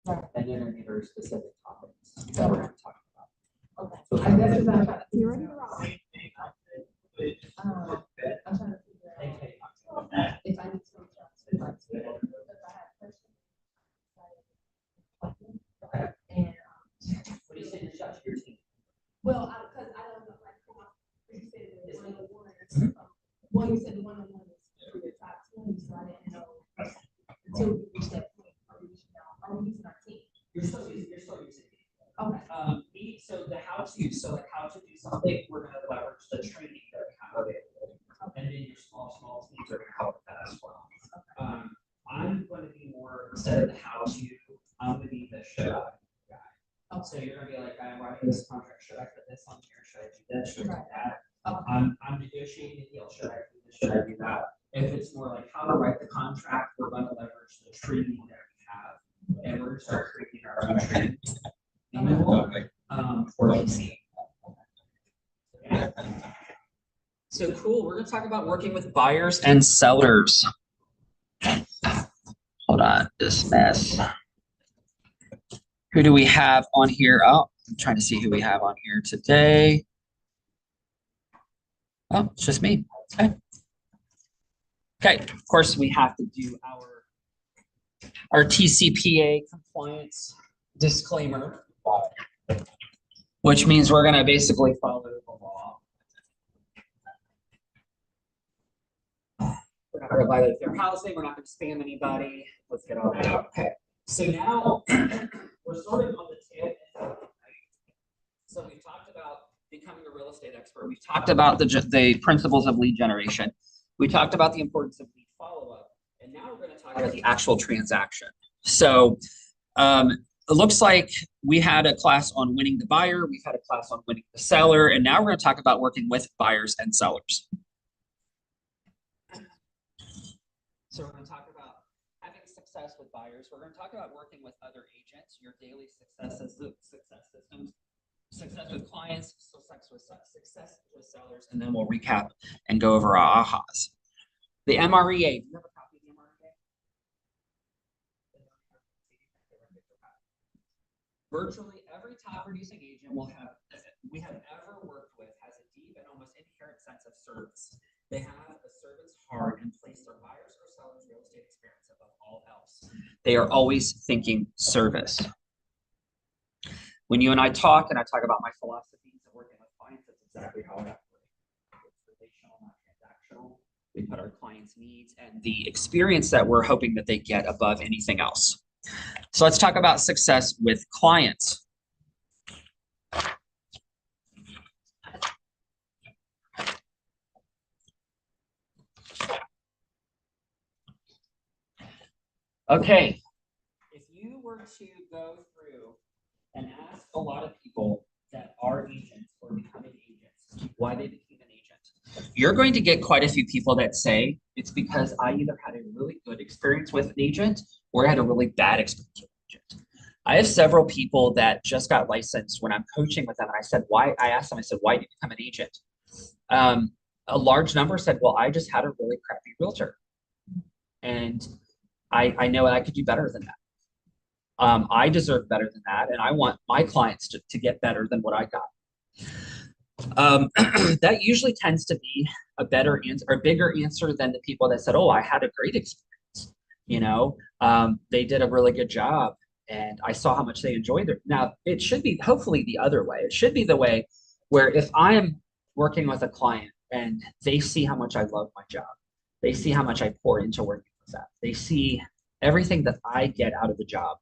Right. And then any other specific topics that we're going to talk about. Okay. So I guess if I'm trying to, you're ready to rock. I'm trying to figure out if I need to reach out to my team, if I have questions. And, What do you say to reach out to your team? well, because I don't know, like, you said the one-on-one, well, you said the one-on-one is for your top 20, so I didn't know until we reach that point, are we reaching out, are we using our team? You're still using it. Okay. So the how-to, so like how to do something, we're going to leverage the training that we have available. And then your small teams are going to help with that as well. I'm going to be more, instead of the how-to, I'm going to be the should I guy. So you're going to be like, I'm writing this contract, should I put this on here, should I do this, should I do that? I'm negotiating the deal, should I do this, should I do that? If it's more like how to write the contract, we're going to leverage the training that we have, and we're going to start creating our own training for PC. So cool, we're going to talk about working with buyers and sellers. Hold on, this mess. Who do we have on here? Oh, I'm trying to see who we have on here today. Oh, it's just me. Okay. Okay, of course, we have to do our TCPA compliance disclaimer, which means we're going to basically follow the law. We're not going to violate fair housing. We're not going to spam anybody. Let's get all that out. Okay. So now we're sort of on the tail end of the night. So we've talked about becoming a real estate expert. We've talked about the principles of lead generation. We talked about the importance of lead follow-up. And now we're going to talk about the actual transaction. So it looks like we had a class on winning the buyer. We've had a class on winning the seller. And now we're going to talk about working with buyers and sellers. So we're going to talk about having success with buyers. We're going to talk about working with other agents, your daily success systems, success with clients, success with sellers, and then we'll recap and go over our ahas. The MREA. Do you have a copy of the MREA? Virtually every top producing agent we have ever worked with has a deep and almost inherent sense of service. They have a servant's heart and place their buyers or sellers' real estate experience above all else. They are always thinking service. When you and I talk, and I talk about my philosophies of working with clients, that's exactly how I operate. It's relational, not transactional. We put our clients' needs and the experience that we're hoping that they get above anything else. So let's talk about success with clients. Okay, if you were to go through and ask a lot of people that are agents or becoming agents why they became an agent, you're going to get quite a few people that say it's because I either had a really good experience with an agent or I had a really bad experience with an agent. I have several people that just got licensed when I'm coaching with them, and I said, why? I asked them, I said, why did you become an agent? A large number said, well, I just had a really crappy realtor. And I know I could do better than that. I deserve better than that, and I want my clients to get better than what I got. That usually tends to be a better answer or bigger answer than the people that said, oh, I had a great experience. You know, they did a really good job and I saw how much they enjoyed it. Now, it should be hopefully the other way. It should be the way where if I am working with a client and they see how much I love my job, they see how much I pour into working with them, they see everything that I get out of the job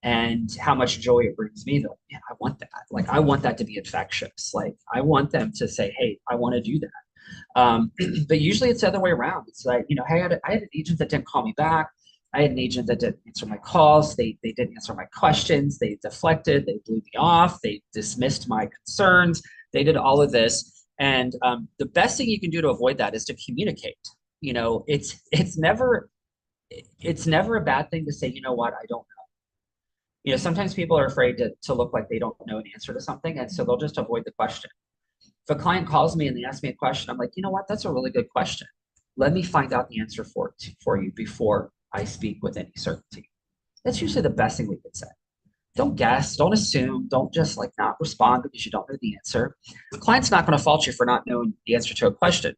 and how much joy it brings me, though, man, I want that. Like, I want that to be infectious. Like, I want them to say, hey, I want to do that. But usually it's the other way around. It's like, you know, hey, I had an agent that didn't call me back. I had an agent that didn't answer my calls. They didn't answer my questions. They deflected. They blew me off. They dismissed my concerns. They did all of this. And the best thing you can do to avoid that is to communicate. You know, it's never a bad thing to say, you know what, I don't know. You know, sometimes people are afraid to look like they don't know an answer to something, and so they'll just avoid the question. If a client calls me and they ask me a question, I'm like, you know what, that's a really good question. Let me find out the answer for you before I speak with any certainty. That's usually the best thing we could say. Don't guess, don't assume, don't just like not respond because you don't know the answer. The client's not going to fault you for not knowing the answer to a question.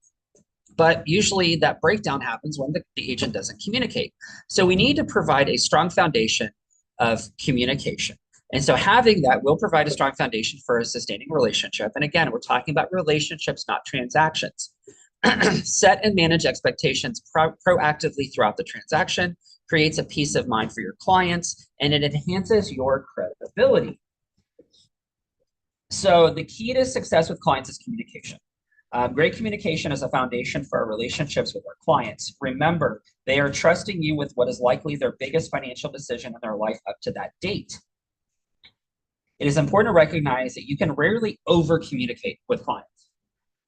But usually that breakdown happens when the agent doesn't communicate. So we need to provide a strong foundation of communication. And so having that will provide a strong foundation for a sustaining relationship. And again, we're talking about relationships, not transactions. Set and manage expectations proactively throughout the transaction, creates a peace of mind for your clients, and it enhances your credibility. So the key to success with clients is communication. Great communication is a foundation for our relationships with our clients. Remember, they are trusting you with what is likely their biggest financial decision in their life up to that date. It is important to recognize that you can rarely over-communicate with clients.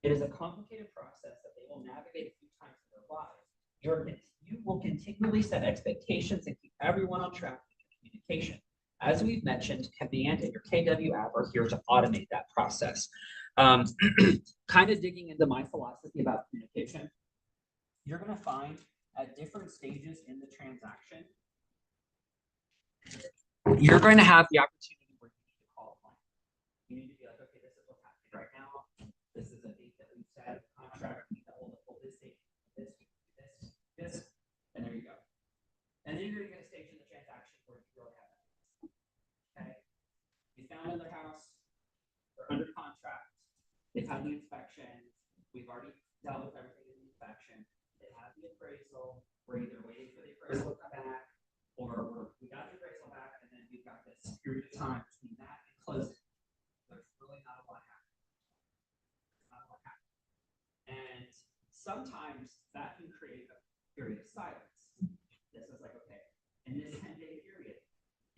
It is a complicated process that they will navigate a few times in their lives. You will continually set expectations and keep everyone on track with your communication. As we've mentioned, Command and your KW app are here to automate that process. Kind of digging into my philosophy about communication, you're going to find at different stages in the transaction, you're going to have the opportunity where you need to call a client. You need to be like, okay, this is what's happening right now. This is a date that we've set, contract, we need to hold this date, this, and there you go. And then you're going to get a stage in the transaction where you really have it. Okay? You found another house, they're under contract, they've had the inspection, we've already dealt with everything in the inspection, they have the appraisal, we're either waiting for the appraisal to come back, or we got the appraisal back, and then we've got this period of time between that and closing. There's really not a lot happening. And sometimes that can create a period of silence. This is like, okay, in this 10-day period,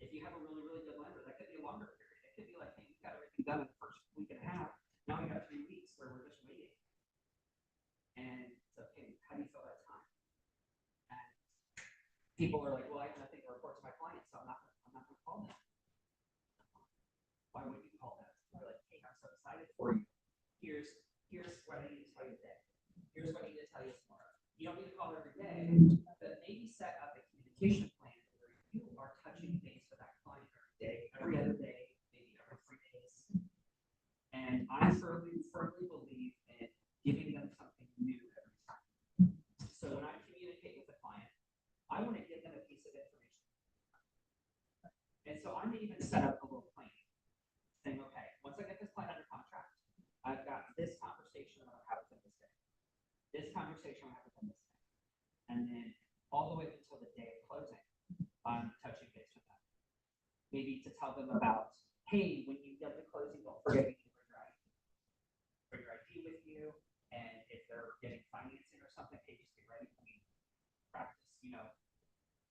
if you have a really, really good lender, that could be a longer period. It could be like, hey, we got everything done in the first week and a half. Now we got 3 weeks where we're just waiting. And it's okay, how do you fill that time? And people are like, well, I have nothing to report to my clients, so I'm not going to call them. Why would you call them? They're like, hey, I'm so excited for you. Here's what I need to tell you today. Here's what I need to tell you tomorrow. You don't need to call every day, but maybe set up a communication plan where you are touching base with that client every day, every other day, maybe every 3 days. And I firmly believe in giving them something new every time. So when I communicate with a client, I want to give them a piece of information. And so I may even set up a little plan saying, okay, once I get this client under contract, I've got this conversation I'm going to have with them this day. This conversation I'm going to have with them this day. And then all the way until the day of closing, I'm touching base with them. Maybe to tell them about, hey, when you get the closing, don't forget to bring your ID with you. And if they're getting financing or something, hey, just get ready for me. Practice,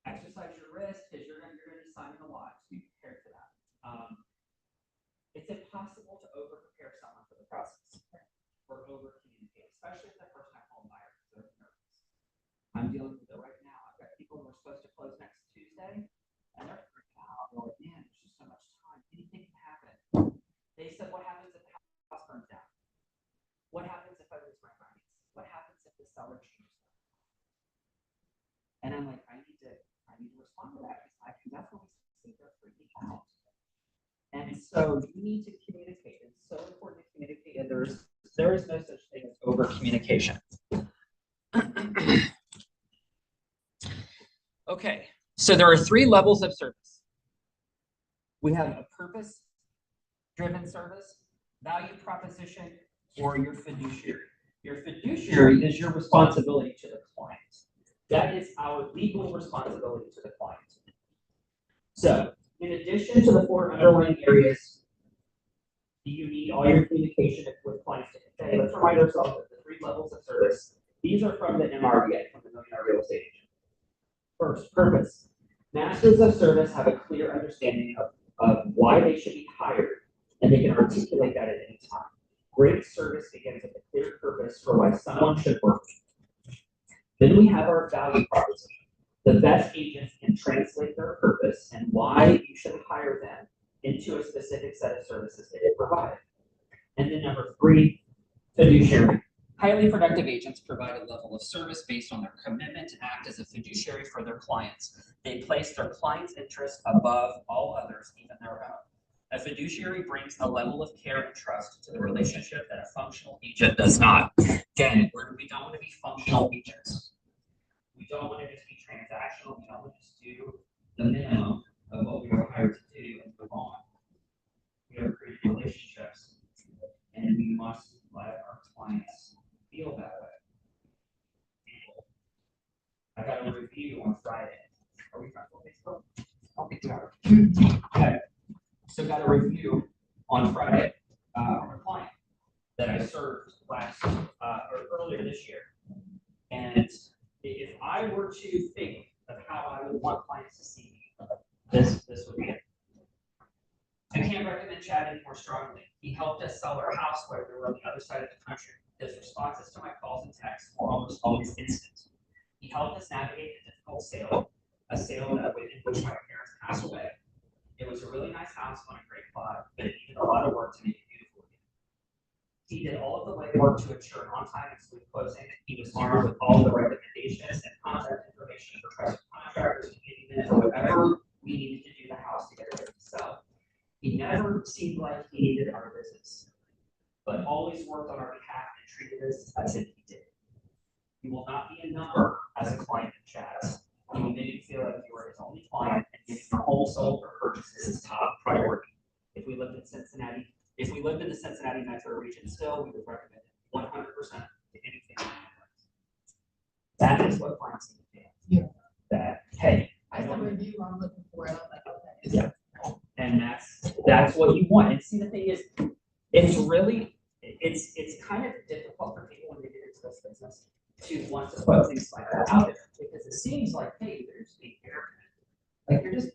exercise your wrist because you're going to be signing a lot. So be prepared for that. It's impossible to over-prepare someone for the process or over-communicate, especially if they're first-time home buyer because they're nervous. I'm dealing with it right now. I've got people who are supposed to close next Tuesday, and they're freaking out. They're like, man, there's just so much time. Anything can happen. They said, what happens if the house burns down? What happens if I lose my finance? What happens if the seller changes? And I'm like, I need to respond to that because that's what we see. They're freaking out. And so you need to communicate. It's so important to communicate. And there is no such thing as over communication. Okay, so there are 3 levels of service. We have a purpose-driven service, value proposition, or your fiduciary. Your fiduciary is your responsibility to the client. That is our legal responsibility to the client. So, in addition to the 4 underlying areas, you need all your communication with clients to convey. Let's remind ourselves of the 3 levels of service. These are from the MRBA, from the Millionaire Real Estate Agent. First, purpose. Masters of service have a clear understanding of why they should be hired, and they can articulate that at any time. Great service begins with a clear purpose for why someone should work. Then we have our value proposition. The best agents can translate their purpose and why you should hire them into a specific set of services that they provide. And then number 3, fiduciary. Highly productive agents provide a level of service based on their commitment to act as a fiduciary for their clients. They place their clients' interests above all others, even their own. A fiduciary brings a level of care and trust to the relationship that a functional agent does not. Again, we don't want to be functional agents. We don't want to just be transactional. We don't want to just do the minimum of what we were hired to do and move on. We are creating relationships, and we must let our clients feel that way. I got a review on Friday. Are we talking about Facebook? I'll be there. Okay. So got a review on Friday from a client that I served earlier this year. And if I were to think of how I would want clients to see me, this would be it. I can't recommend Chad any more strongly. He helped us sell our house where we were on the other side of the country. His responses to my calls and texts were almost always instant. He helped us navigate a difficult sale, a sale in which my parents passed away. It was a really nice house on a great plot, but it needed a lot of work to make it beautiful again. He did all of the legwork to ensure an on-time and smooth closing. He was armed with all the recommendations and contact information for trusted contractors and handymen for whatever we needed to do the house to get it ready to sell. He never seemed like he needed our business, but always worked on our behalf and treated us as if he did. You will not be a number as a client of Chad's. He will make you feel like you are his only client and giving your whole soul for purchases is top priority. If we lived in the Cincinnati metro region still, we would recommend it 100% to anything. That is what clients need to do. Yeah. That, hey, That's the review I'm looking for. And I'm like, okay. Yeah. And that's what you want. And see, the thing is, it's kind of difficult for people when they get into this business to want to put things like that out there, because it seems like, hey, they're just being arrogant. Like you're just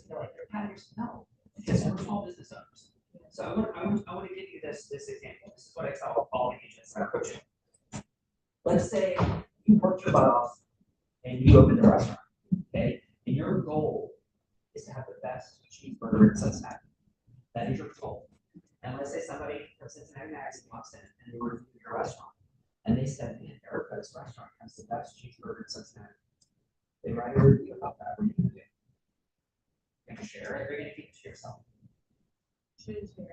like you're kind of no, because we're small business owners. So I want to give you this example. This is what I tell all the agents that are coaching. Let's say you worked your butt off and you opened a restaurant, okay? And your goal is to have the best cheeseburger in Cincinnati. That is your goal. And let's say somebody from Cincinnati Magazine walks in and they review your restaurant. And they said, man, Erica's restaurant has the best cheeseburger in Cincinnati. They write a review about that. What are you going to do? You're going to share it, or you're going to keep it to yourself?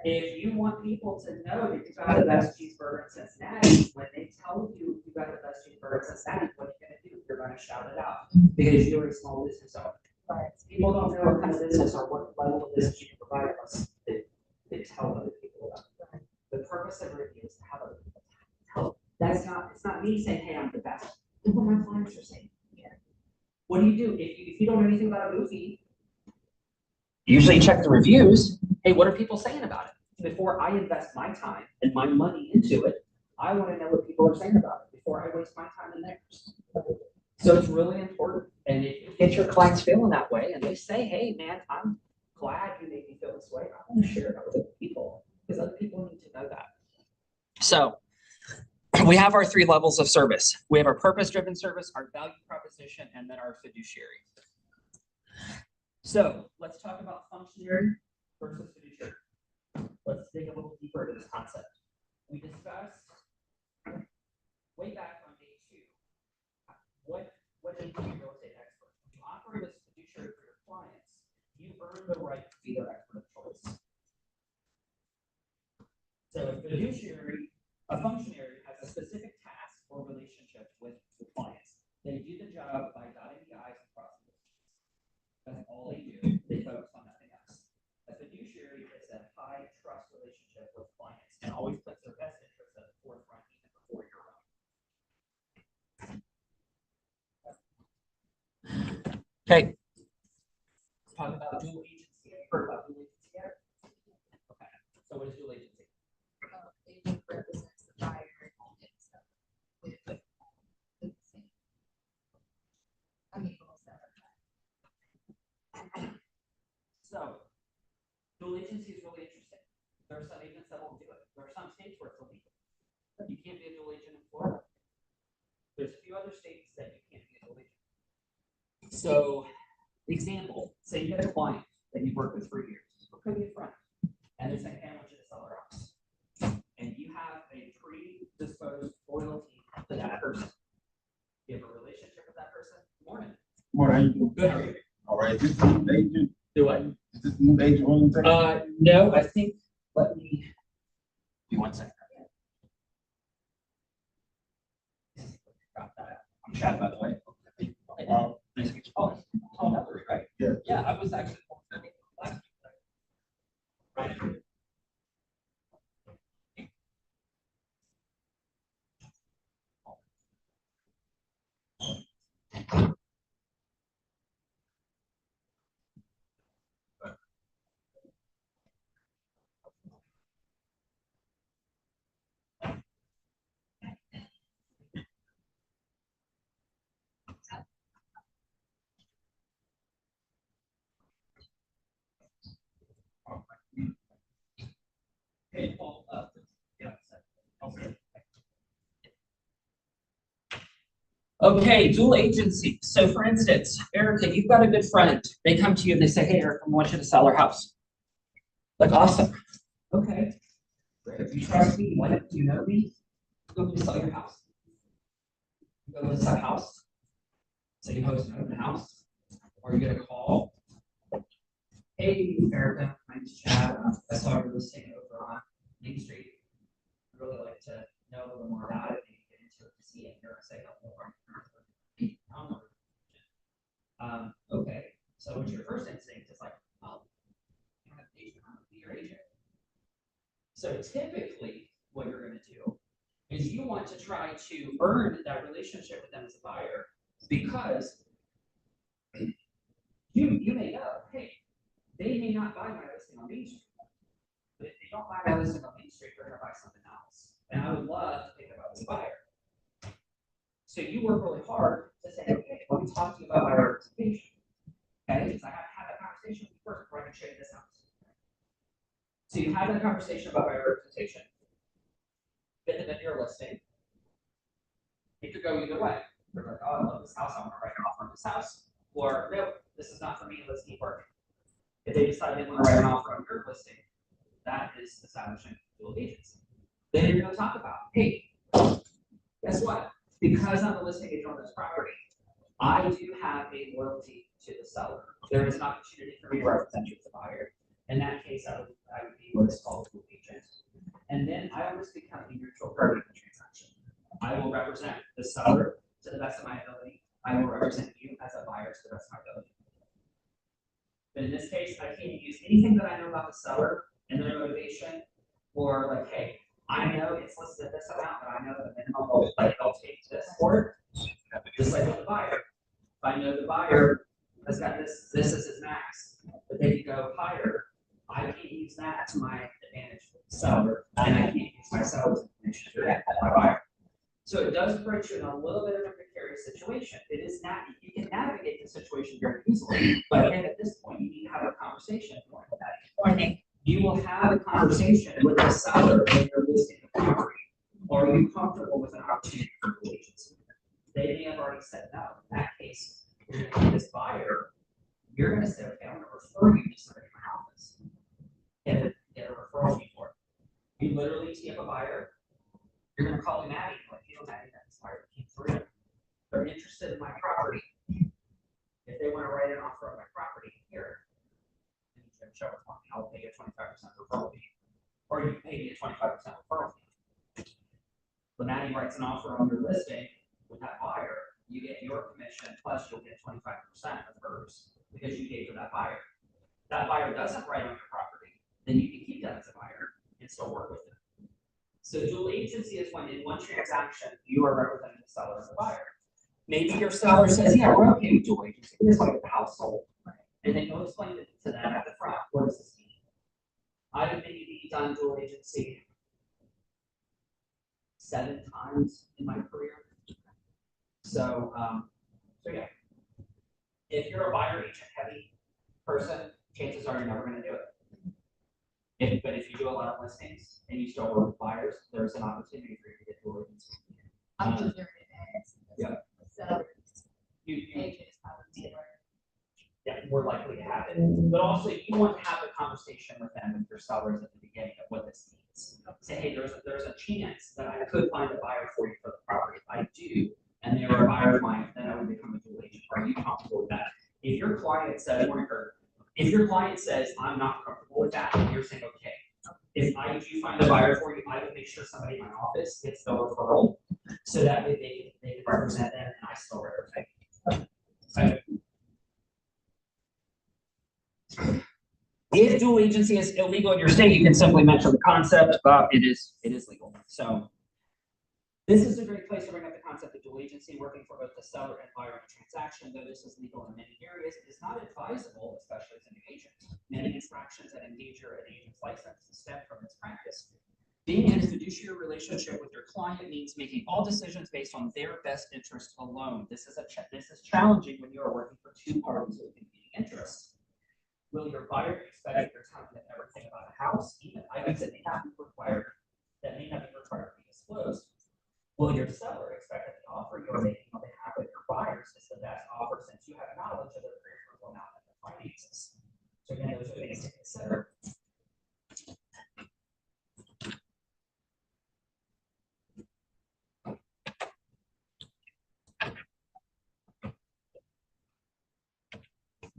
If you want people to know that you got the best cheeseburger in Cincinnati, when they tell you you got the best cheeseburger in Cincinnati, what are you going to do? You're going to shout it out because you're a small business owner. Right. People don't know what kind of business or what level of business you can provide unless they tell other people about it. Right. The purpose of review is to have other people tell. It's not me saying, hey, I'm the best. Look what my clients are saying. Yeah. What do? If you don't know anything about a movie, usually check the reviews. Hey, what are people saying about it? Before I invest my time and my money into it, I want to know what people are saying about it before I waste my time in theirs. So it's really important. And if you get your clients feeling that way and they say, hey, man, I'm glad you made me feel this way, I want to share it with other people because other people need to know that. So we have our 3 levels of service. We have our purpose-driven service, our value proposition, and then our fiduciary. So let's talk about functionary versus fiduciary. Let's dig a little deeper into this concept. We discussed way back on day 2, what is a real estate expert? When you operate as a fiduciary for your clients, you earn the right to be their expert of choice. So a functionary has a specific task or relationship with the clients. They do the job by dotting the I's and crossing the T's. That's all they do. They focus on nothing else. A fiduciary is a high trust relationship with clients and always puts their best interests at the forefront even before your own. Okay. Let's talk about dual agency. Have you heard about dual agency yet? Okay. So what is dual agency? Agent represents the buyer and stuff with the same. I mean, almost that. So, dual agency is really interesting. There are some agents that won't do it. There are some states where it's illegal. You can't be a dual agent in Florida. There's a few other states that you can't be a dual agent. So, example, say you get a client that you've worked with for years, or could be a friend, and they're saying, hey, I want you to sell our house. And you have a predisposed loyalty to that person. You have a relationship with that person? Morning. Morning. Good, how are you? All right, this is new agent. Do what? Is this new agent orientation? No, I think, let me, give me 1 second. Got that. I'm Chad, by the way. Nice to meet you. Oh, that was right. Yeah. Yeah, I was actually. Last week. Right. Okay, well, yeah. Okay, dual agency. So for instance, Erica, you've got a good friend. They come to you and they say, hey, Erica, I want you to sell our house. Like, awesome. Okay. Great. If you trust me, do you know me? Go to sell your house. You go to sell a house. So you host an open house, or you get a call. Hey, Erica, my name's Chad. I saw your listing over on Main Street. I'd really like to know a little more about it, maybe get into it to see it. You're gonna say, okay. So what's your first instinct? It's like, well, you don't have to be your agent. So typically, what you're gonna do is you want to try to earn that relationship with them as a buyer, because you may know, hey, they may not buy my listing on Main Street, but if they don't buy my listing on Main Street, they're gonna buy something else. And I would love to think about this buyer. So you work really hard to say, okay, let me talk to you about my representation. Okay, because I have to have that conversation with you first before I can show you this house. So you have that conversation about my representation. Get them in your listing. It could go either way. They're like, oh, I love this house, I want to write an offer on this house. Or, no, this is not for me, let's keep working. If they decide they want to write an offer on your listing, that is establishing dual agency. Then you're going to talk about, hey, guess what? Because I'm the listing agent on this property, I do have a loyalty to the seller. There is an opportunity for me to represent you as a buyer. In that case, I would be what is called a dual agent. And then I always become a neutral party in the transaction. I will represent the seller to the best of my ability. I will represent you as a buyer to the best of my ability. But in this case, I can't use anything that I know about the seller and their motivation, or like, hey, I know it's listed at this amount, but I know the minimum like they'll take this for it. Just like with the buyer. If I know the buyer has got this is his max, but they can go higher, I can't use that to my advantage with the seller, and I can't use my seller's information to get my buyer. So it does put you in a little bit of a precarious situation. It is not, you can navigate the situation very easily, but again, at this point, you need to have a conversation. You will have a conversation with the seller when you're listing the property. Or are you comfortable with an opportunity for dual agency? They may have already said no. In that case, if you're going to this buyer, you're going to say, okay, I'm going to refer you to somebody in my office. Get a referral fee for it. You literally tee up a buyer. You're going to call Maddie, like, you know, Maddie, that's buyer came through. They're interested in my property. If they want to write an offer on my property, here, and you can show it, I'll pay you a 25% referral fee. Or you can pay me a 25% referral fee. When Maddie writes an offer on your listing with that buyer, you get your commission, plus you'll get 25% of hers because you gave her that buyer. If that buyer doesn't write on your property, then you can keep that as a buyer and still work with it. So dual agency is when in one transaction, you are representing the seller as a buyer. Maybe your seller says, yeah, we're okay with dual agency. We just want to get the house sold. And then you'll explain it to them at the front. What does this mean? I've maybe done dual agency 7 times in my career. So yeah. If you're a buyer agent heavy person, chances are you're never going to do it. But if you do a lot of listings and you still work with buyers, there's an opportunity for you to get dual agency. I'm just very advanced. Yeah. So You agent is probably different. yeah, more likely to have it. But also, you want to have a conversation with them, with your sellers at the beginning of what this means. Say, hey, there's a chance that I could find a buyer for you for my client, then I would become a dual agent. Are you comfortable with that? If your client says, I'm not comfortable with that, and you're saying, okay, if I do find a buyer for you, I will make sure somebody in my office gets the referral, so that way they can represent them, and I still represent. If dual agency is illegal in your state, you can simply mention the concept, but it is legal. So this is a great place to bring up the concept of dual agency, working for both the seller and buyer in a transaction. Though this is legal in many areas, it is not advisable, especially as a new agent. Many infractions that endanger an agent's license stem from this practice. Being in a fiduciary relationship with your client means making all decisions based on their best interest alone. This is challenging when you are working for two parties with competing interests. Will your buyer expect your telling them everything about a house, even items that may not be required to be disclosed? Will your seller expect that the offer you are making on behalf of your buyers is the best offer, since you have knowledge of their preferable amount of the finances? So again, those are things to consider.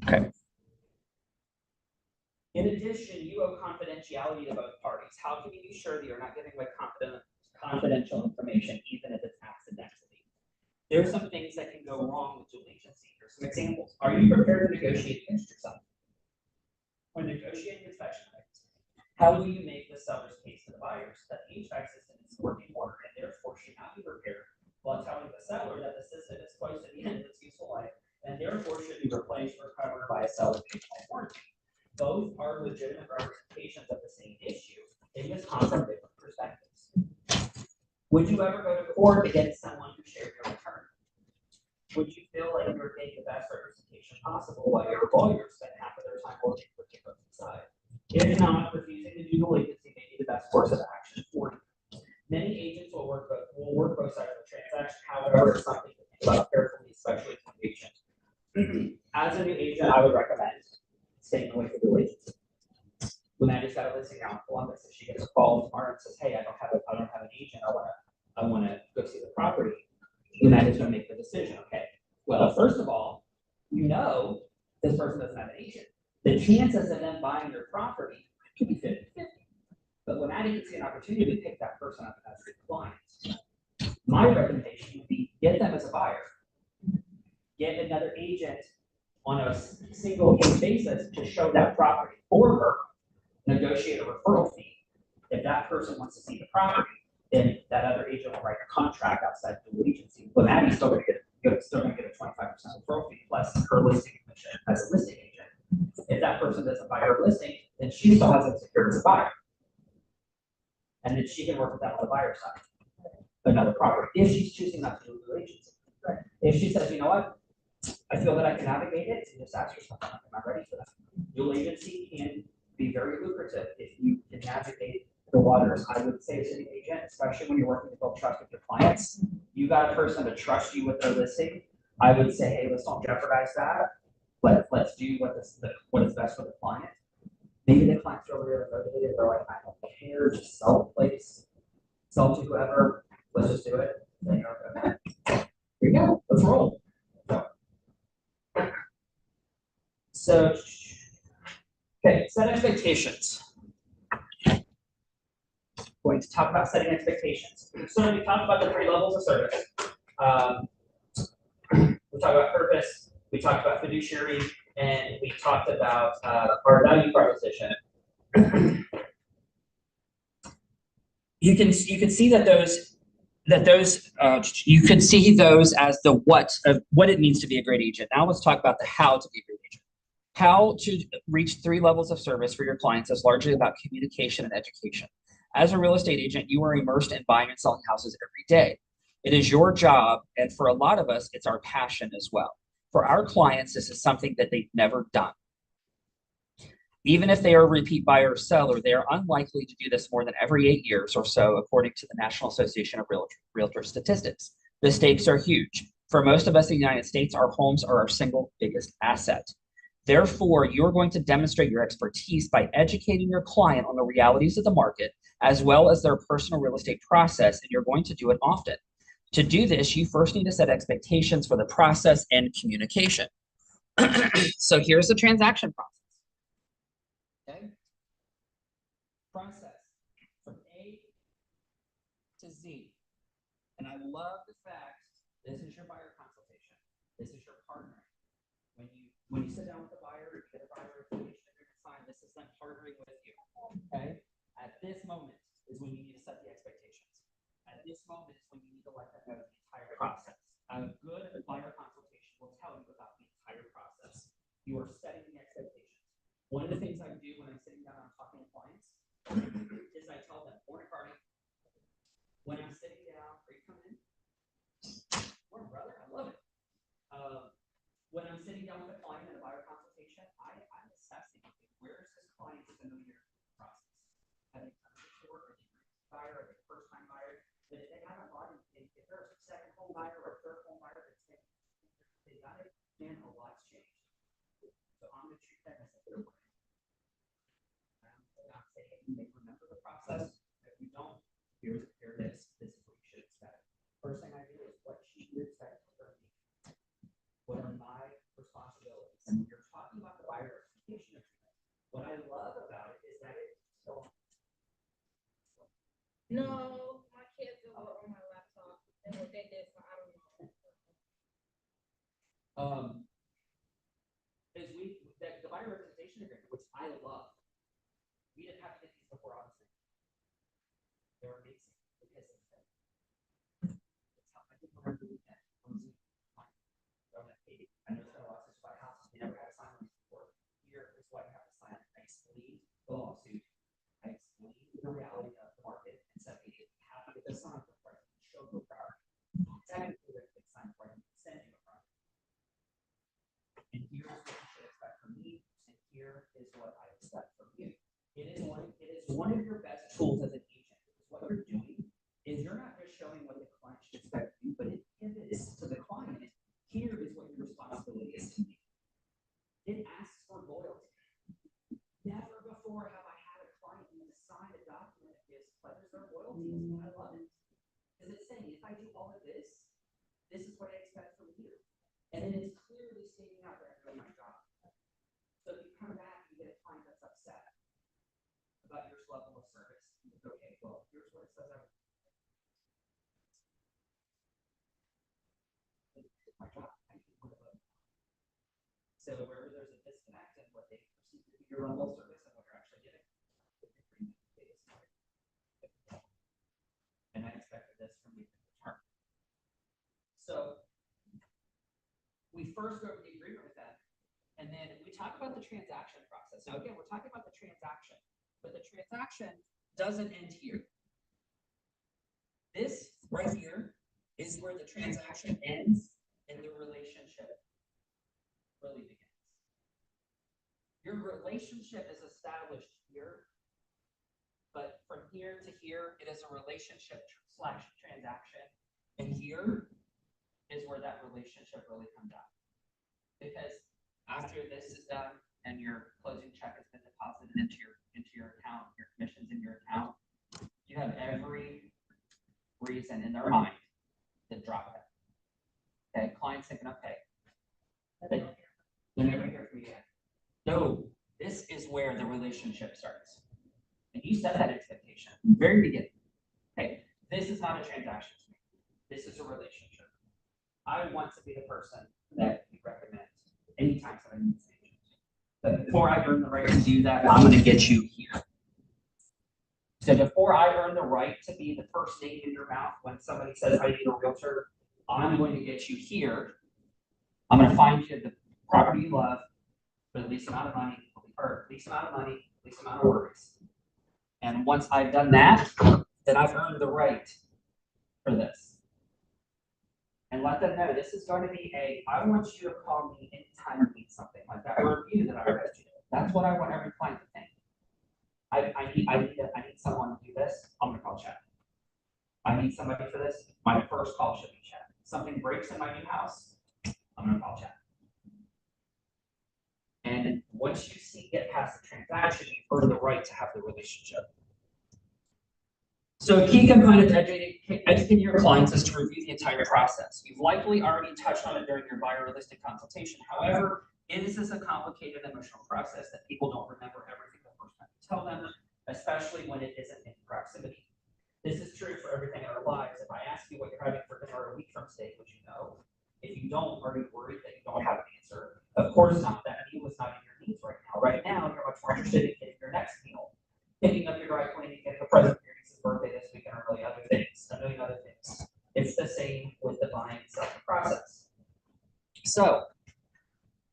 Okay. In addition, you owe confidentiality to both parties. How can you be sure that you're not giving away confidential information, even if it's accidentally? There's some things that can go wrong with dual agency. Here's some examples. Are you prepared to negotiate against yourself? When negotiating inspection items, how will you make the seller's case to the buyers that the HVAC system is working order and therefore should not be repaired, while telling the seller that the system is close to the end of its useful life and therefore should be replaced or covered by a seller paid warranty? Both are legitimate representations of the same issue. They just come from different perspectives. Would you ever go to court against someone who shared your return? Would you feel like you're getting the best representation possible while your lawyers spend half of their time working for the other side? If not, refusing to do dual agency may be the best course of action for you. Many agents will work both sides of the transaction. However, it's something to think about carefully, especially as a new agent. As a new agent, I would recommend staying away from dual agency. When Maddie's got a listing out in Columbus, if she gets a call tomorrow and says, "Hey, I don't have an agent. I want to go see the property," then Maddie's going to make the decision. Okay. Well, first of all, you know this person doesn't have an agent. The chances of them buying your property could be 50-50. But when Maddie can see an opportunity to pick that person up as a client, my recommendation would be get them as a buyer. Get another agent on a single case basis to show that property for her, negotiate a referral fee. If that person wants to see the property, then that other agent will write a contract outside the dual agency. But Maddie's still going to get a 25% referral fee plus her listing commission as a listing agent. If that person doesn't buy her listing, then she still has it secured as a buyer. And then she can work with that on the buyer side, another property, if she's choosing not to do dual agency. If she says, you know what, I feel that I can navigate it, and just ask yourself, am I ready for that? Dual agency can be very lucrative if you can navigate the waters. I would say as an agent, especially when you're working to build trust with your clients, you got a person to trust you with their listing. I would say, hey, let's don't jeopardize that. Let's do what is best for the client. Maybe the client's really motivated. They're like, I don't care, just sell the place, sell to whoever. Let's just do it. Then you're like, okay, here you go. Let's roll. So, okay, set expectations. Going to talk about setting expectations. So we talked about the 3 levels of service. We talked about purpose, we talked about fiduciary, and we talked about our value proposition. You can see that you can see those as the what it means to be a great agent. Now let's talk about the how to be a great agent. How to reach 3 levels of service for your clients is largely about communication and education. As a real estate agent, you are immersed in buying and selling houses every day. It is your job, and for a lot of us, it's our passion as well. For our clients, this is something that they've never done. Even if they are a repeat buyer or seller, they are unlikely to do this more than every 8 years or so, according to the National Association of Realtor Statistics. The stakes are huge. For most of us in the United States, our homes are our single biggest asset. Therefore, you're going to demonstrate your expertise by educating your client on the realities of the market, as well as their personal real estate process, and you're going to do it often. To do this, you first need to set expectations for the process and communication. So here's the transaction process. Okay? Process from A to Z. And I love the fact this is your buyer consultation. This is your partnering. When you sit down with the buyer, you get a buyer information agreement signed. This is them partnering with you. Okay? At this moment is when you need to set the expectations. At this moment is when you need to let them know the entire process. A good buyer consultation will tell you about the entire process. You are setting the expectations. One of the things I do when I'm sitting down and I'm talking to clients is I tell them, morning party. When I'm sitting down, are you coming in? Morning, brother. I love it. When I'm sitting down with a client in a buyer consultation, I'm assessing where is this client familiar process. Have they done it before? Are they a buyer? Are they a first-time buyer? But if they haven't bought it, if they're a second home buyer or a third home buyer, they got it, man, a lot's changed. So I'm going to treat that as a third one. I'm not saying, hey, you may remember the process. If you don't, here it is. This is what you should expect. First thing I do is what should you expect from me? What are my responsibilities? And when you're talking about the buyer representation agreement, what I love about it is that it's still. No, my kids were on my laptop and what they did, so I don't know. The buyer representation agreement, which I love. We didn't have to get these before, honestly. They're amazing because it's how I didn't remember the weekend. I know it's been a lot since my house. We never had a sign before. Here is why I have to sign. I explained the lawsuit. I explained the reality of the market and said, hey, if you have to get this sign for price, show the product. Technically, they can sign for it and send you a product. And here's what you should expect from me, and here is what I expect from you. It is one of your best tools as an agent. Because what you're doing is you're not just showing what the client should expect from you, but it pivots to the client. Here is what your responsibility is to me. It asks for loyalty. Never before have I had a client need to sign a document that gives pledges their loyalty. I love it. Because it's saying, if I do all of this, this is what I expect from you. And then it's clearly stating out there I'm doing my job. So if you come back and you get a client that's upset about your level of service, okay, well, here's what it says. My job. So wherever there's a disconnect in what they perceive to be your level of service and what you're actually getting, and I expected this from you in return. So we first go over the agreement with them, and then we talk about the transaction process. Now again, we're talking about the transaction, but the transaction doesn't end here. This right here is where the transaction ends and the relationship really begins. Your relationship is established here, but from here to here, it is a relationship / transaction. And here is where that relationship really comes out. Because after this is done and your closing check has been deposited into your account, your commissions in your account, you have every reason in their mind to drop it. Okay, client's thinking, okay. They're never here for you again. No, this is where the relationship starts. And you set that expectation from the very beginning. Hey, this is not a transaction to me. This is a relationship. I want to be the person that you recommend anytime somebody needs an agent. But before I earn the right to do that, I'm going to get you here. So before I earn the right to be the first name in your mouth when somebody says I need a realtor, I'm going to get you here. I'm going to find you the property you love for the least amount of money, least amount of worries. And once I've done that, then I've earned the right for this. And let them know this is going to be I want you to call me anytime you need something like that review that I read you. That's what I want every client to think. I need someone to do this. I'm going to call Chad. I need somebody for this. My first call should be Chad. Something breaks in my new house. I'm going to call Chad. And once you get past the transaction, you earn the right to have the relationship. So a key component to educating your clients is to review the entire process. You've likely already touched on it during your buyer listing consultation. However, this is a complicated emotional process that people don't remember everything the first time you tell them, especially when it isn't in proximity. This is true for everything in our lives. If I ask you what you're having for dinner a week from today, would you know? If you don't, are you worried that you don't have an answer? Of course not. That meal is not in your needs right now. Right now, you're much more interested in getting your next meal, picking up your dry cleaning, getting a present for your niece's birthday this weekend, or really other things, a million other things. It's the same with the buying and selling process. So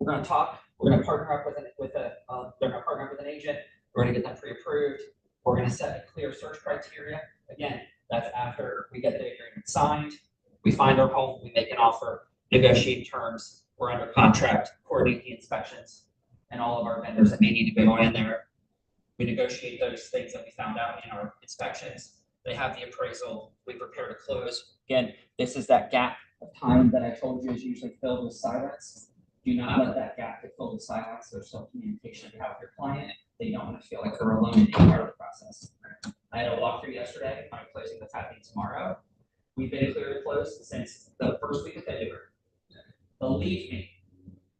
we're going to talk. We're going to partner up with they're going to partner up with an agent. We're going to get them pre-approved. We're going to set a clear search criteria. Again, that's after we get the agreement signed. We find our home. We make an offer, negotiate terms. We're under contract, coordinate the inspections, and all of our vendors that may need to go in there. We negotiate those things that we found out in our inspections. They have the appraisal. We prepare to close. Again, this is that gap of time that I told you is usually filled with silence. Do not let that gap get filled with silence. There's still communication you have with your client. They don't want to feel like they're alone in any part of the process. I had a walkthrough yesterday. I'm closing that's happening tomorrow. We've been clear to close since the first week of February. Believe me,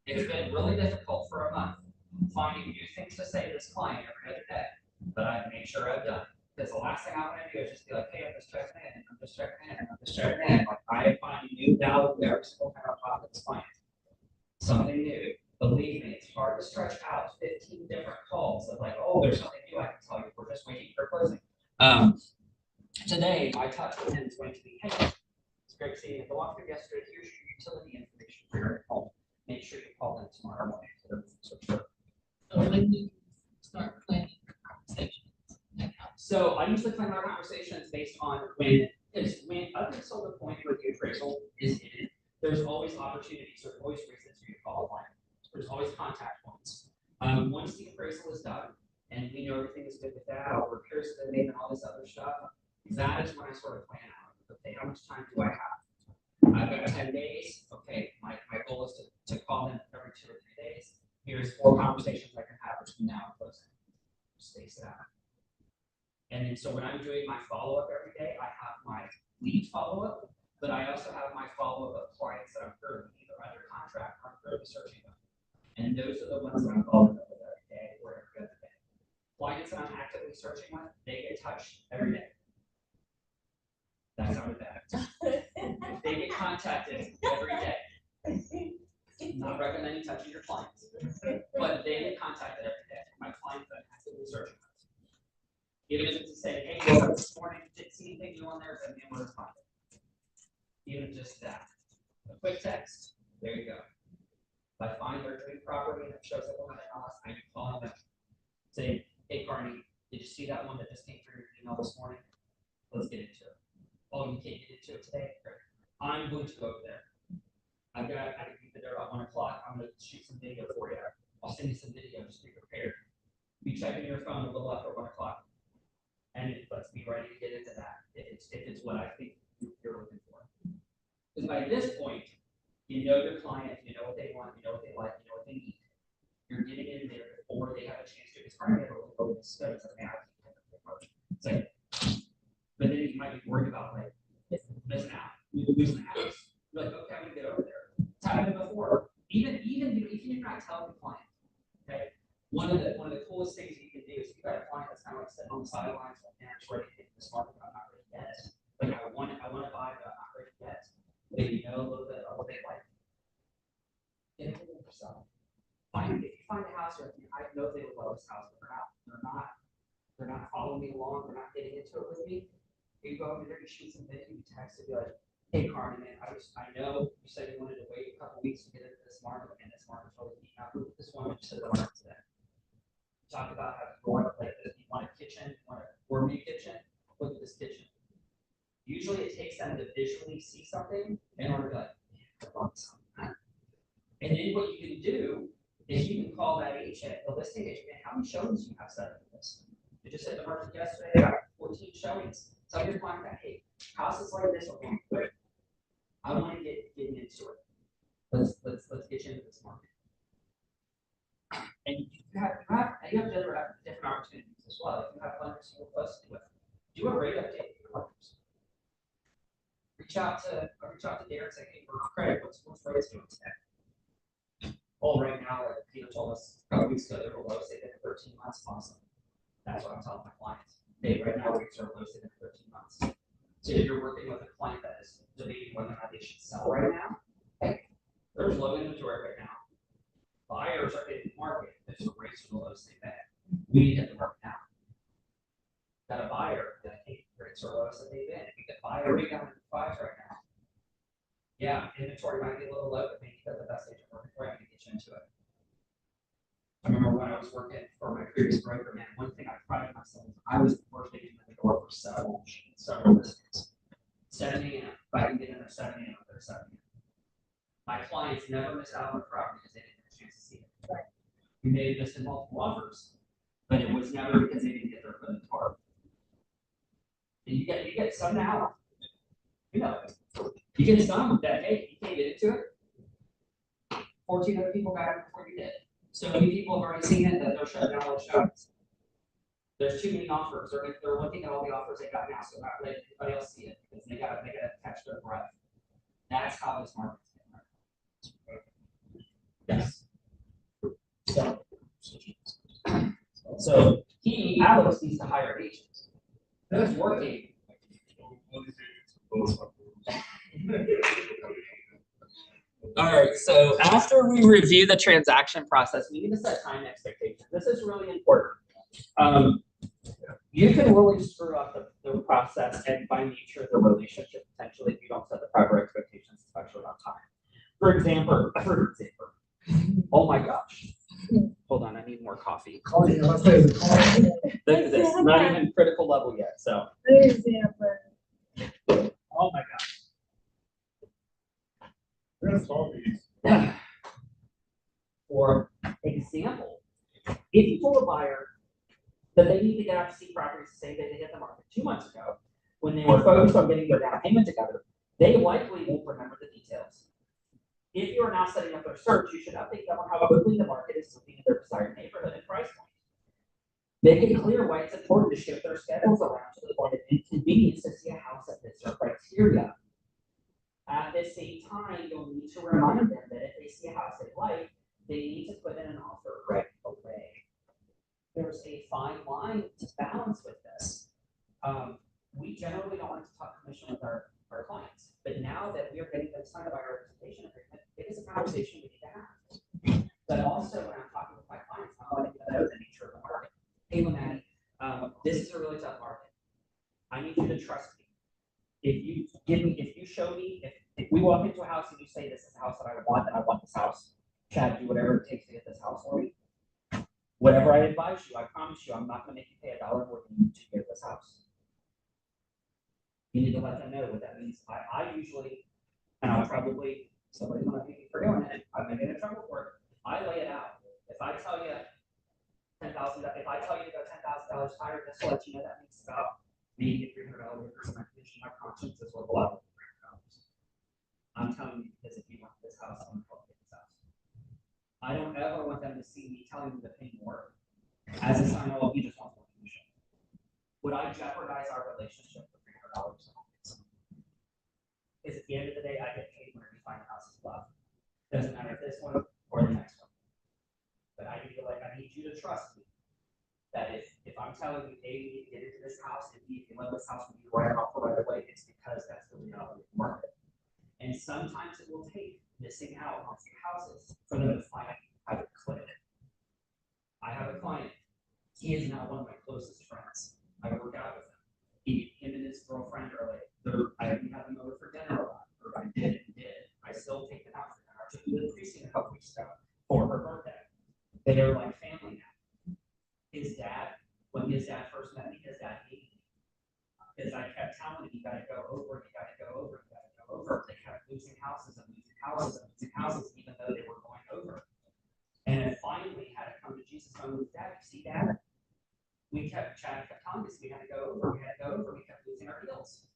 it's been really difficult for a month finding new things to say to this client every other day, but I've made sure I've done. Because the last thing I want to do is just be like, hey, I'm just checking in, I'm just checking in, I'm just checking in. Like, I am finding new value every single time I talk to this client. Something new. Believe me, it's hard to stretch out 15 different calls of like, oh, there's something new I can tell you. We're just waiting for closing. Today, my touch with him is going to be, hey, it's great seeing you at the walkthrough yesterday. Here's your utility information for your home. Make sure you call them tomorrow morning. So when you start planning conversations. So I usually plan my conversations based on when up until the point where the appraisal is in, there's always opportunities, there's always reasons for you to call a client. There's always contact points. Once the appraisal is done and we know everything is good with that, all repairs have been made and all this other stuff, that is when I sort of plan out. Okay, how much time do I have? I've got 10 days. Okay, my goal is to call them every 2 or 3 days. Here's 4 conversations I can have between now and closing. Space it out. And then so when I'm doing my follow-up every day, I have my lead follow-up, but I also have my follow-up of clients that I'm currently either under contract or I'm currently searching them. And those are the ones that I'm following up with every day or every other day. Clients that I'm actively searching with, they get touched every day. That's how it's bad. They get contacted every day. I'm not recommending touching your clients, but they get contacted every day. My clients that I'm actively searching with. Even if it's to say, hey, woke up this morning, didn't see anything new on there, then we're fine. Even just that. A quick text, there you go. If I find their dream property and it shows up on my house, I can call them and say, hey, Carney, did you see that one that just came through your email this morning? Let's get into it. Oh, you can't get into it today? Great. I'm going to go over there. I can be there at 1 o'clock. I'm going to shoot some video for you. I'll send you some video, just be prepared. Be checking your phone a little after 1 o'clock. And let's be ready to get into that if it's what I think you're looking for. Because by this point, you know your client, you know what they want, you know what they like, you know what they need. You're getting in there before they have a chance to. It's probably never really go to studies like that. It's like, but then you might be worried about like missing out, losing the house. You're like, okay, I'm gonna get over there. It's happened before. Even if you're not telling the client, okay. One of the coolest things you can do is if you got a client that's kind of like sitting on the sidelines, like, man, I'm just ready to get this market, but I'm not ready yet. Like I want to buy, but I'm not ready yet. Maybe know a little bit of what they like. Get it with yourself. If you find a house, or I know they would love this house, but they're not following me along, they're not getting into it with me. You go over there, you shoot some video, you text it, be like, hey Carney, man, I know you said you wanted to wait a couple weeks to get into this market, and this market's really heating up. Look at this one just to the market today. Talk about how you want to play this. You want a kitchen, you want a gourmet kitchen, look at this kitchen. Usually it takes them to visually see something in order to be like, yeah, I want something. And then what you can do is you can call that agent, the listing agent, man, how many showings do you have set up for this? You just hit the market yesterday, I got 14 showings. Tell your client that, hey, houses like this are going quick. I want to get into it. Let's get you into this market. And you have different opportunities as well. If you have lenders you're close with, do a rate update. your workers. Reach out to Derek, say, hey, for credit, what's rates doing today? Well, right now, like Peter told us a couple weeks ago, they were lowest they've been in 13 months. Awesome. That's what I'm telling my clients. Right now, rates are lowest they've been in 13 months. So if you're working with a client that is debating whether or not they should sell right now, hey, there's low inventory right now. Buyers are hitting the market if the rates are the lowest they've been. We need to hit the market now. Got a buyer that rates are lowest that they've been. If you get buyer rate down to 5s right now. Yeah, inventory might be a little low, but maybe that's the best agent working for you to get you into it. I remember when I was working for my previous broker, man, one thing I prided myself on, I was the first agent in the door for several listings. 7 a.m. If I can get in there 7 a.m., I'm there 7 a.m. My clients never missed out on the property because they didn't get a chance to see it. Right. We may have missed in multiple offers, but it was never because they didn't get their foot in the door. And you get some now. You know, you get some that, hey, you can't get into it. 14 other people got it before you did. So many people have already seen it that they're shutting down all the shows. There's too many offers. They're looking at all the offers they got now, so not letting anybody else see it because they gotta catch their breath. That's how this market's getting right. Yes. So Alex needs to hire agents. That's working. All right, so after we review the transaction process, we need to set time expectations. This is really important. You can really screw up the process and by nature the relationship potentially if you don't set the proper expectations, especially on time. For example, oh my gosh. Hold on, I need more coffee. This is not even critical level yet, so. Oh my gosh. For example, if you told a buyer that they need to get out to see properties the same day they hit the market 2 months ago, when they were focused on getting their down payment together, they likely won't remember the details. If you are now setting up their search, you should update them on how quickly the market is moving in their desired neighborhood and price point. Make it clear why it's important to shift their schedules around to the point of inconvenience to see a house that fits their criteria. At the same time, you'll need to remind them that if they see a house they like, they need to put in an offer right away. There's a fine line to balance with this. We generally don't like to talk commission with our clients, but now that we are getting them signed by our representation agreement, it is a conversation we need to have. But also when I'm talking with my clients, I'm letting them know the nature of the market. Hey, Lamani, this is a really tough market. I need you to trust me. If you show me, if we walk into a house and you say this is the house that I want and I want this house, Chad, do whatever it takes to get this house for me. Whatever I advise you, I promise you, I'm not going to make you pay $1 more than you to get this house. You need to let them know what that means. I usually, and I'll probably, somebody's going to hate me for doing it, I may get in trouble for it. I lay it out. If I tell you $10,000, if I tell you to go $10,000 higher, just to let you know that means about maybe $300 increase in my commission. My conscience is worth a lot of $300. I'm telling you because if you want this house, I'm going to help get this house. I don't ever want them to see me telling them to pay more as a sign of, well, he just wants more commission. Would I jeopardize our relationship for $300? Because at the end of the day, I get paid whenever you find a house is left. Doesn't matter if this one or the next one. But I need you to trust me that if I'm telling you, A, you need to get into this house, and B, if you let this house be right off the right away, it's because that's the reality of the market. And sometimes it will take missing out on some houses for them to find how to click. I have a client. He is now one of my closest friends. I work out with him. Him and his girlfriend are like, I didn't have them over for dinner a lot, or I did and did. I still take them out for dinner. I took them to the precinct a couple weeks ago for her birthday. They are like family now. His dad, when his dad first met me, his dad hated me. Because I kept telling him, you gotta go over, you gotta go over, you gotta go over. They kept losing houses and losing houses and losing houses, even though they were going over. And then finally had to come to Jesus and with dad, you see dad? Chad kept telling us we had to go over, we kept losing our deals.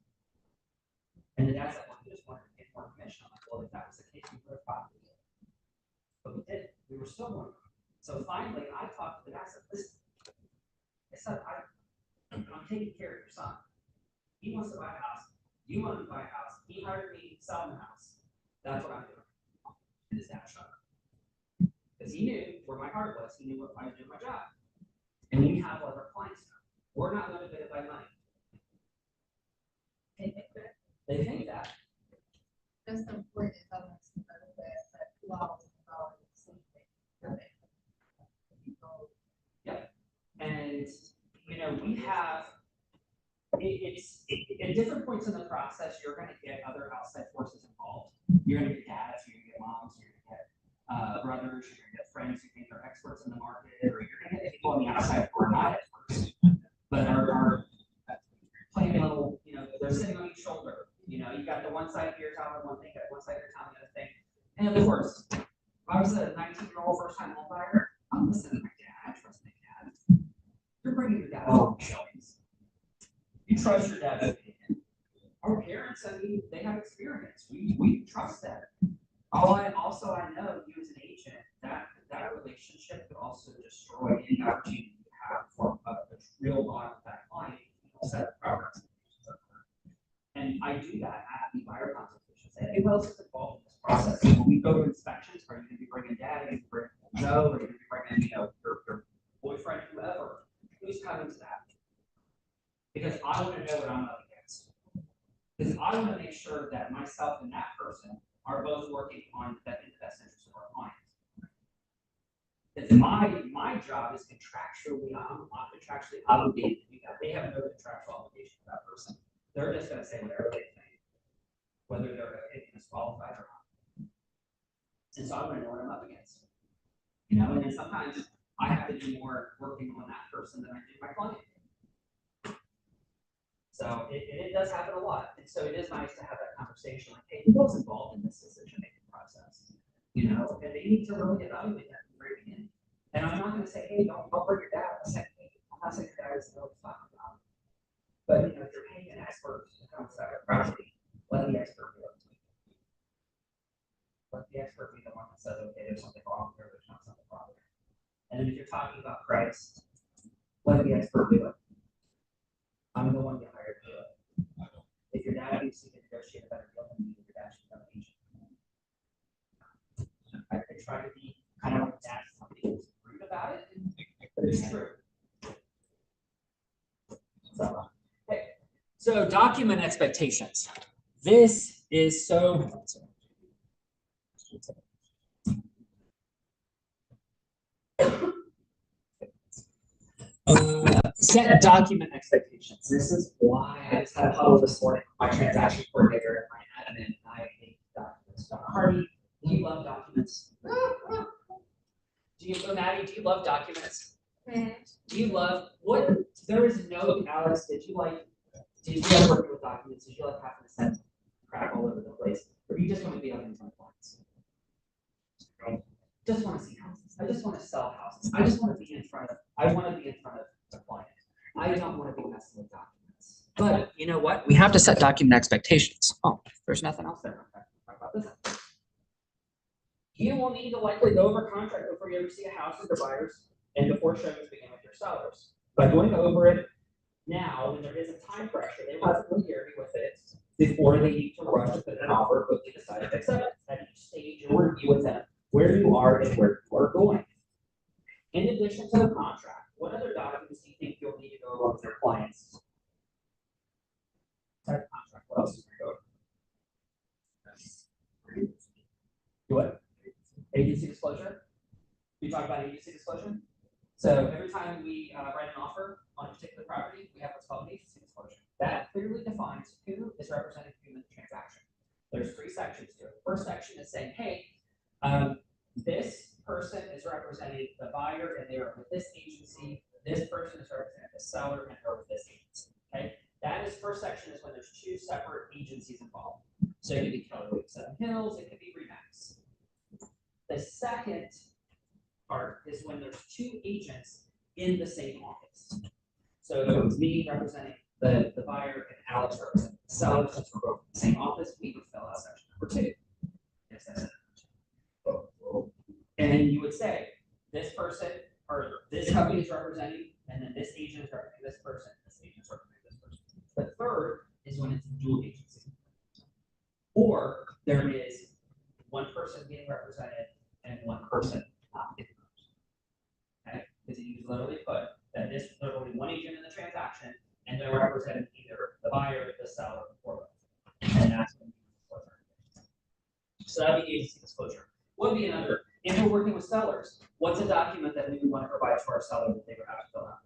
And the dad said, well, we just wanted to get more commission. I'm like, well, if that was the case, we would have bought the deal. But we didn't. We were still going. So finally, I talked to the guy. I said, listen, I'm taking care of your son. He wants to buy a house. You want to buy a house. He hired me to sell him the house. That's what I'm doing. And his dad shut up. Because he knew where my heart was. He knew what I was doing my job. And we have all of our clients now. We're not motivated by money. They think that. That's important. That law is about the same thing. Yep. And, you know, we have, at different points in the process, you're going to get other outside forces involved. You're going to get dads, you're going to get moms, you're going to get brothers, you're going to get friends who think they're experts in the market, or you're going to get people on the outside who are not experts, but are playing a little, you know, they're sitting on each shoulder. You know, you got the one side of your telling one thing, got one side of your telling the other thing. And of course, if I was a 19-year-old first-time home buyer, I'm listening to my dad. I trust my dad. You're bringing your dad home showings. You trust your dad's opinion. Our parents, I mean, they have experience. We trust them. I know you as an agent, that relationship could also destroy any opportunity you have for a real bond with that client. Set of progress. And I do that at the buyer consultation. Say, hey, who else is involved in this process? When we go to inspections, are you going to be bringing dad? Are you going to bring Joe? Are you going to be bringing, you know, your boyfriend, whoever? Who's coming to that? Because I want to know what I'm up against. Because I want to make sure that myself and that person are both working on that in the best interest of our clients. Because my job is contractually, I'm contractually obligated to do that. They have no contractual obligation to that person. They're just going to say whatever they think, whether their opinion is qualified or not. And so I want to know what I'm up against. You know, and then sometimes I have to do more working on that person than I do my client. So it does happen a lot. And so it is nice to have that conversation like, hey, who was involved in this decision-making process? You know, and they need to really evaluate that from the very beginning. And I'm not going to say, hey, don't bring your dad. I'm not saying your dad is no fun about it. But you know, if you're paying an expert to come to that property, let the expert do it. Let the expert be the one that says, okay, there's something wrong here, there's not something wrong here. And then if you're talking about price, let the expert do it. I'm the one you hired to do it. If your dad needs to negotiate a better deal than you, your dad should become an agent. I try to be kind of like that. Somebody who's rude about it, but it's true. So document expectations. This is so. Set document expectations. This is why I just had a huddle this morning with my transaction coordinator and my admin. I hate documents. Hardy, do you love documents? Maddie, do you love documents? Do you love what? There is no, Alex, did you like working with documents? Did you like having to send crap all over the place? Or do you just want to be out in front of clients? Just want to see houses. I just want to sell houses. I just want to be in front of the client. I don't want to be messing with documents. But you know what? We have to set document expectations. Oh, there's nothing else there. Okay. Talk about this. You will need to likely go over contract before you ever see a house with your buyers and before showings begin with your sellers. By going over it now, when there is a time pressure, they will have familiarity with it before they need to rush to put in an offer, quickly decide to accept it. At each stage, you'll review with them where you are and where you are going. In addition to the contract, what other documents do you think you'll need to go over with your clients? Contract. What else is going to go? Do what? Agency disclosure. We talk about agency disclosure. So every time we write an offer on a particular property, we have what's called an agency disclosure. That clearly defines who is representing whom in the transaction. There's 3 sections to it. First section is saying, hey, this person is representing the buyer and they are with this agency. This person is representing the seller and they're with this agency. Okay, that is first section is when there's 2 separate agencies involved. So it could be Keller Williams Seven Hills, it could be Remax. The second part is when there's 2 agents in the same office. So it was me representing the buyer and Alex representing the seller. Since we're both in the same office, we would fill out section number 2. Yes, that's it. And you would say, this person or this company is representing, and then this agent is representing this person, this agent is representing this person. The third is when it's dual agency. Or there is one person being represented and one person not getting represented. Okay, because you literally put that there's only one agent in the transaction and they're representing either the buyer, the seller, or both. And that's when you disclosure. So that'd be agency disclosure. What would be another? If we're working with sellers, what's a document that we would want to provide to our seller that they would have to fill out?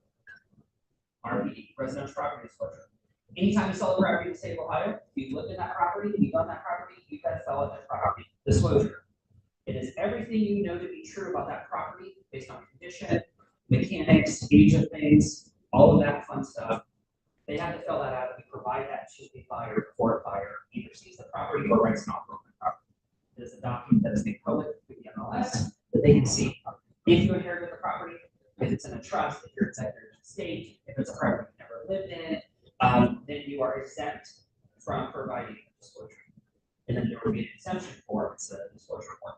RPD, residential property disclosure. Anytime you sell a property in the state of Ohio, if you've lived in that property, you've done that property, you've got to sell it as property disclosure. It is everything you know to be true about that property based on condition, mechanics, age of things, all of that fun stuff. They have to fill that out, and we provide that to the buyer before a buyer either sees the property or writes an offer on the property. It is a document that is made public with the MLS that they can see. If you inherited the property, if it's in a trust, if you're executor of the state, if it's a property you never lived in, then you are exempt from providing disclosure. And then there would be an exemption for it's a disclosure form.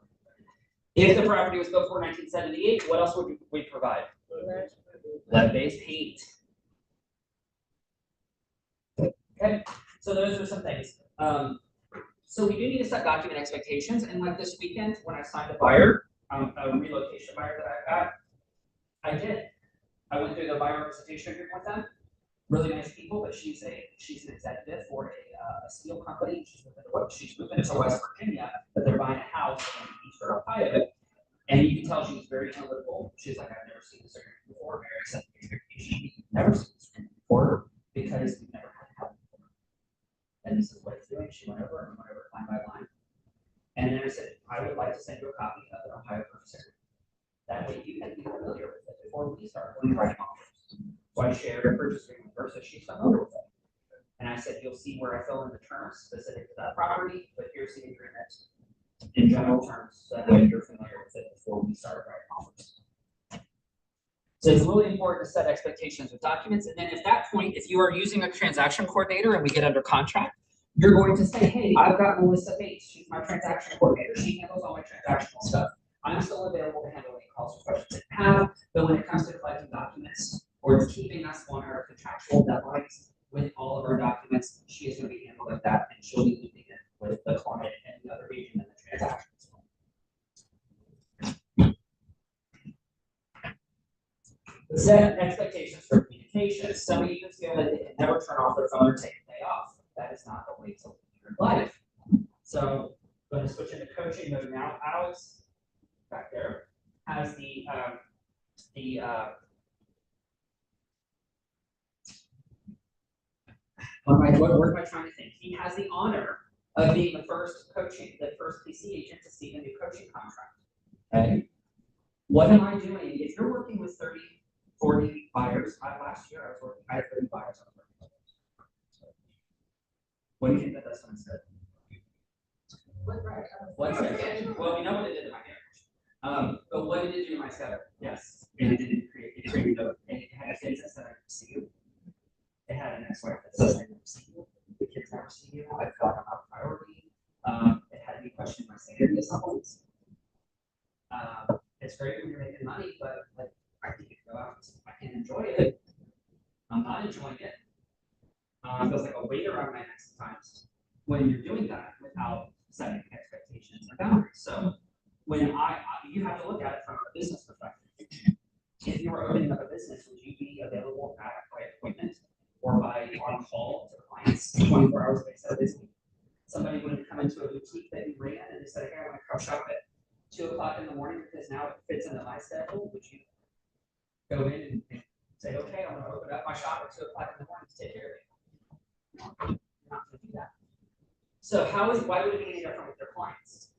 If the property was built before 1978, what else would we provide? Lead-based paint. Okay, so those are some things. So we do need to set document expectations, and like this weekend when I signed a buyer, a relocation buyer that I've got, I did. I went through the buyer representation agreement with them. Really nice people, but she's an executive for a steel company. She's moving to West Virginia, but they're buying a house in Eastern Ohio. And you can tell she was very analytical. She's like, I've never seen this agreement before. Mary said, you've never seen this agreement before because we've never had to have it before. And this is what it's doing. She went over line by line. And then I said, I would like to send you a copy of the Ohio purchase agreement. That way you can be familiar with it before we start writing offers. So I shared a purchase agreement with her, so she's familiar with it. And I said, you'll see where I fill in the terms specific to that property, but here's the agreement in general terms, so that way you're familiar with it before we start writing offers. So it's really important to set expectations with documents. And then at that point, if you are using a transaction coordinator and we get under contract, you're going to say, hey, I've got Melissa Bates. She's my transaction coordinator. She handles all my transactional stuff. I'm still available to handle any calls or questions that you have. But when it comes to collecting documents or keeping us on our contractual deadlines with all of our documents, she is going to be handling that, and she'll be looping in with the client and the other agent in the transaction. Set expectations for communication. Some agents feel that they can never turn off their phone or take a day off. That is not the way to live your life. So I'm going to switch into coaching mode now. Alex, back there, has what am I trying to think? He has the honor of being the first PC agent to see the new coaching contract. Okay. What am I doing? If you're working with 30, 40 buyers, last year I had 30 buyers. What do you think that that's going to say? Well, we know what it did to my marriage. But what did it do to my schedule? Yes. And it didn't create it had kids that said I never see you. It had an ex-wife that says I never see you. The kids never see you. I felt like I'm not a priority. It had me question my sanity at some points. It's great when you're making money, but like I think you go out, I can enjoy it. I'm not enjoying it. It feels like a weight around my neck sometimes when you're doing that without setting expectations and boundaries. So when you have to look at it from a business perspective. If you were opening up a business, would you be available by appointment or by on call to clients 24 hours a day, 7 days a week? Somebody would come into a boutique that you ran and they said, hey, I want to come shop at 2 o'clock in the morning because now it fits into my schedule. Would you go in and say, okay, I'm going to open up my shop at 2 o'clock in the morning to take care of you? You're not going to do that. So why would it be any different with your clients?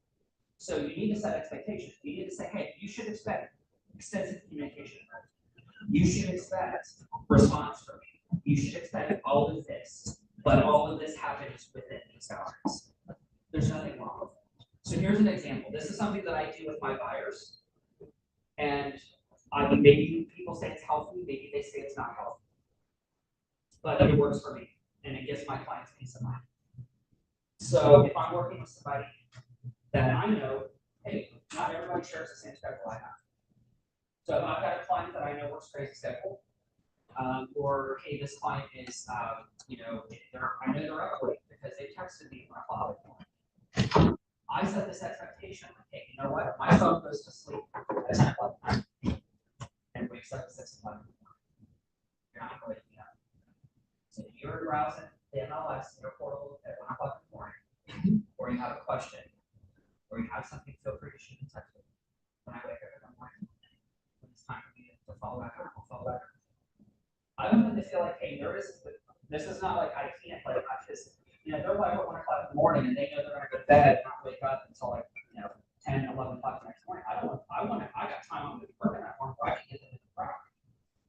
So you need to set expectations. You need to say, hey, you should expect extensive communication. You should expect response from me. You should expect all of this, but all of this happens within these boundaries. There's nothing wrong with it. So here's an example. This is something that I do with my buyers. And maybe people say it's healthy, maybe they say it's not healthy. But it works for me, and it gives my clients peace of mind. So if I'm working with somebody that I know, hey, not everybody shares the same schedule I have. So if I've got a client that I know works crazy schedule, Or, hey, this client is, you know, I know they're up late because they texted me when I filed it. I set this expectation, like, hey, you know what, my phone goes to sleep at 10 o'clock at night and wakes up at 6 o'clock in the morning. You're not going to wake me up. So if you're browsing the MLS in your portal at 1 o'clock in the morning, or you have a question, or you have something, feel free to shoot and text me. When I wake up in the morning, when it's time for me to follow back up, I'll follow back up. I don't want them to feel like, hey, this is not like I can't play because, you know, they're like at 1 o'clock in the morning and they know they're gonna go to bed and not wake up until like, you know, 10, 11 o'clock the next morning. I got time I'm gonna be working that morning where I can get them in the property,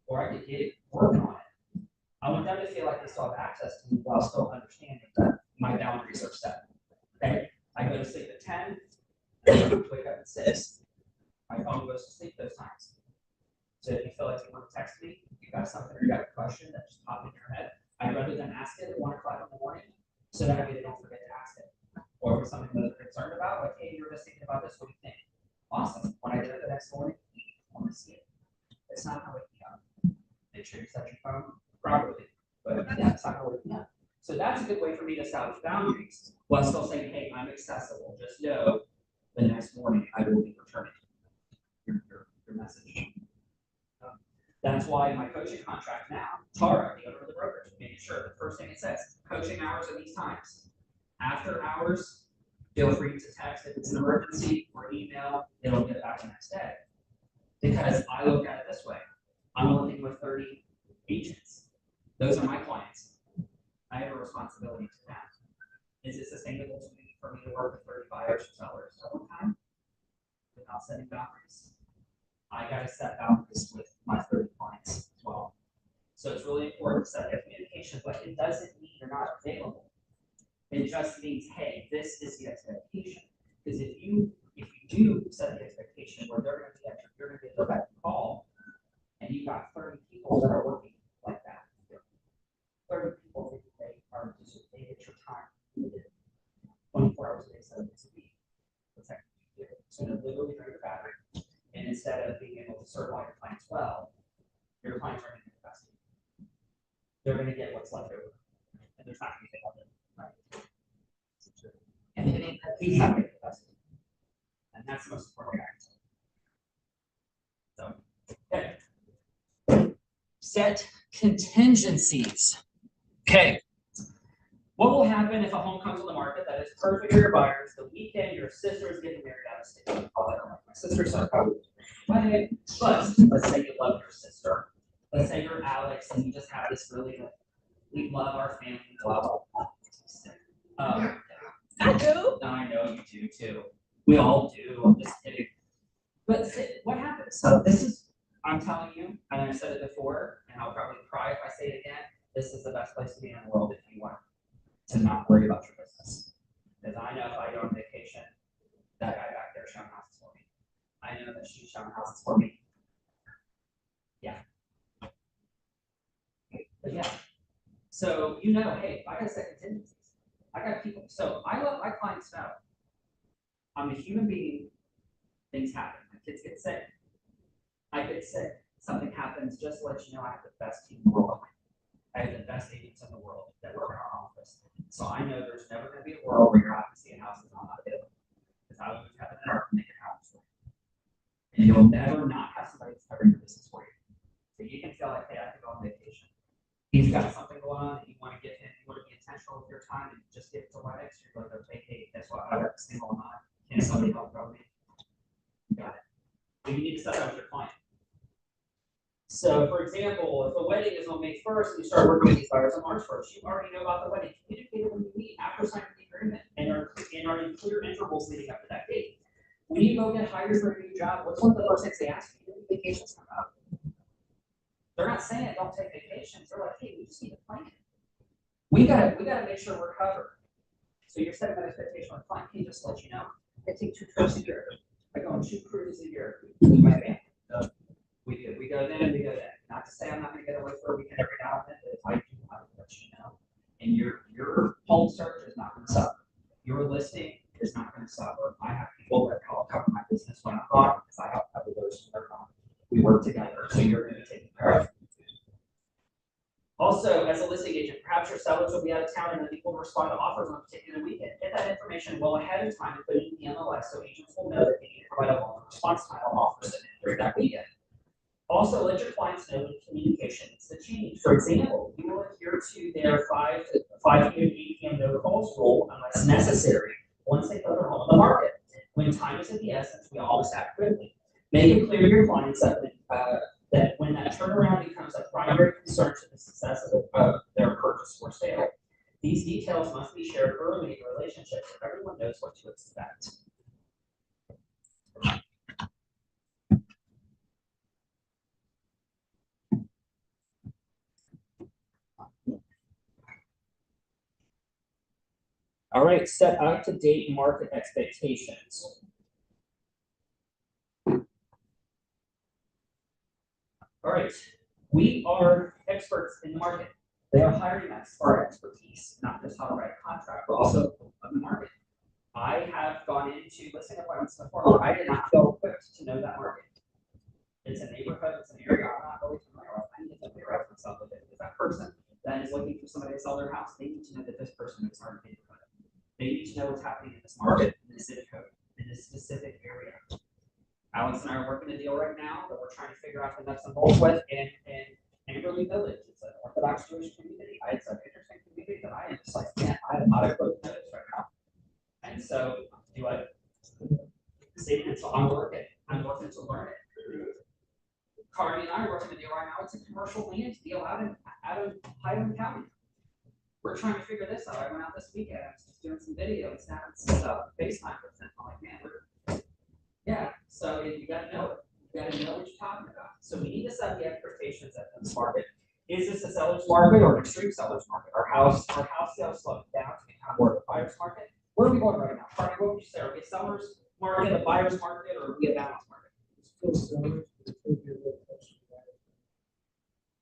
or I could get working on it. I want them to feel like they still have access to me while still understanding that my boundaries are set. Okay, I go to sleep at 10, and I wake up at 6. My phone goes to sleep those times. So if you feel like you want to text me, you got something or you got a question that just popped in your head, I'd rather than ask it at 1 o'clock in the morning, so that way they don't forget to ask it. Or if it's something that they're concerned about, like, hey, you're just thinking about this, what do you think? Awesome. When I get it the next morning, I want to see it. It's not how waking up. Make sure you set your phone properly. But yeah, it's not how waking up. So that's a good way for me to establish boundaries while still saying, hey, I'm accessible. Just know the next morning I will be returning your message. That's why in my coaching contract now, Tara, the owner of the brokerage, making sure the first thing it says, coaching hours at these times. After hours, feel free to text if it's an emergency or email, it'll get back the next day. Because I look at it this way, I'm working with 30 agents. Those are my clients. I have a responsibility to them. Is it sustainable for me to work with 30 buyers or sellers at one time without setting boundaries? I got to set boundaries with my 30 clients as well. So it's really important to set that communication, but it doesn't mean you're not available. It just means, hey, this is the expectation. Because if you do set the expectation where they're going to be you're going to get back to call, and you've got 30 people that are working like that. 30 people they are just they get your time needed 24 hours a day, 7 days a week. What's that? So they're literally drain your battery. And instead of being able to serve all your clients well, your clients are going to get the best. They're going to get what's left over. And there's not going to be anything left. Right? And it ain't that he's not going to get the best. And that's the most important act. So, okay. Set contingencies. Okay. What will happen if a home comes on the market that is perfect for your buyers? The weekend your sister is getting married out of state. My sister's so probably wedding, but let's say you love your sister. Let's say you're Alex and you just have this really good, we love our family, blah, blah, blah. I do. I know you do too. We all do. I'm just kidding. But what happens? So this is, I'm telling you, and I've said it before, and I'll probably cry if I say it again. This is the best place to be in the world if you want to not worry about your business. Because I know if I go on vacation, that guy back there showing houses for me. I know that she's showing houses for me. Yeah. But yeah. So you know, hey, I got set contingencies. I got people. So I let my clients know I'm a human being. Things happen. My kids get sick. I get sick. Something happens. Just to let you know, I have the best team in the world. I have the best agents in the world that work in our office. So I know there's never going to be a world where you're not going to see a house that's not available. Because I will have an hour to make it happen for you. And you'll never not have somebody that's covering your business for you. So you can feel like, hey, I can go on vacation. He's got something going on and you want to get him, you want to be intentional with your time and just get to Wedex. You're going to vacate. That's why I got this thing going on. Can somebody help me? Got it. But you need to set that with your client. So, for example, if the wedding is on May 1st and you start working with these buyers on March 1st, you already know about the wedding. Communicate it when you meet after signing the agreement and are in clear intervals leading up to that date. When you go get hired for a new job, what's one of the first things they ask you? When vacations come up. They're not saying don't take vacations. They're like, hey, we just need a plan. We gotta make sure we're covered. So you're setting that expectation on the client. Can just let you know? I take 2 trips a year. I go on 2 cruises a year with my family. We do. We go then, we go then. Not to say I'm not going to get away for a weekend every now and then, but if I do, I will let you know. And your home search is not going to suffer. Your listing is not going to suffer. I have people that help cover my business when I'm gone because I help cover those when they're gone. We work together, so you're going to take care of it. Also, as a listing agent, perhaps your sellers will be out of town and unable to respond to offers on a particular weekend. Get that information well ahead of time and put it in the MLS so agents will know that they need to provide a long response time on offers during that weekend. Also, let your clients know that communication needs to change. For example, you will adhere to their 5 p.m. to 8 p.m. no calls rule unless necessary once they put their home on the market. When time is of the essence, we always act quickly. Make it clear to your clients that when that turnaround becomes a primary concern to the success of their purchase or sale, these details must be shared early in the relationship so everyone knows what to expect. All right, set up-to-date market expectations. All right, we are experts in the market. They are hiring us for our expertise, not just how to write a contract, but also of the market. I have gone into listing appointments before where I did not feel equipped to know that market. It's a neighborhood, it's an area I'm not really familiar with. I need to familiarize myself with it. If that person that is looking for somebody to sell their house, they need to know that this person is our neighborhood. They need to know what's happening in this market, in this zip code, in this specific area. Alex and I are working a deal right now that we're trying to figure out the nuts and bolts with in Amberley Village. It's an Orthodox Jewish community. It's an interesting community that I am just like, man, I am not equipped to know this right now. And so, do I say it? So I'm working to learn it. Cardi and I are working a deal right now. It's a commercial land deal out of Highland County. We're trying to figure this out. I went out this weekend. I was just doing some video and snapping some FaceTime with them. I'm like, man, yeah. So you got to know it. You got to know what you're talking about. So we need to set the expectations at this market. Is this a seller's market or an extreme seller's market? Our house sales slowing down to become more of a buyer's market. Where are we going right now? Cardi, what would you say? Are we a seller's market, a buyer's market, or are we a balanced market? Still sellers, but it could be a little closer to that.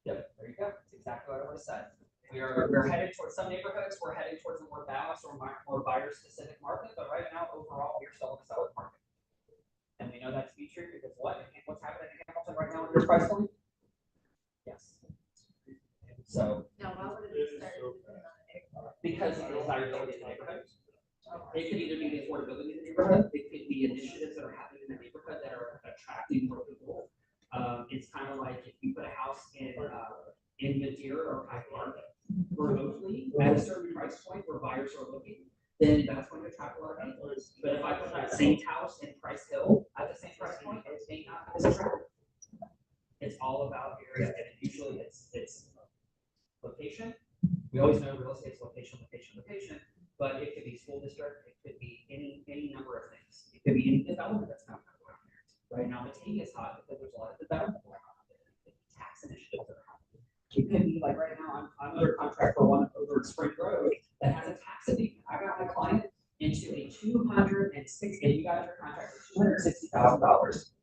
Yep, there you go. That's exactly what I would have said. We're headed towards some neighborhoods. We're headed towards a more balanced or more buyer-specific market. But right now, overall, we're still in a seller's market. And we know that's to be true because what's happening in Hamilton right now with your price point? Yes. So. Now, why would it be certain depending on the neighborhood? Because of the desirability of the neighborhood. It could either be the affordability of the neighborhood. It could be initiatives that are happening in the neighborhood that are attracting more people. It's kind of like if you put a house in Madeira or High Park, remotely at a certain price point where buyers are looking, then that's going to attract a lot of people. But if I put that same house in Price Hill at the same price point, it may not be as attractive. It's all about area, and usually it's location. We always know real estate's location, but it could be school district, it could be any number of things. It could be any development that's not going on there. Right now, Matavia is hot because there's a lot of development going on there. It could be tax initiatives that are happening. It could be like right now, I'm under contract for one over at Spring Road that has a tax abatement. I got my client into a $260,000, and you got under contract for $260,000.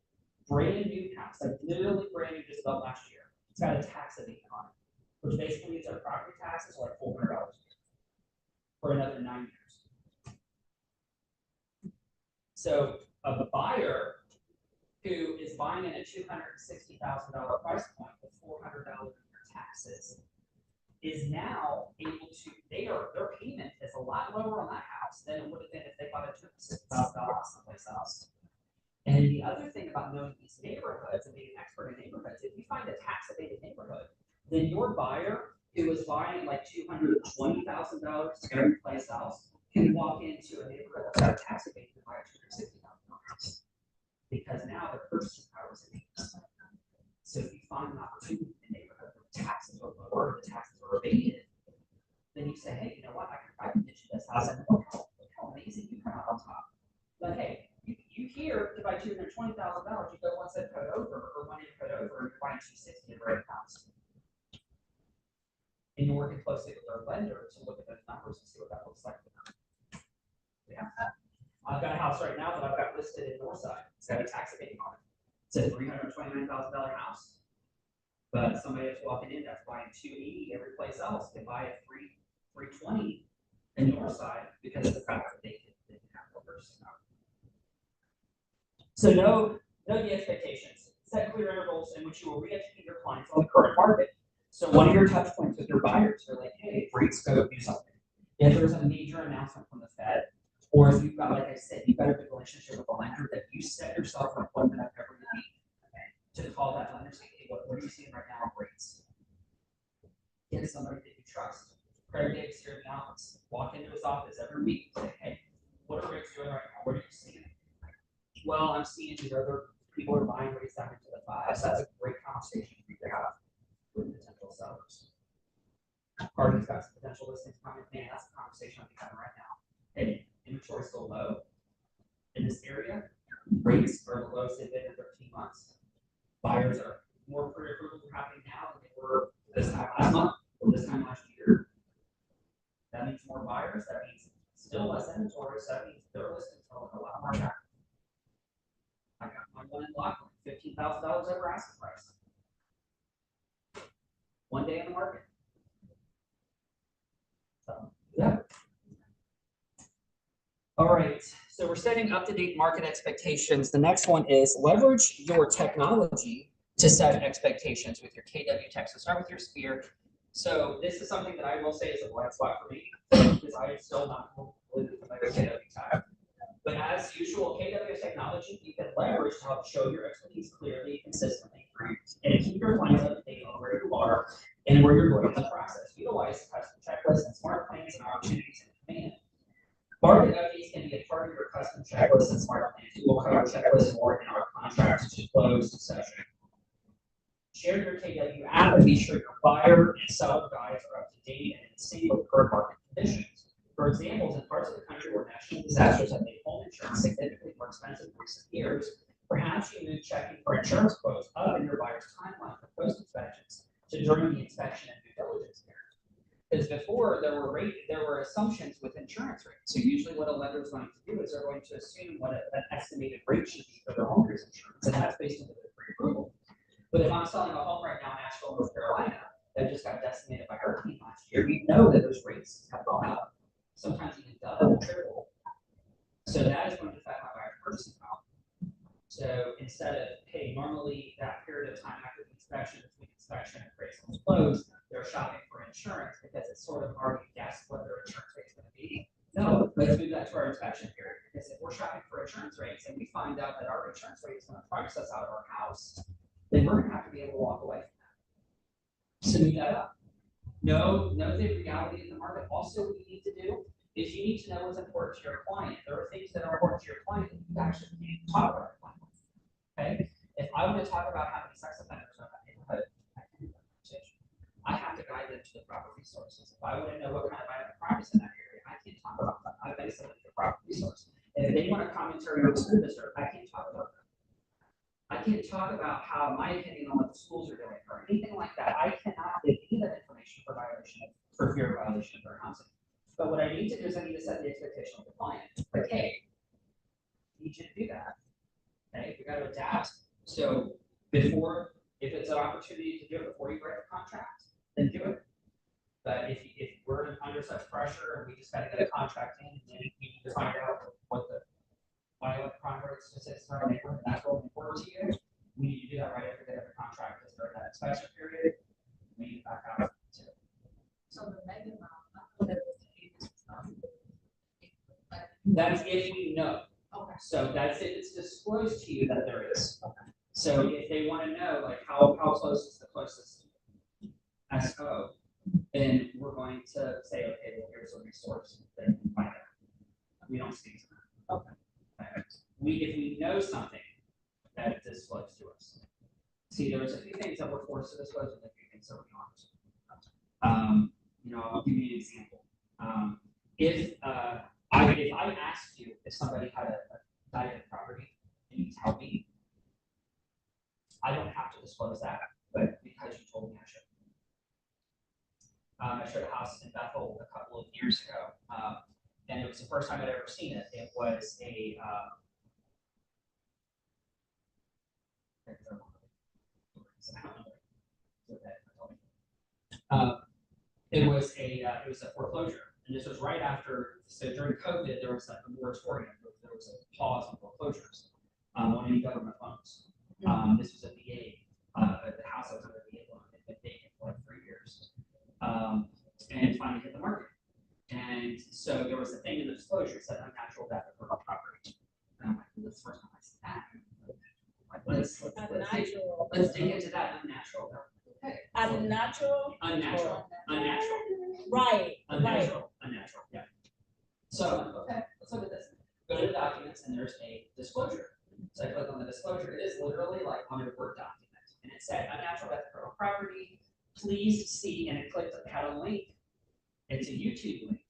Brand new house, like literally brand new, just about last year. It's got a tax abatement on it, which basically means our property taxes are like $400 for another 9 years. So a buyer who is buying in a $260,000 price point with $400 in their taxes is now able to, their payment is a lot lower on that house than it would have been if they bought a $260,000 house someplace else. And the other thing about knowing these neighborhoods and being an expert in neighborhoods, if you find a tax abated neighborhood, then your buyer who is buying like $220,000 every place else can walk into a neighborhood that's got a tax abatement and buy a $260,000 house. Because now the purchasing power is increased. So if you find an opportunity in the neighborhood where the taxes are lower, the taxes are abated, then you say, hey, you know what, I can pitch this house and look how amazing you come out on top. But hey, you here to buy $220,000, you go one zip code over or one neighborhood over, and you're buying $260,000 in a great house. And you're working closely with our lender to look at those numbers and see what that looks like for them. Yeah. I've got a house right now that I've got listed in Northside. It's got a tax abatement on it. It's a $329,000 house. But somebody that's walking in that's buying $280,000 every place else can buy a $320,000 in Northside because of the fact that they can have more purchasing power. So know the expectations. Set clear intervals in which you will re-educate your clients on the current market. So one of your touch points with your buyers are like, hey, rates go do something. If there's a major announcement from the Fed, or if you've got, like I said, you've got a good relationship with a lender that you set yourself an appointment up every week to call that lender, say, hey, what are you seeing right now on rates? Get somebody that you trust. Craig Davis here in the office. Walk into his office every week and say, hey, what are rates doing right now? What are you seeing? Well, I'm seeing these other people are buying rates down into the fives. That's a great conversation for you to have with potential sellers. Party's got some potential listings coming in. That's a conversation I'm having right now. Hey, inventory is still low in this area. Rates are the lowest they've been in 13 months. Buyers are more pre-approvals are happening now than they were this time last month or this time last year. That means more buyers. That means still less inventory. So that means their listings are a lot more attractive. I got my one in Lockland, $15,000 over asking price. One day in the market. So, yeah. All right, so we're setting up-to-date market expectations. The next one is leverage your technology to set expectations with your KW Tech. So start with your Sphere. So this is something that I will say is a blind spot for me because I am still not completely familiar with KW Tech. But as usual, KW technology, you can leverage to help show your expertise clearly, consistently, and keep your clients up to date on where you are and where you're going in the process. Utilize custom checklists and smart plans and opportunities in command. Market updates can be a part of your custom checklist and smart plans. We will cover checklists more in our contracts to close session. Share your KW app and be sure your buyer and seller guides are up to date and in sync with current market conditions. For examples, in parts of the country where national disasters have made home insurance significantly more expensive in recent years, perhaps you move checking for insurance quotes up in your buyer's timeline for post inspections to during the inspection and due diligence period. Because before there were assumptions with insurance rates. So usually what a lender is going to do is they're going to assume what an estimated rate should be for their homeowner's insurance, and that's based on the pre-approval. But if I'm selling a home right now in Asheville, North Carolina, that just got decimated by hurricane last year, we know that those rates have gone up. Sometimes even double, triple. So that is going to affect my buyer's purchasing power. So instead of, hey, normally that period of time after the inspection, between inspection and appraisal is closed, they're shopping for insurance because it's sort of already guessed what their insurance rate is going to be. No, let's move that to our inspection period. Because if we're shopping for insurance rates and we find out that our insurance rate is going to price us out of our house, then we're going to have to be able to walk away from that. So move that up. No, the reality in the market. Also, what you need to do is you need to know what's important to your client. There are things that are important to your client that you actually can't talk about your client. Okay? If I want to talk about how many sex offenders are in that neighborhood, I have to guide them to the proper resources. If I want to know what kind of violent crime is in that area, I can't talk about that. I base them the proper resource. And if they want a commentary on the school district, I can't talk about that. I can't talk about how my opinion on what the schools are doing or anything like that. I cannot give any of that information for fear of violation of their housing. But what I need to do is I need to set the expectation of the client. Like, hey, I need you to do that. Okay, we got to adapt. So if it's an opportunity to do it before you write the contract, then do it. But if we're under such pressure and we just got to get a contract in and then we need to find out what the violent crime rate statistics are in the neighborhood, and that's what important to you, we need to do that right after they have the contract because during that inspection period, we need to back out too. So the mega amount, That's if we know. okay. So that's if it's disclosed to you that there is. So if they want to know, like how close is the closest SO, then we're going to say, okay, well, here's a resource that you can find out. We don't speak to that. Okay. If we know something that is disclosed to us. See, there was a few things that were forced to disclose and a few things that were not. I'll give you an example. If I asked you if somebody had a diet property and you tell me, I don't have to disclose that, but because you told me I should. I showed a house in Bethel a couple of years ago, and it was the first time I'd ever seen it. It was it was a foreclosure, and this was right after. So during COVID, there was a moratorium. There was a pause on foreclosures on any government loans. This was a VA. The house that was under VA loan had been vacant for like 3 let's Unnatural. let's dig into that unnatural. Unnatural. Unnatural. Right. Unnatural. Yeah. So, okay, let's look at this. Go to the documents and there's a disclosure. So I click on the disclosure. It is literally like on a Word document. And it said unnatural death of property. Please see, and it clicked, it had a link. It's a YouTube link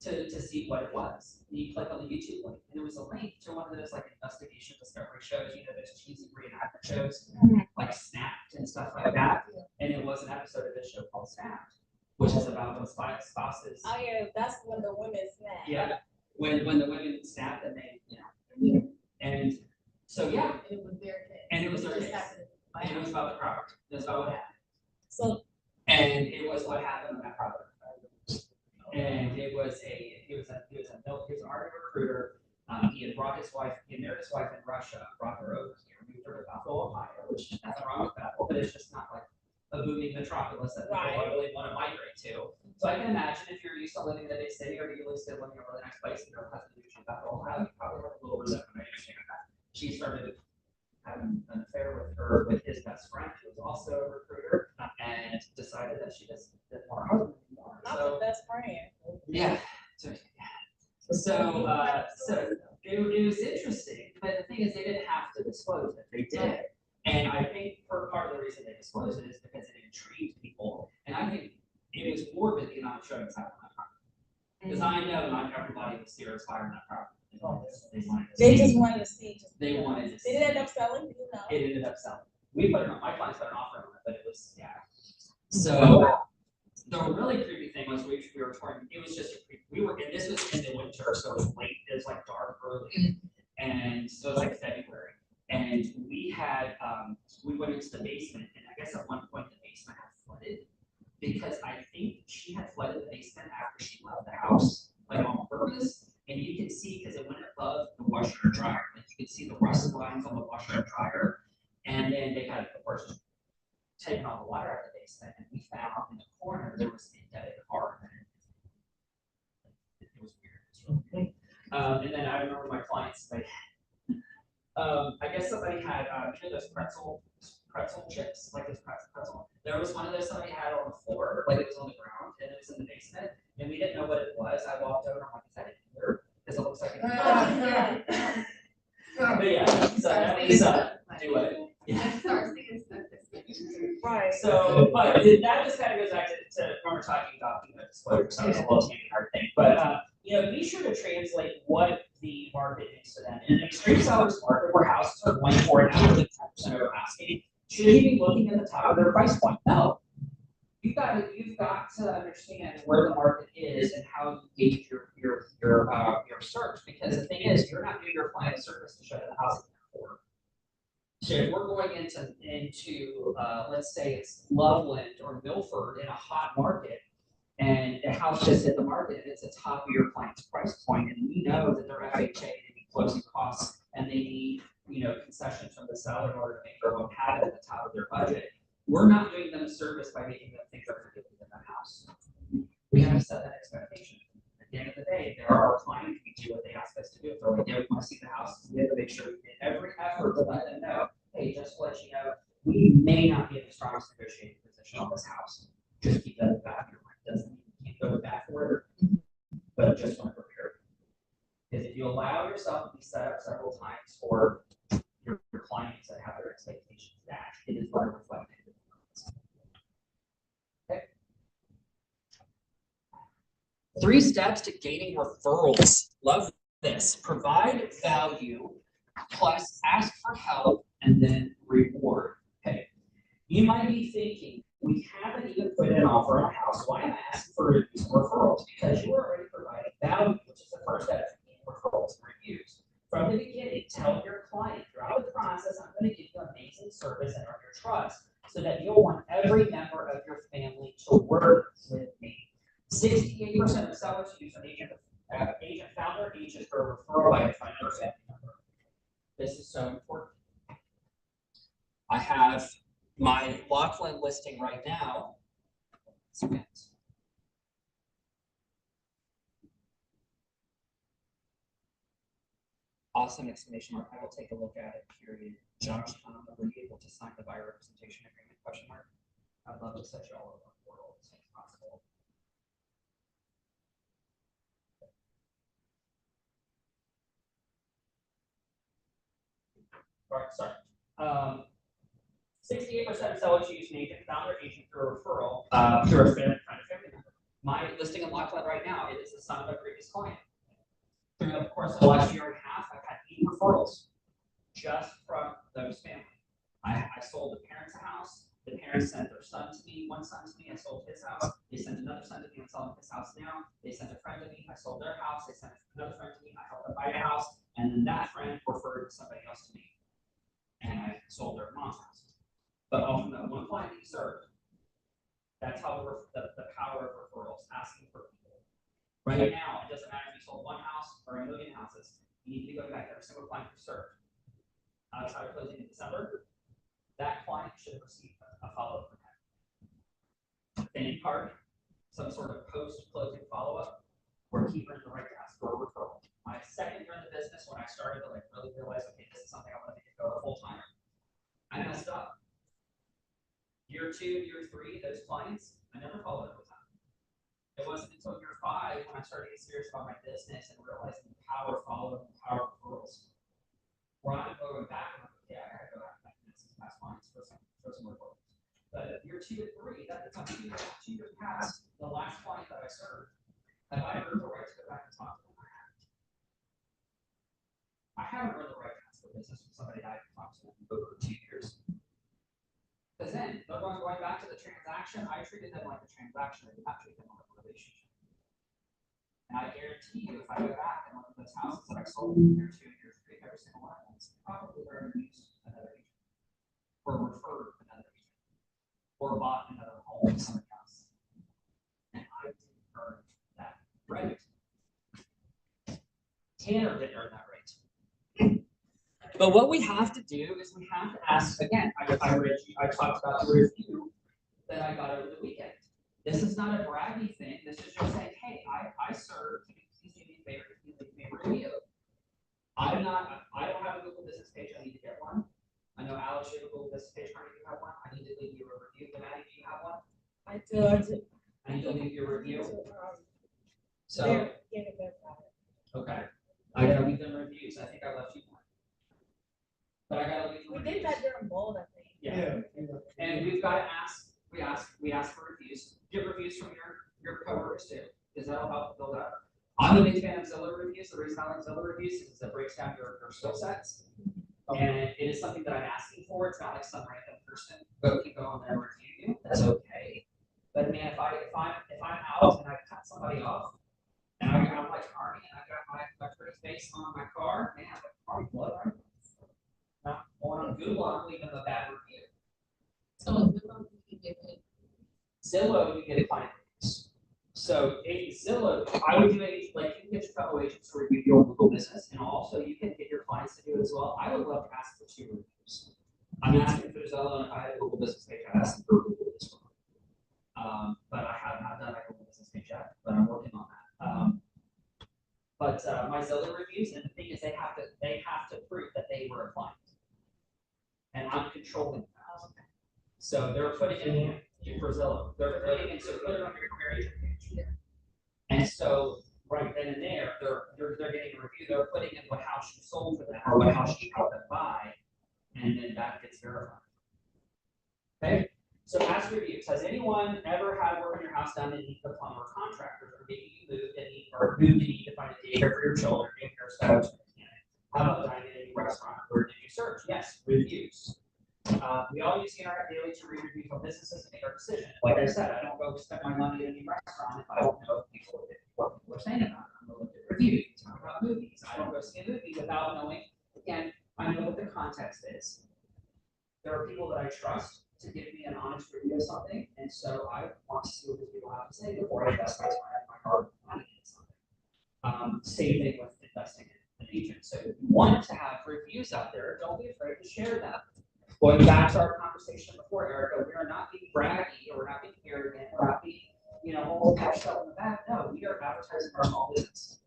to see what it was. And you click on the YouTube link, and it was a link to one of those like investigation discovery shows, those cheesy reenactment shows, like Snapped and stuff like that. And it was an episode of this show called Snapped, which is about those five spouses. Oh yeah, that's when the women snap. Yeah, when the women snapped and they, and so yeah, And it was their case. and it was their Just case. happened by And it was about the property. It was about what happened. So And it was what happened on that property. And he was an army recruiter. He had brought his wife, he married his wife in Russia, brought her over here, moved her to Bethel, Ohio, which is nothing wrong with Bethel, but it's just not like a booming metropolis that people Right. really want to migrate to. So I can imagine if you're used to living in a big city or you're used to living over the next place and your husband moves to Bethel, Ohio, you probably have a little resentment. I understand that. She started having an affair with his best friend, who was also a recruiter, and decided that she just didn't want her husband anymore. not So the best friend. yeah. So it was interesting, but the thing is, they didn't have to disclose it. They did, and I think part of the reason they disclosed it is because it intrigued people, and I think it was morbid the amount of showings happened on that property. Because I know not everybody was serious fire on that property. They wanted to They see. just wanted to see. They wanted to Did see. it end up selling? Do you know? It ended up selling. We put it on, my clients put an offer on it, but it was, yeah. So the really creepy thing was we were touring, it was just, we were, and this was in the winter, so it was late, it was like dark early. And so it was like February. And we had, we went into the basement, and I guess at one point the basement had flooded. Because I think she had flooded the basement after she left the house, like on purpose. And you can see, because it went above the washer and dryer, like you can see the rust lines on the washer and dryer. And then they had, of course, just taken all the water out of the basement, and we found in the corner there was an indebted car. It was weird. It was really and then I remember my clients, like, I guess somebody had, those pretzel chips, like this pretzel. There was one of those somebody had on the floor, like it was on the ground, and it was in the basement, and we didn't know what it was. I walked over, I'm like, is that a deer? Because it looks like a But yeah, so that was, do it. Yeah. Right. So, but that just kind of goes back to when we're talking about disclosure, so it's a little hard thing. But be sure to translate what the market means to them. In an extreme seller's market where houses are going for an average 10% over asking, should you be looking at the top of their price point? No. You've got to understand where the market is and how you gauge your search, because the thing is, you're not doing your client a service to show them the house they can afford. So if we're going into let's say it's Loveland or Milford in a hot market, and the house just hit the market and it's the top of your client's price point, and we know that their FHA, they need closing costs, and they need concessions from the seller in order to make their loan happen at the top of their budget. We're not doing them a service by making them think they're going to get the house. We have to set that expectation. At the end of the day, they're our client. We do what they ask us to do. If they're like, yeah, we want to see the house, we have to make sure we did every effort to let them know, hey, just to let you know, we may not be in the strongest negotiating position on this house. Just keep that in the back of your mind. Doesn't mean you can't go with back order, but just want to prepare. Because if you allow yourself to be set up several times for your clients that have their expectations dashed, it is going to reflect. Okay. 3 steps to gaining referrals. Love this. Provide value, plus ask for help, and then reward. Okay. You might be thinking, we haven't even put in an offer on a house. Why am I asking for referrals? Because you are already providing value, which is the first step to gaining referrals and reviews. From the beginning, tell your client throughout the process, I'm going to give you amazing service and earn your trust, so that you'll want every member of your family to work with me. 68% of sellers use an agent founder agent for a referral by a friend or family member. This is so important. I have my Laughlin listing right now. Awesome exclamation mark. I will take a look at it, period. Josh love to set you all over the world as soon as possible. All right, sorry. 68% of sellers use an agent, found their agent through a referral, through a friend or family member. My listing in Lockwood right now, it is the son of a previous client. Through the course of the last year and a half, I've had 8 referrals just from those families. I sold the parents a house. The parents sent their son to me, one son to me. I sold his house. They sent another son to me. I'm selling his house now. They sent a friend to me. I sold their house. They sent another friend to me. I helped them buy a house, and then that friend referred somebody else to me, and I sold their mom's house. But all from that one client that you served. That's how the power of referrals, asking for people. Right now, it doesn't matter if you sold one house or a million houses. You need to go back to every single client you served. Outside of closing in December, that client should have received a follow-up from him. Any card, some sort of post-closing follow-up, or keep earning the right to ask for a referral. My second year in the business, when I started to really realize, okay, this is something I want to make it go full time. I messed up. Year 2, year 3, those clients, I never followed up with them. It wasn't until year 5 when I started getting serious about my business and realizing the power of follow-up and the power of referrals. Where I'm going back, I'm like, okay, I gotta go back and some past clients for some referrals. But year 2 and 3, that becomes 2 years past the last client that I served. Have I earned the right to go back and talk to them? I haven't earned the right to ask for business from somebody I haven't talked to in over 2 years. Because then they're going back to the transaction. I treated them like a transaction. I did not treat them like a relationship. And I guarantee you, if I go back and look at those houses that I sold in year 2, year 3, every single one of them, probably already used another agent, or referred another agent, or bought another home from somebody else. And I didn't earn that right. Tanner didn't earn that right. But what we have to do is we have to ask again. I talked about the review that I got over the weekend. This is not a braggy thing. This is just saying, hey, I served. Please do me a favor. Please leave me a review. I don't have a Google business page. I need to get one. I know Alex, you have a Google business page. I need to have one. I need to leave you a review. But Maddie, do you have one? I do. I need to leave you a review. So okay, I gotta leave them reviews. I think I left you one. But I gotta leave them We did reviews. that during bold, I think. Yeah. And we've got to ask. We ask for reviews. Get reviews from your coworkers too, because that'll help build up. I'm a big fan of Zillow reviews. The reason I like Zillow reviews is it breaks down your skill sets, and it is something that I'm asking for. It's not like some random person can go on there and review you. That's okay. But man, if I'm out and I cut somebody off, and I'm like Army, and I got my pretty face on my car, man, Army blood. Not going on Google, I'm leaving a bad review. So Zillow, you get client reviews. So Zillow, I would do you can get your fellow agents to review your Google business, and also you can get your clients to do it as well. I would love to ask for 2 reviews. I'm asking for Zillow, and if I had a Google business page, I'd ask them for Google as well. But I have not done my Google business page yet, but I'm working on that. But my Zillow reviews, and the thing is, they have to prove that they were a client, and I'm controlling that. So they're putting it in for Zillow. They're putting it, so put it on your career agent page. And so right then and there, they're getting a review. They're putting in what house you sold for them or what house you helped them buy, and then that gets verified. Okay. So ask reviews. Has anyone ever had work on your house done and need a plumber or contractor, or maybe you moved and need to find a daycare for your children, daycare staff? How about dining in a restaurant? Where did you search? Yes, reviews. We all use the internet daily to read reviews on businesses and make our decision. Like I said, I don't go spend my money in any restaurant if I don't know what people are saying about it. I'm going to look at reviews, talk about movies. I don't go see a movie without knowing. Again, I know what the context is. There are people that I trust to give me an honest review of something, and so I want to see what these people have to say before I invest my time, my hard money in something. Same thing with investing in an agent. So if you want to have reviews out there, don't be afraid to share them. Going back to our conversation before, Erica, we are not being braggy, or we're not being arrogant, we're not being, all patched stuff in the back. No, we are advertising our small business.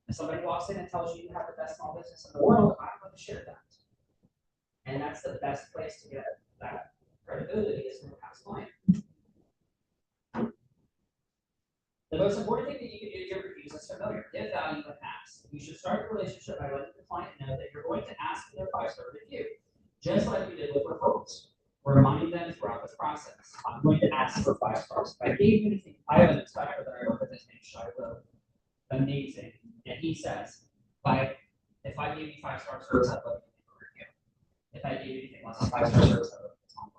If somebody walks in and tells you you have the best small business in the world, I'm going to share that. And that's the best place to get that credibility is from a past client. most important thing that you can do to get reviews is familiar, give value and ask. You should start the relationship by letting the client know that you're going to ask for their 5-star review, just like we did with referrals. We're reminding them throughout this process. I'm going to ask for 5 stars. If I gave you anything, I have an inspector that I work with, his name's Shiloh. Amazing. And he says, if I gave you 5-star service, I'd love you to review. If I gave you anything less than 5-star service, I'd love you to tell me.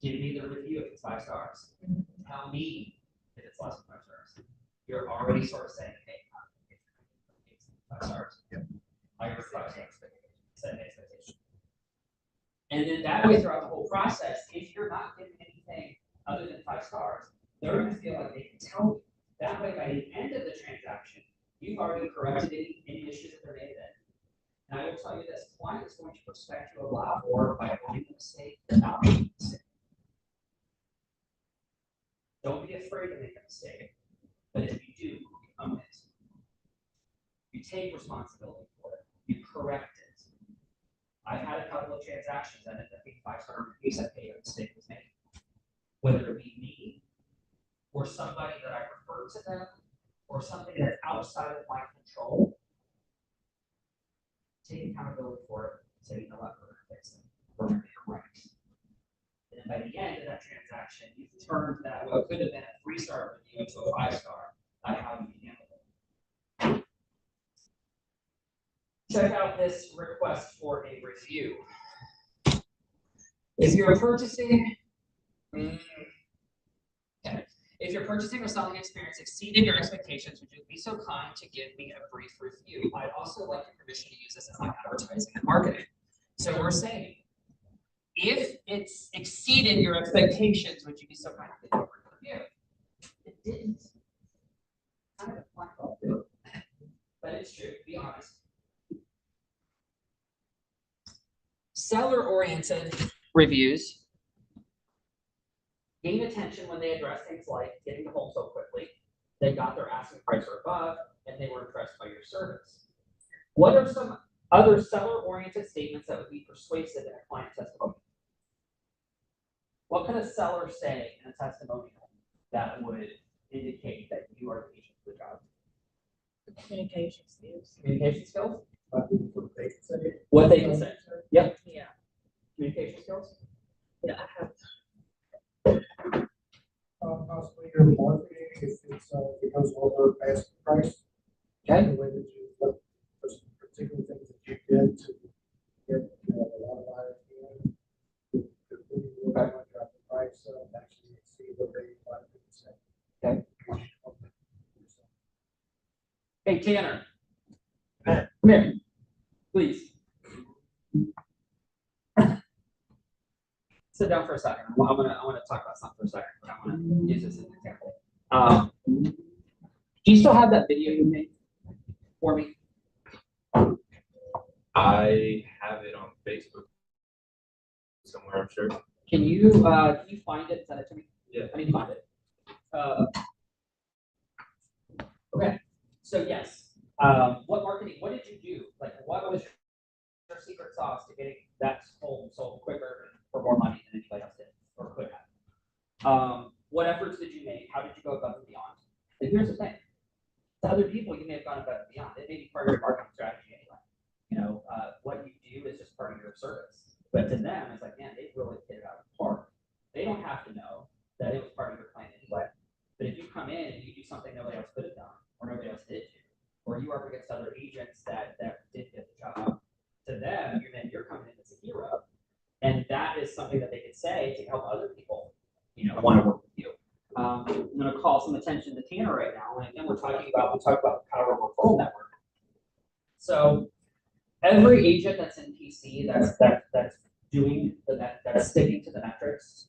Give me the review if it's 5 stars. Tell me if it's less than 5 stars. You're already sort of saying, hey, it's 5 stars. Yep. I got 5 stars. Set an expectation. And then that way throughout the whole process, if you're not giving anything other than 5 stars, they're going to feel like they can tell you. That way, by the end of the transaction, you've already corrected any issues that they're made in. And I will tell you this, client is going to respect you a lot more by owning a mistake than not making a mistake. Don't be afraid to make a mistake, but if you do, you own it. You take responsibility for it. You correct it. I've had a couple of transactions that ended up being 5-star reviews that a mistake was made. Whether it be me, or somebody that I referred to them, or something that's outside of my control, take accountability for it. Say, you know what, we're going to fix it. We're going to make it right. And then by the end of that transaction, you've turned that what could have been a 3-star review into a 5-star by how you handle it. Check out this request for a review. If you're purchasing, if your purchasing or selling experience exceeded your expectations, would you be so kind to give me a brief review? I'd also like your permission to use this in my advertising and marketing. So we're saying, if it's exceeded your expectations, would you be so kind to give me a brief review? It didn't. Kind of a black hole, but it's true. Be honest. Seller-oriented reviews gain attention when they address things like getting the home so quickly, they got their asking price or above, and they were impressed by your service. What are some other seller-oriented statements that would be persuasive in a client testimonial? What can a seller say in a testimonial that would indicate that you are the agent for the job? Communication skills. Communication skills? What they can say. What they can say. Yep. Yeah. Communication skills? Yeah, I have. Possibly your marketing, if it's, it goes over past the price. Okay. The way that you, what particular things that you did to get, a lot of buyers in. To really Okay. drop the price, actually see what they wanted to say. Okay. Hey, Tanner. Come here, please. Sit down for a second. I want to talk about something for a second. I want to use this as an example. Do you still have that video you made for me? I have it on Facebook somewhere, I'm sure. Can you find it? Send it to me. Yeah. I need to find it. Okay. So yes. What marketing? What did you do? Like, what was your secret sauce to getting that home sold quicker and for more money than anybody else did or could have? What efforts did you make? How did you go above and beyond? And here's the thing: to other people, you may have gone above and beyond. It may be part of your marketing strategy anyway. You know, what you do is just part of your service. But to them, it's like, man, they really hit it out of the park. They don't have to know that it was part of your plan anyway. But if you come in and you do something nobody else could have done, or nobody else did do, or you are up against other agents that did get the job, to them, you're coming in as a hero. And that is something that they could say to help other people, want to work with you. I'm going to call some attention to Tanner right now. And again, we talk about the power of referral network. So every agent that's in PC that's doing that's sticking to the metrics,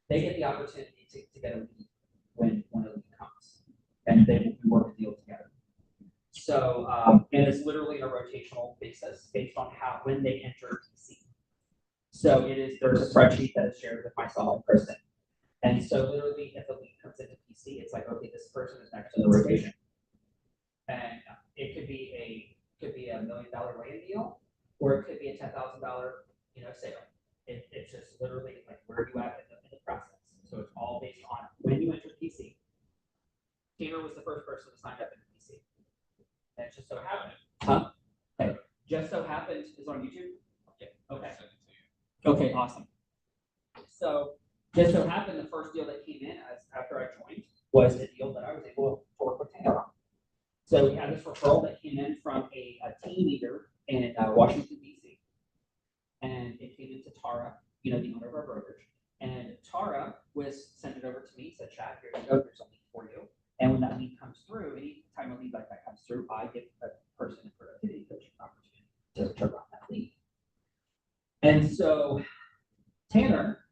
they get the opportunity to get a lead when a lead comes, and they will work a deal together. So and it's literally on a rotational basis based on when they enter PC. So there's a spreadsheet that is shared with myself and Kristen. And so literally if a lead comes into PC, it's like, okay, this person is next to the rotation. And it could be a $1 million land deal, or it could be a $10,000 sale. It's just literally like, where are you at in the process? So it's all based on when you enter PC. Tanner was the first person to sign up in PC. And it just so happened, huh? Okay. Just so happened is on YouTube. Yeah. Okay. Send it to you. Okay, awesome. So just so happened, the first deal that came in after I joined was a deal that I was able to work with Tanner on. So we had this referral that came in from a team leader in Washington, D.C. And it came into Tara, the owner of our brokerage. And Tara sent it over to me, said, Chad, here you go, here's a lead for you. And when that lead comes through, anytime a lead like that comes through, I give a person in productivity coach an opportunity to run that lead. And so Tanner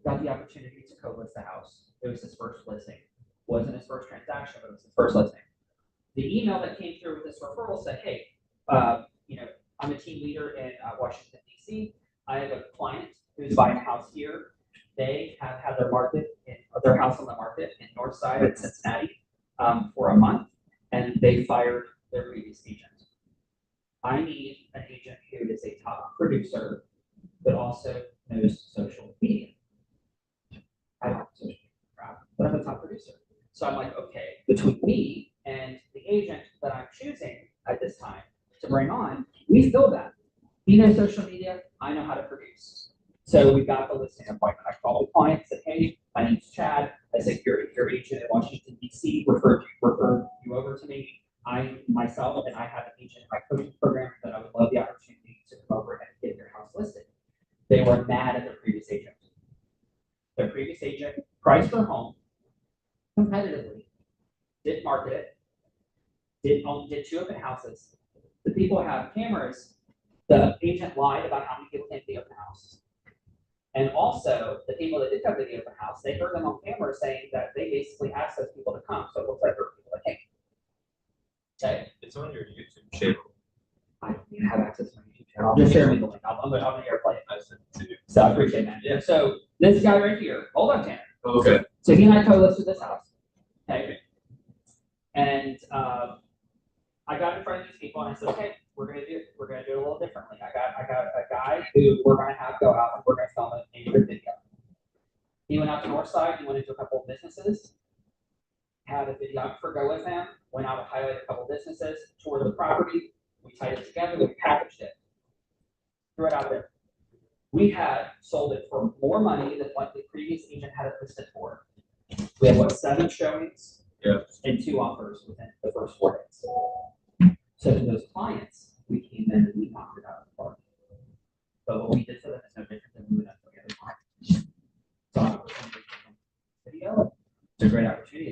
got the opportunity to co-list the house. It was his first listing. Wasn't his first transaction, but it was his first listing. The email that came through with this referral said, hey, I'm a team leader in Washington, D.C. I have a client who's buying a house here. They have had their house on the market in Northside of Cincinnati for a month, and they fired their previous agent. I need an agent who is a top producer, but also knows social media. I don't have social media crap, but I'm a top producer. So I'm like, okay, between me and the agent that I'm choosing at this time to bring on, we fill that. He knows social media, I know how to produce. So we got the listing appointment. I called the client, said, hey, my name's Chad. I said, your agent in Washington, D.C. referred you over to me. I myself and I have an agent in my coaching program that I would love the opportunity to come over and get your house listed. They were mad at their previous agent. Their previous agent priced their home competitively, did market it, did 2 open houses. The people have cameras. The agent lied about how many people came to the open house. And also, the people that did come to the open house, they heard them on camera saying that they basically asked those people to come. So it looks like there were people that came. Okay? It's on your YouTube channel. I don't even have access to my YouTube channel. I'll just share me the link. I'm going to airplay it. I sent it to you. So I appreciate that. Yeah. So this guy right here, hold on, Tanner. Okay. So he and I co-listed this house. Okay. And I got in front of these people and I said, okay, we're gonna do it a little differently. I got a guy who we're gonna have go out and we're gonna film a neighborhood video. He went out to Northside, he went into a couple of businesses, had a videographer go with him, went out and highlighted a couple of businesses, toured the property, we tied it together, we packaged it, threw it out there. We had sold it for more money than what the previous agent had it listed for. We had 7 showings? Yeah. And 2 offers within the first 4 days. So to those clients, we came in and we knocked it out of the park. But what we did for them is no different than we would have for the other clients. So I'm video. It's a great opportunity.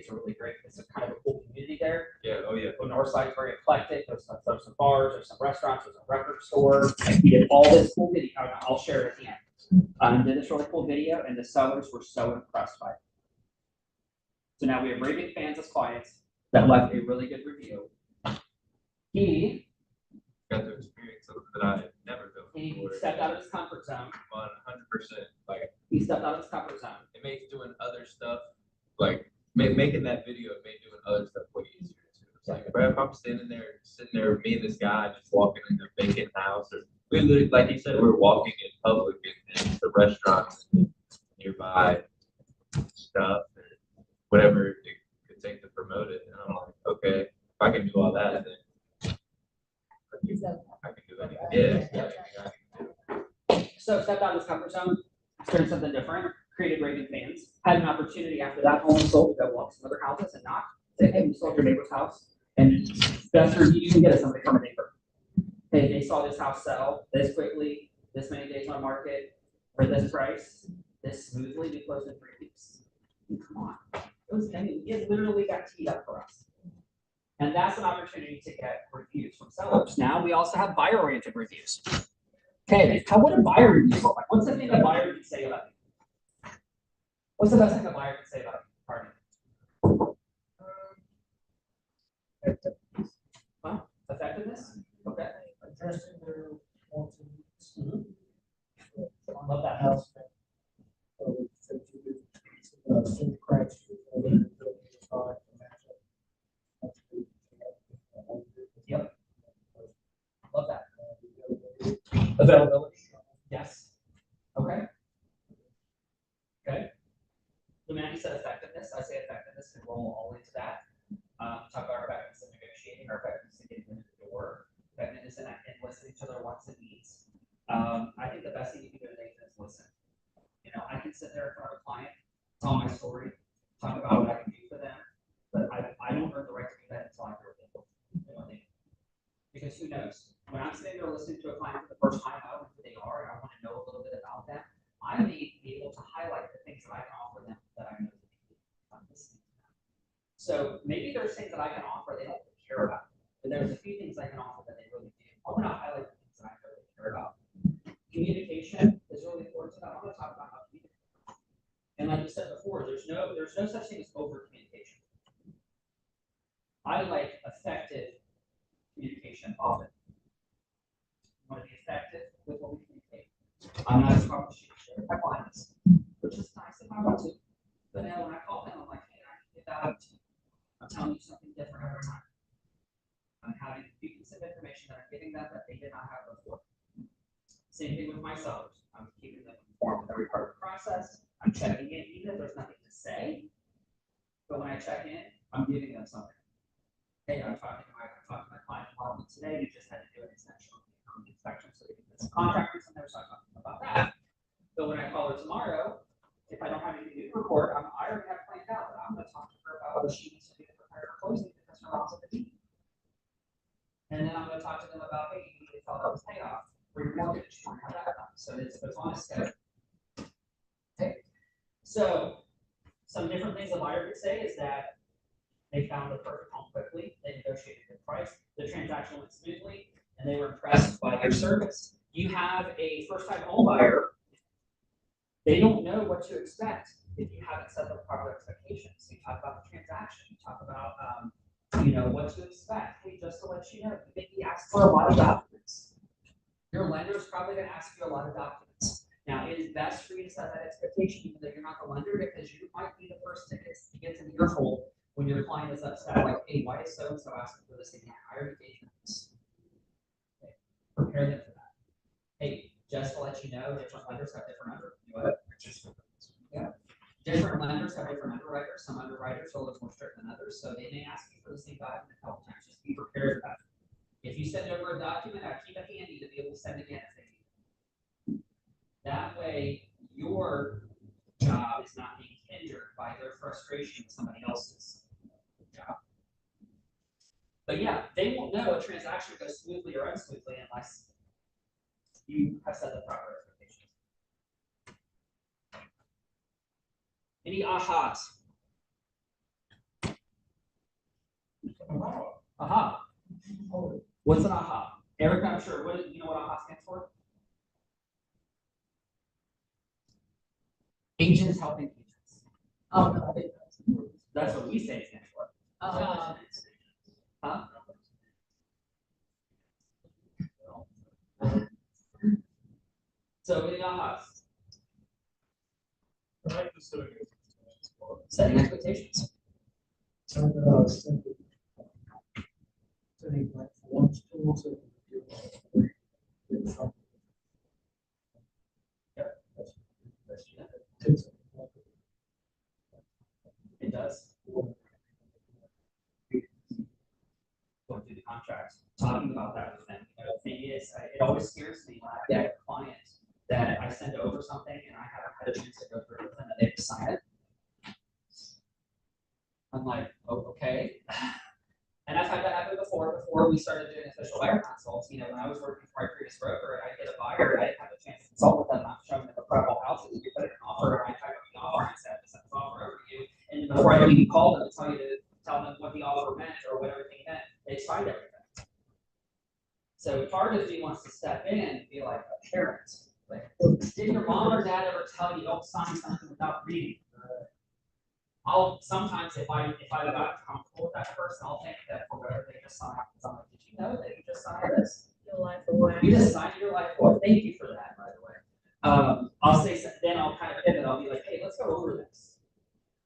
It's a kind of a cool community there. Yeah. Oh yeah. The Northside is very eclectic. There's some bars, there's some restaurants, there's a record store. We did all this cool video. I'll share it at the end. Did this really cool video, and the sellers were so impressed by it. So now we have raving fans as clients that left a really good review. He Got to experience something that I had never done before. stepped out of his comfort zone. 100%. Like He stepped out of his comfort zone. it makes doing other stuff, like making that video, it made doing other stuff way easier too. It's like, bro, if I'm sitting there, me and this guy just walking in the vacant house, or we literally, like he said, we're walking in public in the restaurants and nearby stuff, or whatever it could take to promote it. And I'm like, okay, if I can do all that, then I can do anything. Yeah. So stepped out of his comfort zone, experienced something different, created raving fans, had an opportunity after that home sold to go walk some other houses and knock, say, hey, we sold your neighbor's house. And best review you can get is something from a neighbor. Hey, they saw this house sell this quickly, this many days on market, for this price, this smoothly, we closed in 3 weeks. Come on. It literally got teed up for us. And that's an opportunity to get reviews from sellers. Now we also have buyer-oriented reviews. Okay, what do buyer reviews look like? What's the thing a buyer can say about you? What's the best thing a buyer can say about you? Pardon? Wow, effectiveness? Okay. Addressing their wants and needs. I love that. House. Some cracks. Yep. Love that. Availability. Yes. Okay. Okay. The minute you said effectiveness, I say effectiveness can roll all into that. Talk about our effectiveness in negotiating, our effectiveness in getting them to the door, effectiveness in listening to their wants and needs. I think the best thing you can do as an agent is listen. You know, I can sit there in front of a client, tell my story, talk about what I can do for them, but I don't earn the right to do that until I hear them. You know, because who knows? When I'm sitting there listening to a client for the first time, I don't know who they are, and I want to know a little bit about them. I may be able to highlight the things that I can offer them that I know I'm listening to them. So maybe there's things that I can offer they don't really care about, but there's a few things I can offer that they really do. I'm going to highlight the things that I know they care about. Communication is really important to them. I'm going to talk about how to communicate. And like you said before, there's no such thing as over communication. I like effective communication often. I want to be effective with what we communicate. I'm not as strong as my clients, which is nice if I want to. But now when I call them, I'm like, hey, I can get value to you. I'm telling you something different every time. I'm having pieces of information that I'm giving them that they did not have before. Same thing with my sellers. I'm keeping them informed with every part of the process. I'm checking in, even if there's nothing to say. But when I check in, I'm giving them something. Hey, I'm talking to my client today. You just had to do an inspection so they can get some contractors and there's talking about that. So when I call her tomorrow, if I don't have anything to report, I already have planned out that I'm going to talk to her about what she needs to do to prepare for closing because her mom's at the meeting. And then I'm going to talk to them about, hey, you need to tell them this payoff for your mortgage. How that done. So it's on a schedule. Okay. So some different things a buyer could say is that they found the perfect home quickly, they negotiated a good price, the transaction went smoothly, and they were impressed by your service. You have a first-time home buyer, they don't know what to expect if you haven't set the proper expectations. You talk about the transaction, you talk about what to expect. Hey, just to let you know, you may be asked for a lot of documents. Your lender is probably going to ask you a lot of documents. Now, it is best for you to set that expectation, even though you're not the lender, because you might be the first to get to the ear hole when your client is upset, like, hey, why is so-and-so asking for this again? I already gave them this. Okay. Prepare them for that. Hey, just to let you know, different lenders have different different lenders have different underwriters. Some underwriters are a little more strict than others, so they may ask you for the same document a couple times. Just be prepared for that. If you send over a document, I keep it handy to be able to send again if they need it. That way, your job is not being hindered by their frustration with somebody else's job. But yeah, they won't know a transaction goes smoothly or unsmoothly unless you have set the proper expectations. Any ahas? Aha. What's an aha? Eric, I'm sure. You know what aha stands for? Agents helping agents. Oh, no, I didn't. That's what we say it stands for. Huh? So any ahas? Setting expectations. Setting like one tools that It does. Going through the contracts, talking about that with them. The thing is, it always scares me when I get a client that I send over something and I haven't had a chance to go through it with them and they decide it. I'm like, oh, okay. And I've had that happen before we started doing official buyer consults. When I was working for my previous broker, I get a buyer, I didn't have a chance to consult with them. I'm showing them a prep houses, we put in an offer, and I type up the offer, and I said, this offer over to you. And before I even call them to tell them what the offer meant or what everything meant, they signed everything. So part of me wants to step in and be like a parent. Like, did your mom or dad ever tell you don't sign something without reading? I'll sometimes if I got comfortable with that person, I'll think that for whatever they just signed, I'm like, did you know that you just signed this? Your life away. You just signed your life away. Thank you for that, by the way. I'll say then I'll kind of pivot. I'll be like, hey, let's go over this.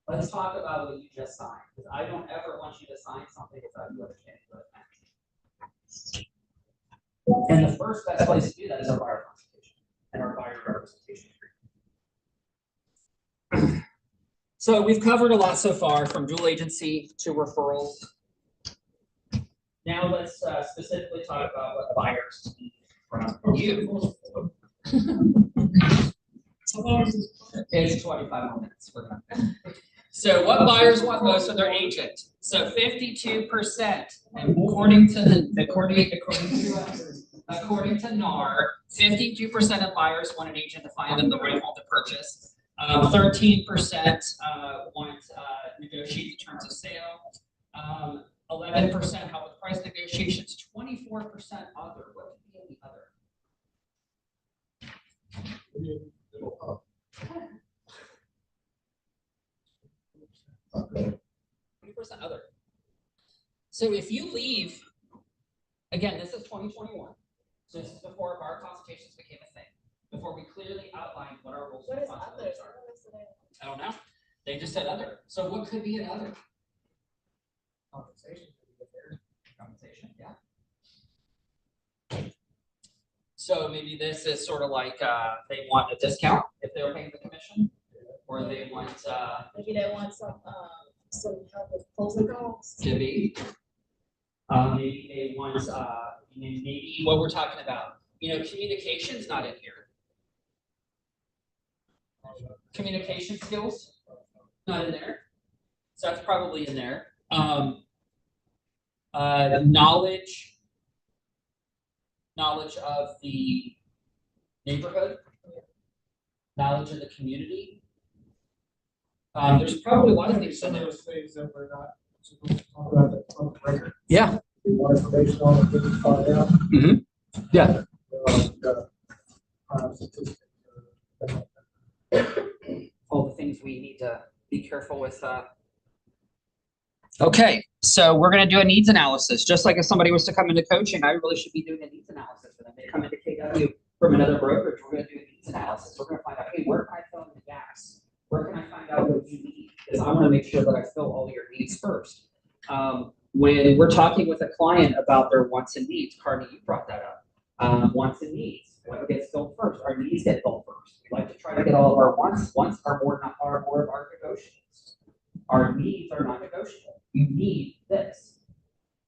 Let's talk about what you just signed, because I don't ever want you to sign something without you understanding what it meant. And the first best place to do that is our buyer consultation and our buyer representation agreement. So we've covered a lot so far, from dual agency to referrals. Now let's specifically talk about what buyers need from you. It's 25 more minutes. We're done. So what buyers want most of their agent? So 52%, according to NAR, 52% of buyers want an agent to find them the right home to purchase. 13% want negotiate the terms of sale. 11% help with price negotiations. 24% other. What could be any other? Other. So if you leave, again, this is 2021. So this is before bar consultations became a thing. Before we clearly outlined what our roles and responsibilities are. I don't know. They just said other. So what could be an other? Compensation. Compensation, yeah. So maybe this is sort of like they want a discount if they were paying the commission, or they want Maybe they want some help with closing calls. to be. Maybe they want maybe what we're talking about. Communication's not in here. Communication skills, not in there. So that's probably in there. Knowledge of the neighborhood, knowledge of the community. There's probably a lot of things in there. Those things that we're not supposed to talk about that on the record. Yeah. We want information on it, didn't find out. Yeah. Statistics. All the things we need to be careful with. Okay, so we're going to do a needs analysis. Just like if somebody was to come into coaching, I really should be doing a needs analysis for them. They come into KW from another brokerage, we're going to do a needs analysis. We're going to find out, hey, where can I fill in the gaps? Where can I find out what you need? Because I want to make sure that I fill all your needs first. When we're talking with a client about their wants and needs, Carney, you brought that up. Wants and needs. What gets filled first? Our needs get filled first. We like to try to get all of our wants. Wants are more of our negotiables. Our needs are not negotiable. You need this.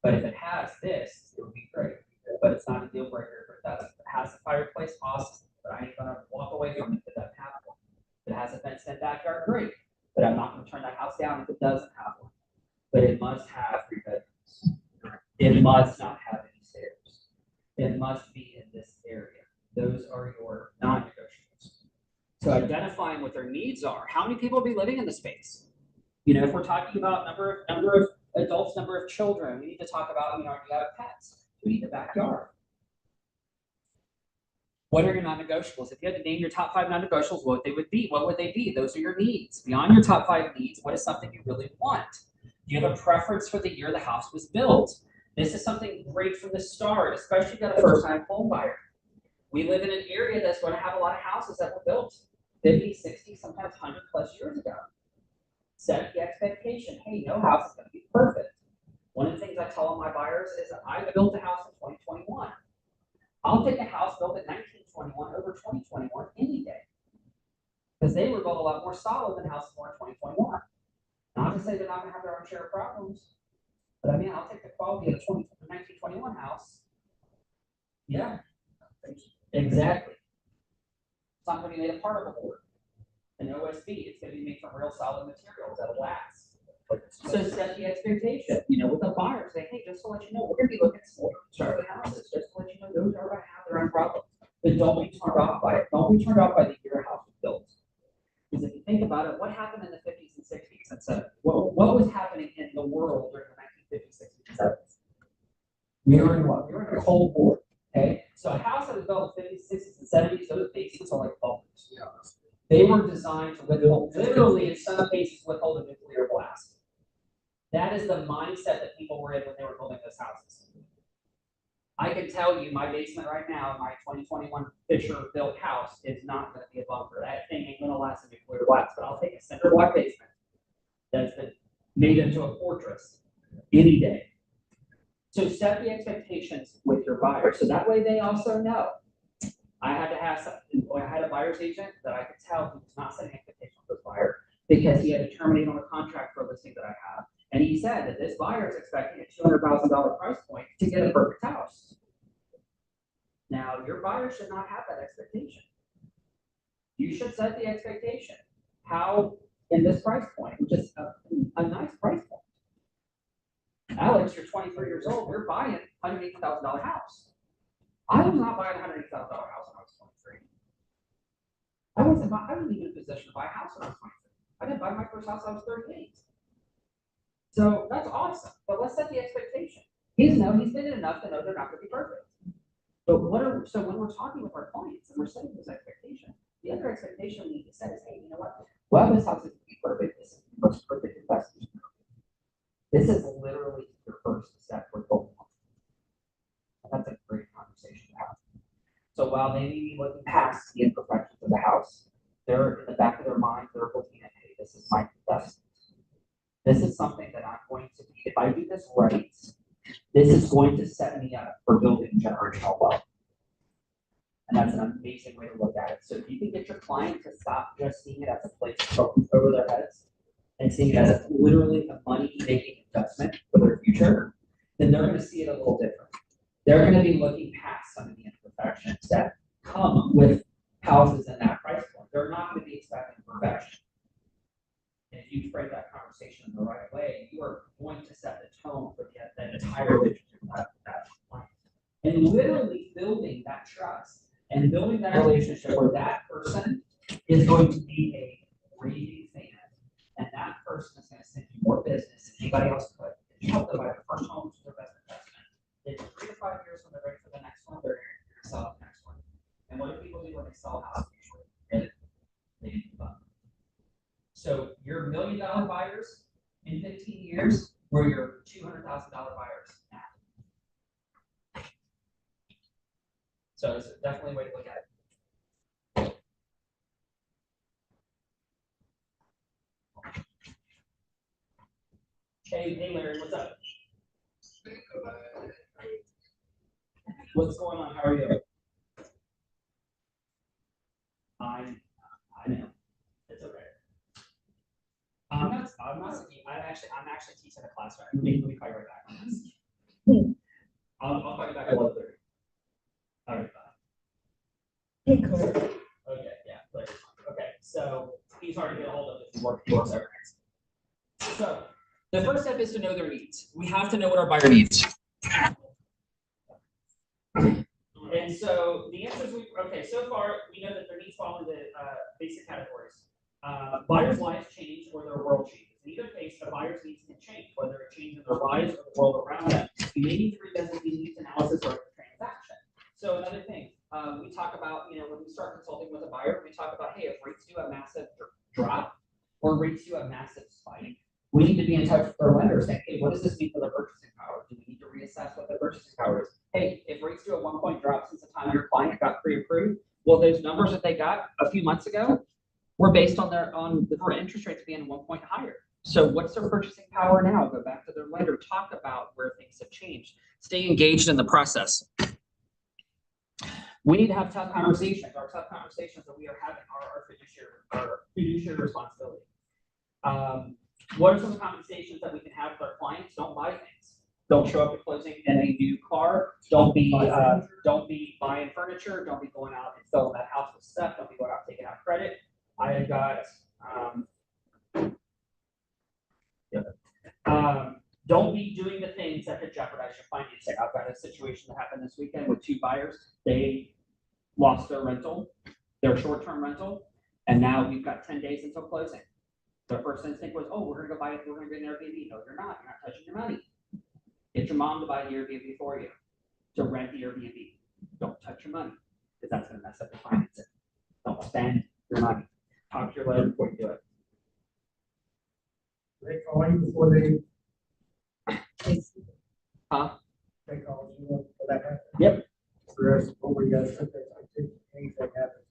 But if it has this, it would be great. But it's not a deal breaker if it doesn't. If it has a fireplace, awesome. But I ain't gonna walk away from it if it doesn't have one. If it has a fenced in backyard, great. But I'm not gonna turn that house down if it doesn't have one. But it must have 3 bedrooms. It must not have any stairs. It must be in this area. Those are your non-negotiables. So identifying what their needs are. How many people will be living in the space? If we're talking about number of adults, number of children, we need to talk about, do you have pets? Do we need a backyard? What are your non-negotiables? If you had to name your top 5 non-negotiables, what would they be? Those are your needs. Beyond your top 5 needs, what is something you really want? Do you have a preference for the year the house was built? This is something great from the start, especially if you got a first-time home buyer. We live in an area that's going to have a lot of houses that were built 50, 60, sometimes 100+ years ago. Set the expectation. Hey, no house is going to be perfect. One of the things I tell all my buyers is that I built a house in 2021. I'll take a house built in 1921 over 2021 any day. Because they were built a lot more solid than houses were in 2021. Not to say they're not going to have their own share of problems. But I mean, I'll take the quality of the 1921 house. Yeah. Exactly. It's not going to be made of particle board. An OSB, it's going to be made from real solid materials that'll last. So set the expectation, with the buyer, say, hey, just to let you know, we're going to be looking at smaller construction houses, just to let you know, those are going to have their own problems. But don't be turned off by it. Don't be turned off by the year a house was built. Because if you think about it, what happened in the 50s and 60s and 70s? What was happening in the world during the 1950s, 60s, and 70s? We were in what? We were in a Cold War. Okay, so a house that was built in the 50s, 60s, and 70s, those basements are like bunkers. Yeah. They were designed to withhold, literally in some cases, withhold a nuclear blast. That is the mindset that people were in when they were building those houses. I can tell you, my basement right now, my 2021 Fisher-built house is not going to be a bunker. That thing ain't going to last a nuclear blast. But I'll take a cinder block basement that's been made into a fortress any day. So set the expectations with your buyer, so that way they also know. I had a buyer's agent that I could tell who was not setting expectations with the buyer. because he had to terminate on a contract for a listing that I have. And he said that this buyer is expecting a $200,000 price point to get a perfect house. Now, your buyer should not have that expectation. You should set the expectation. How in this price point, which is a nice price point. Alex, you're 23 years old, you're buying a $180,000 house. I was not buying a $180,000 house when I was 23. I wasn't even in a position to buy a house when I was 23. I didn't buy my first house, I was 38. So that's awesome, but let's set the expectation. He's been enough to know they're not gonna be perfect. But so when we're talking with our clients and we're setting those expectations, the other expectation we need to set is, hey, you know what? Well, this house is gonna be perfect, this is the most perfect investment. This is literally your first step for goal. And that's a great conversation to have. So while they may be looking past the imperfections of the house, they're in the back of their mind, they're looking at, hey, this is my investment. This is something that I'm going to be, if I do this right, this is going to set me up for building generational wealth. And that's an amazing way to look at it. So if you can get your client to stop just seeing it as a place to go over their heads and seeing it as literally a money-making investment for their future, then they're going to see it a little different. They're going to be looking past some of the imperfections that come with houses in that price point. They're not going to be expecting perfection. And if you frame that conversation in the right way, you are going to set the tone for the entire relationship with that client. And literally building that trust and building that relationship where that person is going to be a raving fan, and that person is going to send you more business than anybody else could. If you help them buy their first home, which is their best investment, in 3 to 5 years when they're ready for the next one, they're going to sell the next one. And what do people do when they sell a house? They give up. So your $1 million buyers in 15 years were your $200,000 buyers now. So it's definitely a way to look at it. Hey Larry, what's up? What's going on? How are you? I know. It's okay. I'm actually teaching a class right now. Let me call you right back on this. I'll call you back at 1:30. All right, bye. Hey, Cole. Okay, yeah, Larry's fine. Okay, so he's hard to get a hold of if he works every night. So the first step is to know their needs. We have to know what our buyer needs. And so the answers so far we know that their needs fall into basic categories. Buyers' lives change or their world changes. In either case, the buyer's needs can change, whether it changes their lives or the world around them. You may need to revisit the needs analysis or the transaction. So another thing, we talk about, when we start consulting with a buyer, we talk about, hey, if rates do a massive drop or rates do a massive spike, we need to be in touch with our lender saying, hey, what does this mean for their purchasing power? Do we need to reassess what their purchasing power is? Hey, if rates do a 1-point drop since the time your client got pre-approved, well, those numbers that they got a few months ago were based on the interest rates being 1 point higher. So what's their purchasing power now? Go back to their lender, talk about where things have changed. Stay engaged in the process. We need to have tough conversations. Our tough conversations that we are having are our fiduciary responsibility. What are some conversations that we can have with our clients? Don't buy things. Don't show up at closing in a new car. Don't be buying furniture. Don't be going out and filling that house with stuff. Don't be going out taking out credit. I have got don't be doing the things that could jeopardize your financing. I've got a situation that happened this weekend with 2 buyers. They lost their rental, their short-term rental, and now we've got 10 days until closing. Their first instinct was, oh, we're gonna go get an Airbnb. No, you're not touching your money. Get your mom to buy the Airbnb for you, to rent the Airbnb. Don't touch your money, because that's gonna mess up your financing. Don't spend your money. Talk to your lender before you do it. They call you before they. Huh? They call you for that happens. Yep. Whereas what we got, anything happens.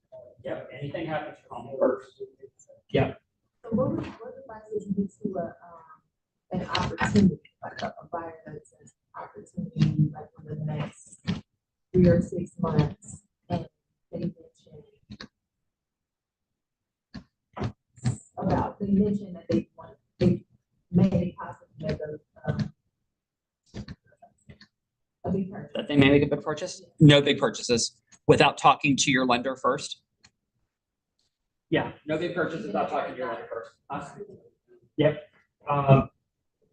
Yep, anything happens, call me first. Yep. So what advice would you give to an opportunity, like a buyer that's an opportunity, like for the next 3 or 6 months, and they mention about But you mentioned that they made it possible to make a big purchase. That they may make a big purchase? No big purchases without talking to your lender first? Yeah, no big purchase without talking to your lender first. Yep.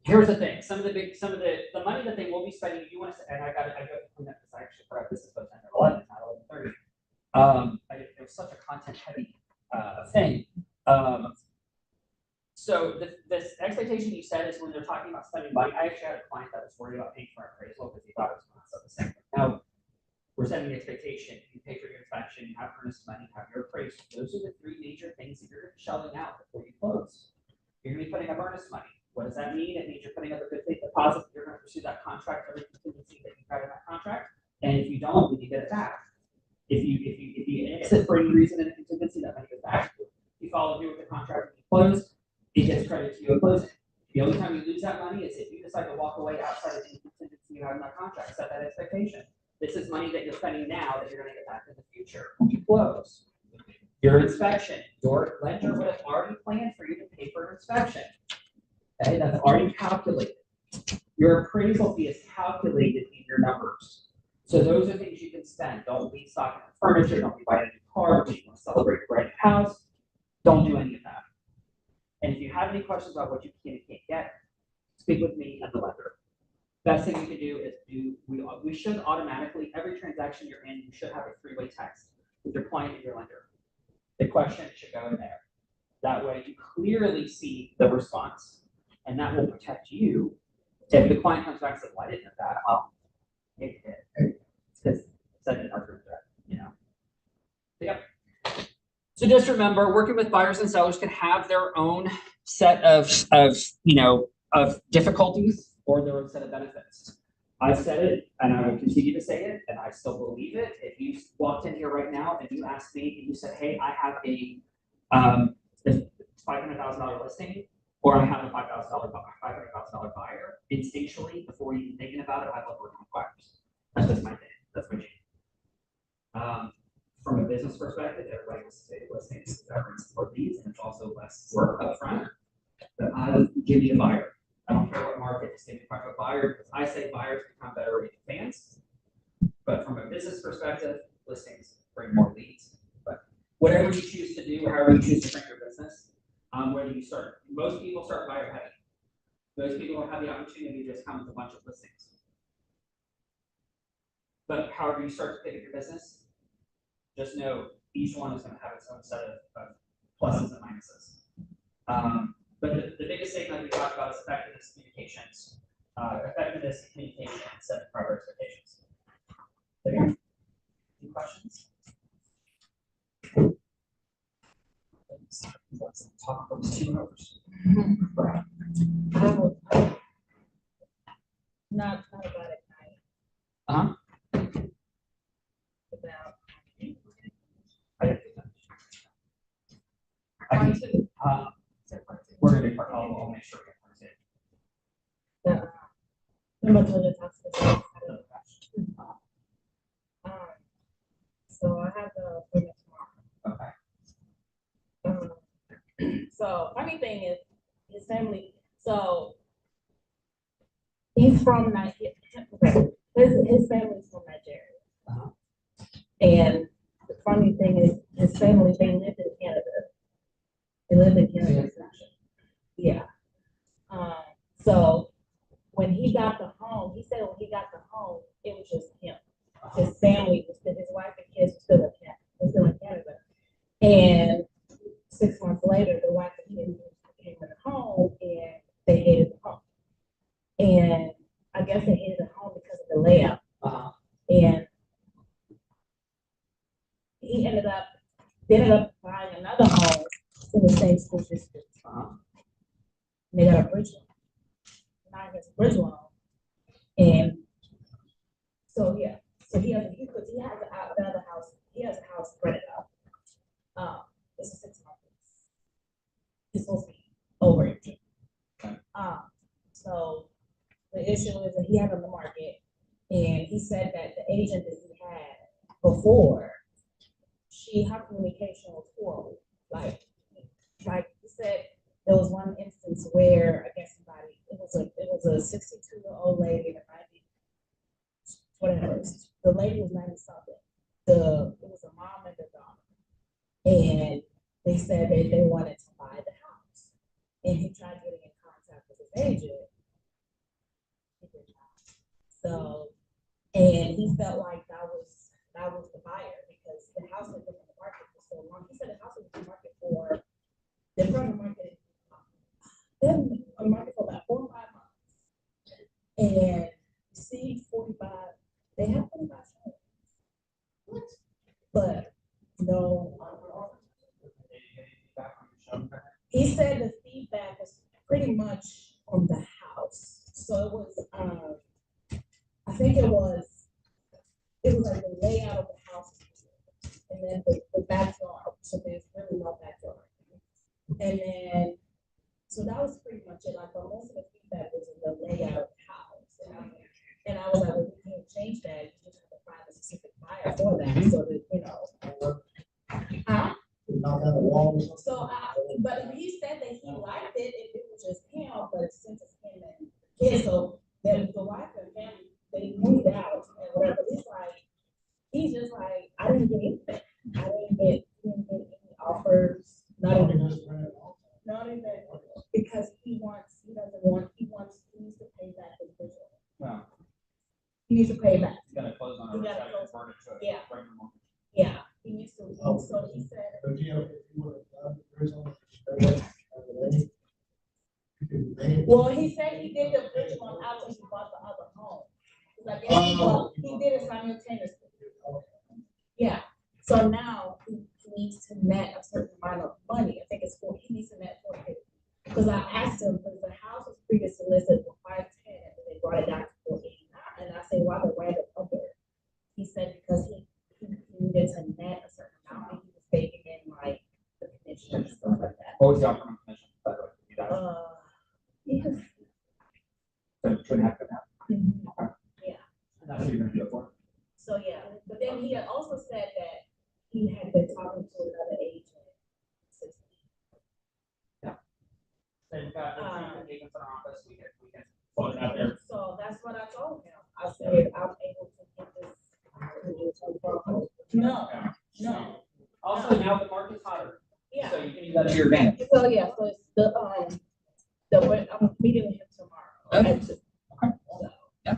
Here's the thing, some of the money that they will be spending, you want to, and I got to clean up this, I actually forgot this is about 10 or 11, not 11:30. It was such a content heavy, thing. So this expectation you said is when they're talking about spending money, I actually had a client that was worried about paying for an appraisal because he thought it was going to set the same. Now, we're setting the expectation, you pay for your inspection, you have earnest money, you have your appraisal. Those are the three major things that you're shelling out before you close. You're gonna be putting up earnest money. What does that mean? It means you're putting up a good faith deposit, you're gonna pursue that contract, every contingency that you've got in that contract, and if you don't, then you get it back. If you exit for any reason in a contingency, that money goes back. If you follow through with the contract and you close, it gets credit to you at closing. The only time you lose that money is if you decide to walk away outside of the contingency you have in that contract, set that expectation. This is money that you're spending now that you're gonna get back in the future when you close. Your inspection, your lender would have already planned for you to pay for an inspection. Okay, that's already calculated. Your appraisal fee is calculated in your numbers. So those are things you can spend. Don't be stocking up furniture, don't be buying a new car, don't you want to celebrate a brand new house. Don't do any of that. And if you have any questions about what you can and can't get, speak with me and the lender. Best thing you can do is we should automatically, every transaction you're in, you should have a three-way text with your client and your lender. The question should go in there. That way you clearly see the response, and that will protect you. If the client comes back and says, well, I didn't know that, well, it did. It's because said in our group thread, you know. Yep. So just remember, working with buyers and sellers can have their own set of difficulties or their own set of benefits. I've said it, and I will continue to say it, and I still believe it. If you walked in here right now and you asked me and you said, hey, I have a $500,000 listing, or I have a $500,000 buyer, instinctually, before even thinking about it, I love working with buyers. That's just my thing. That's my jam. From a business perspective, everybody wants to say listings, that brings more leads, and it's also less work up front. But I give you a buyer. I don't care what market, just give me a buyer, because I say buyers become better rated fans. But from a business perspective, listings bring more leads. But whatever you choose to do, however you choose to bring your business, whether you start, most people start buyer heavy. Most people don't have the opportunity to just come with a bunch of listings. But however you start to pick up your business, just know each one is going to have its own set of pluses and minuses. But the biggest thing that we talked about is effectiveness communications. Effectiveness communication and setting proper expectations. There. Any questions? Let's talk for 2 hours. Not about it, night. Uh-huh. About. We're gonna do I'll make sure we get part So I have the appointment tomorrow. Okay. So funny thing is his family, so he's from Nigeria. His family's from Nigeria. Uh-huh. And the funny thing is his family, they lived in Canada. They lived in Canada. Yeah. So when he got the home, he said when he got the home, it was just him. His family was still, his wife and kids were still in Canada. And 6 months later, the wife and kids came in the home and they hated the home. And I guess they hated the home because of the layout. And he ended up buying another home in the same school district. And they got a bridge loan. Now he has a bridge loan. And so yeah, so he has the other house. He has a house rented out. It's a 6 months. It's supposed to be over 18. So the issue is that he had on the market, and he said that the agent that he had before, her communication was horrible. Like he said, there was one instance where, I guess somebody, it was a 62-year-old lady and a 90, whatever, the lady was 90 something. It was a mom and a daughter. And they said that they wanted to buy the house. And he tried getting in contact with his agent. He did not. So, and he felt like that was the buyer because the house had been on the market for so long. He said the house was on the market for, they were on the market, on the market for about 4 or 5 months. And see, 45, they have 45 showings. What? But no. He said the feedback was pretty much on the house. So it was, I think it was like the layout of the house. And then the backyard. So there's really no backyard. And then, so that was pretty much it. Like, most of the feedback was in the layout of the house. And I was like, well, we can't change that. You just have to find a specific buyer for that. So that, you know. Huh? So, but he said that he liked it if it was just him, but since it's him and kids, so then the wife and family, they moved out and whatever. He's just like, I didn't get anything. I didn't get any offers, not even, because he needs to pay back his business. Yeah. He needs to pay back. You gotta close on You it. gotta close. Yeah. Yeah. Yeah, he needs to, so he said. Well, he said he did the bridge one after he bought the other home. Like, he did it simultaneously. Yeah, so now he needs to net a certain amount of money. I think it's he needs to net 450. Because I asked him, because the house was previously listed for 510, and then they brought it down to 489. And I said, why the random number? He said because he needed to net a certain amount, and he was taking in like the commission and stuff like that. What was the upfront commission? Because, So 2.5 now? yeah. That's what you're gonna do it for? So, yeah, but then he had also said that he had been talking to another agent. So you've got the agents in our office, we can float it out there. So that's what I told him. I said, I'm able to get this. No. Also, now the market's hotter, Yeah. so you can use that to your advantage. So, yeah, so it's I'm meeting with him tomorrow. Okay. At 2. Okay. So, Yeah.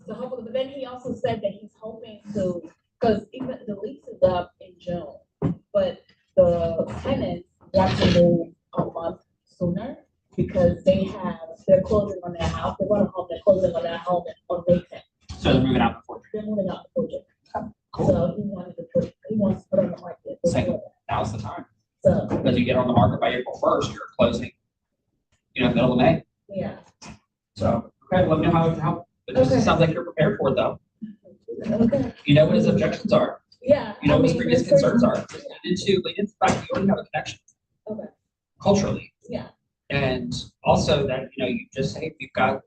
So hopefully, but then he also said that he's hoping to, because even the lease is up in June, but the tenants want to move a month sooner because they're closing on their house. They're closing on their home on May 10th. So they're moving out before. They're moving out before June. Cool. So he wants to put on the market. Same. before that. Now's the time. So, Because you get on the market by April 1st, you're closing, middle of May. yeah. So, okay, let me know how, it just Okay. sounds like you're prepared for it though. Okay. You know what his objections are. Yeah. You know what his I mean, previous there's concerns certain- are. Just lead into the fact that you already have a connection. Okay. Culturally. Yeah. And also that, you just say,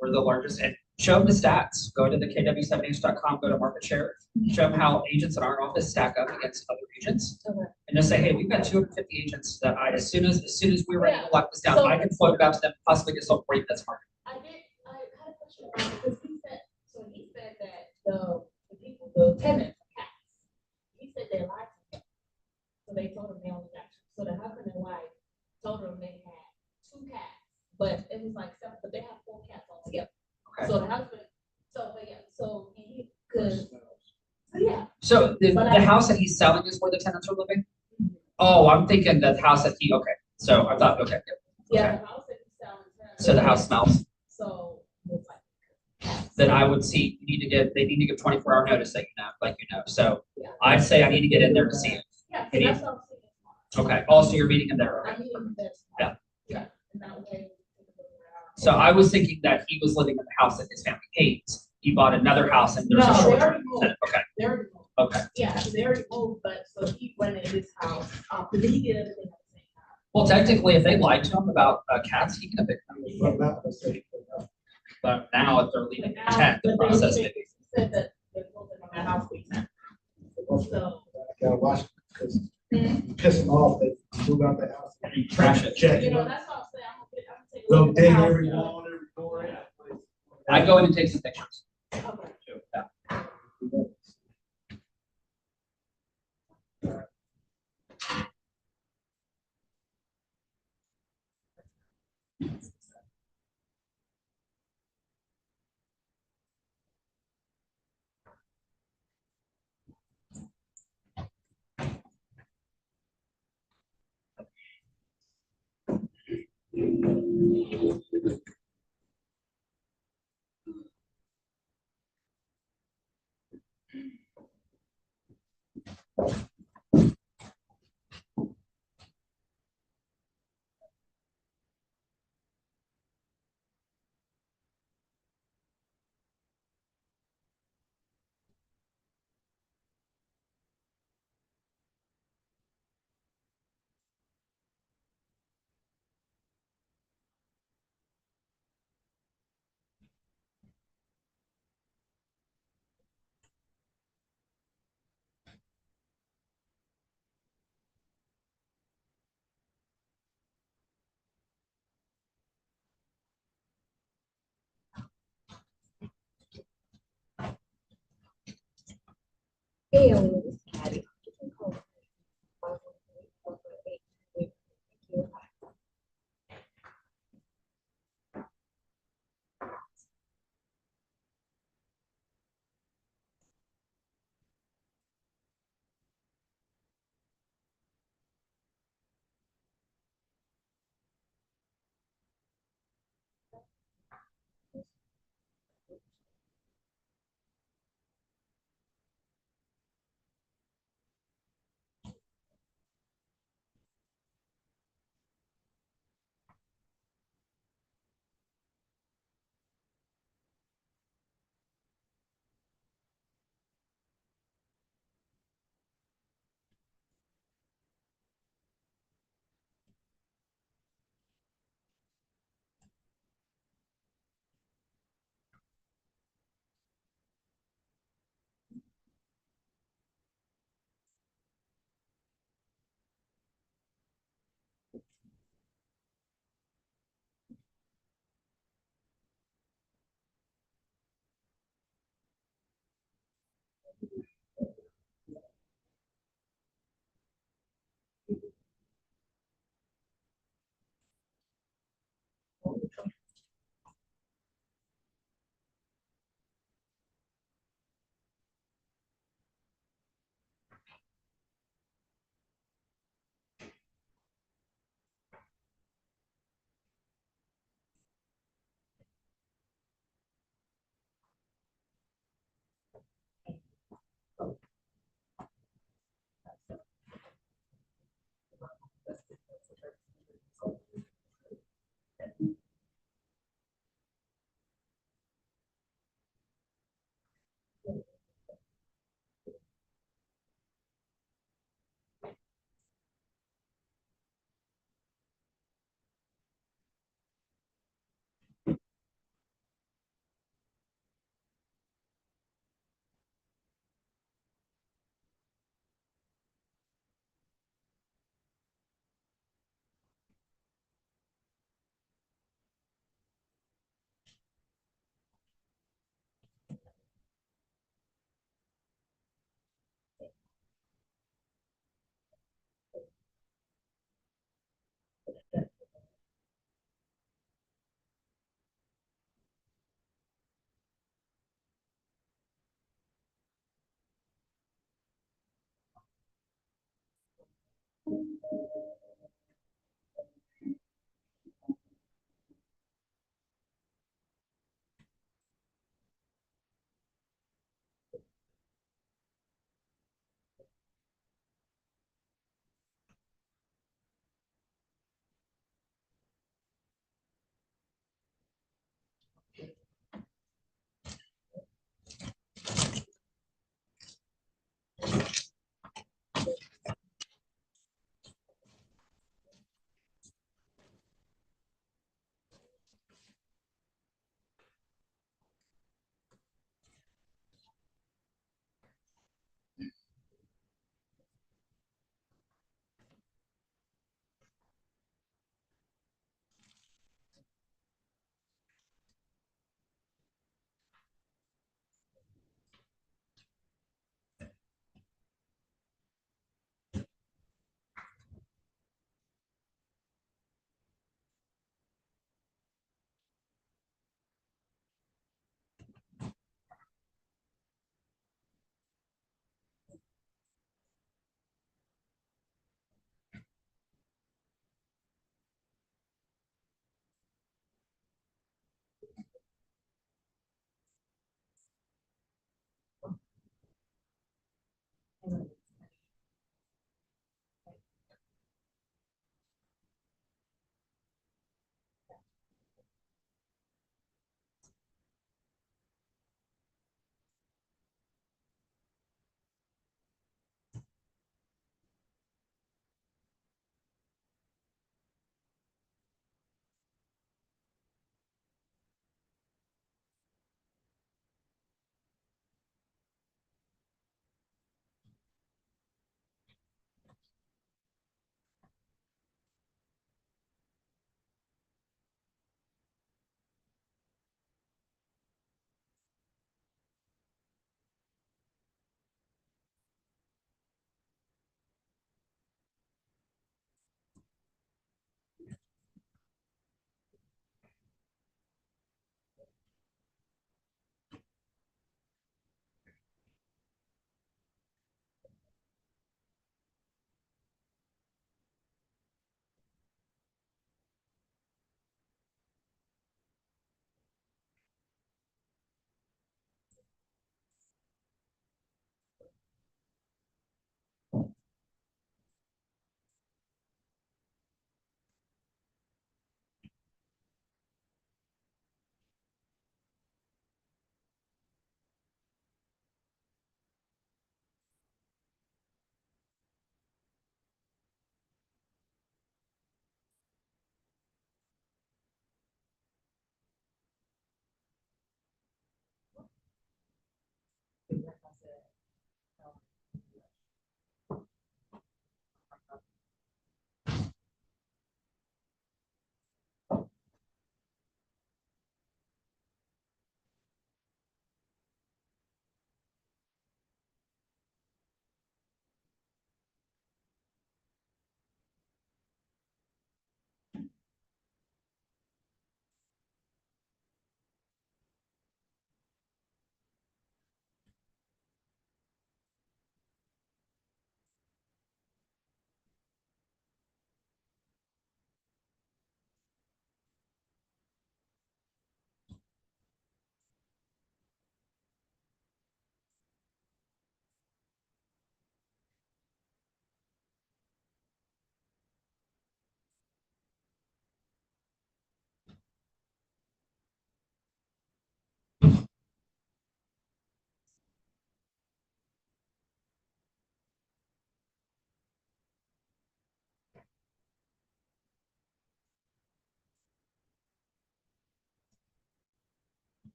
we're the largest, and show them the stats. Go to the kw7h.com, go to market share, show them how agents in our office stack up against other agents. Okay. And just say, hey, we've got 250 agents that as soon as we're ready to lock this down, So- I can float it out to them, possibly get sold for you that's market. I had a question about it because he said that the tenants, cats, he said they lied to him. So they told him they only got 2. So the husband and wife told him they had 2 cats, but it was like 7, but they have 4 cats altogether. Okay. So the husband, he could, yeah. So the house that he's selling is where the tenants are living? Oh, I'm thinking the house that okay, so I thought, okay. Yeah, the house that he's selling. So the house smells, So it's like. then I would see, they need to give 24-hour notice that so Yeah. I'd say I need to get in there to see it. Yeah, so that's what I'm saying. Okay, also you're meeting him there, I okay. need him there. Yeah. Yeah, and that way. So I was thinking that he was living in the house that his family hates. He bought another house and there's No, a they short already term. moved. Okay, They already moved. okay. Yeah, they already moved, but so he rented his house, because he did everything at the same time. Well, technically, if they lied to him about cats, he can evict them. But now if they're leaving But now, intent, the but process they may be. said that they're closing on their house week now. So. Gotta watch, because you piss them off, they move out the house. You trash it. Check You it know, out. that's what I'm saying, I'm gonna take a Go look at the dig house. every wall, and every door. I go in and take some pictures. Okay. too. Yeah. Hey, Elena, this is Patty. You can call me. 518-448. Thank you.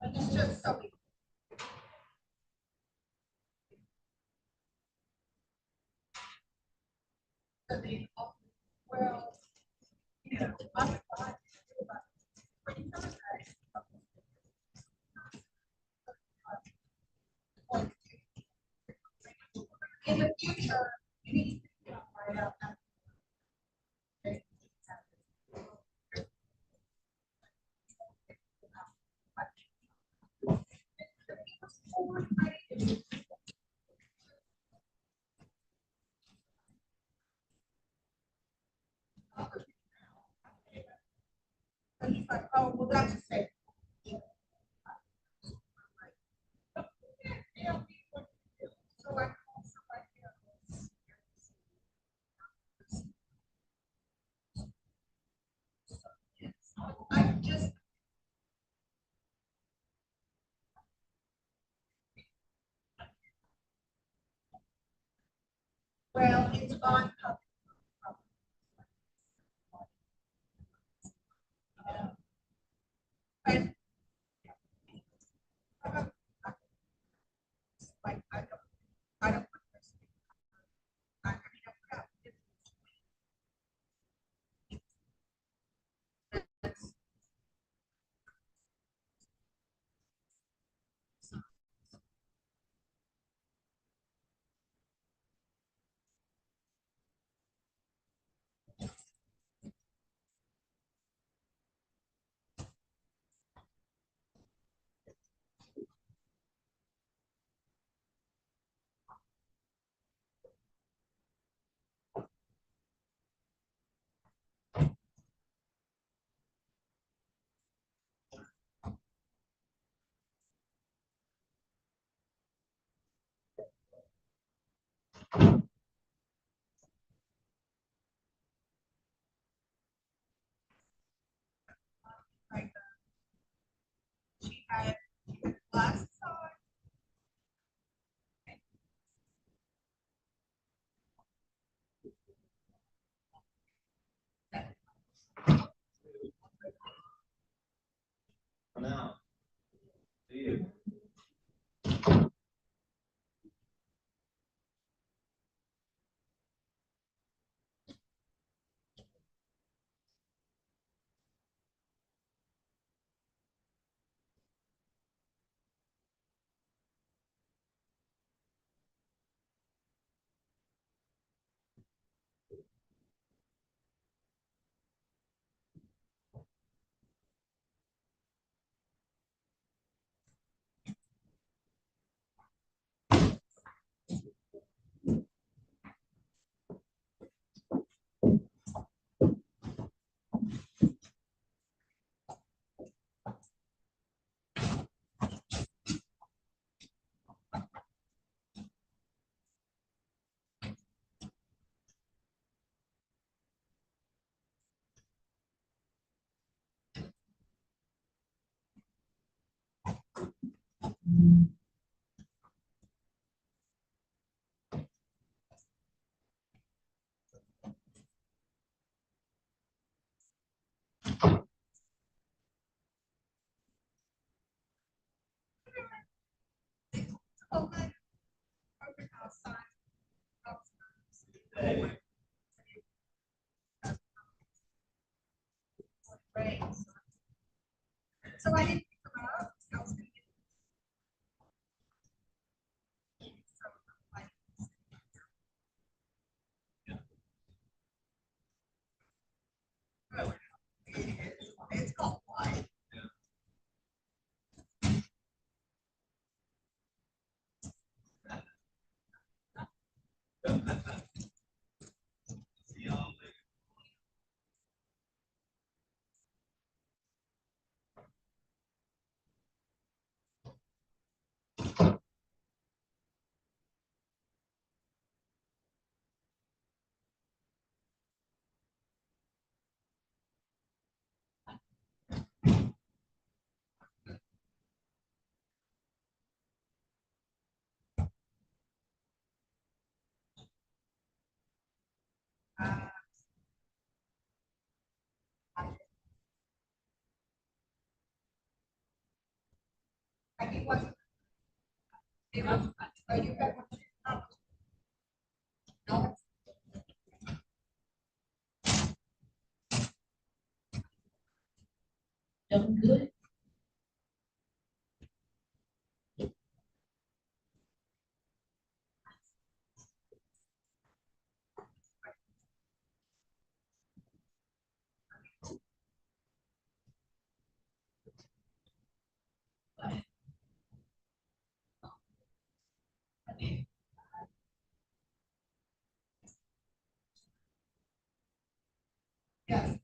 It's just so. Well, you know, I'm in the future, you need to be right out. And he's like, oh, well, that's a safe. So I called somebody else. I just. Well, it's on public. And like, I don't. I mean, I forgot. Like, she had glasses on. Now, see you. Oh, my. Open outside. Right. So I didn't pick them up. I was gonna get. So, like, it's called wine. he wasn't. He wasn't, so you got. No. Doing good. Yes.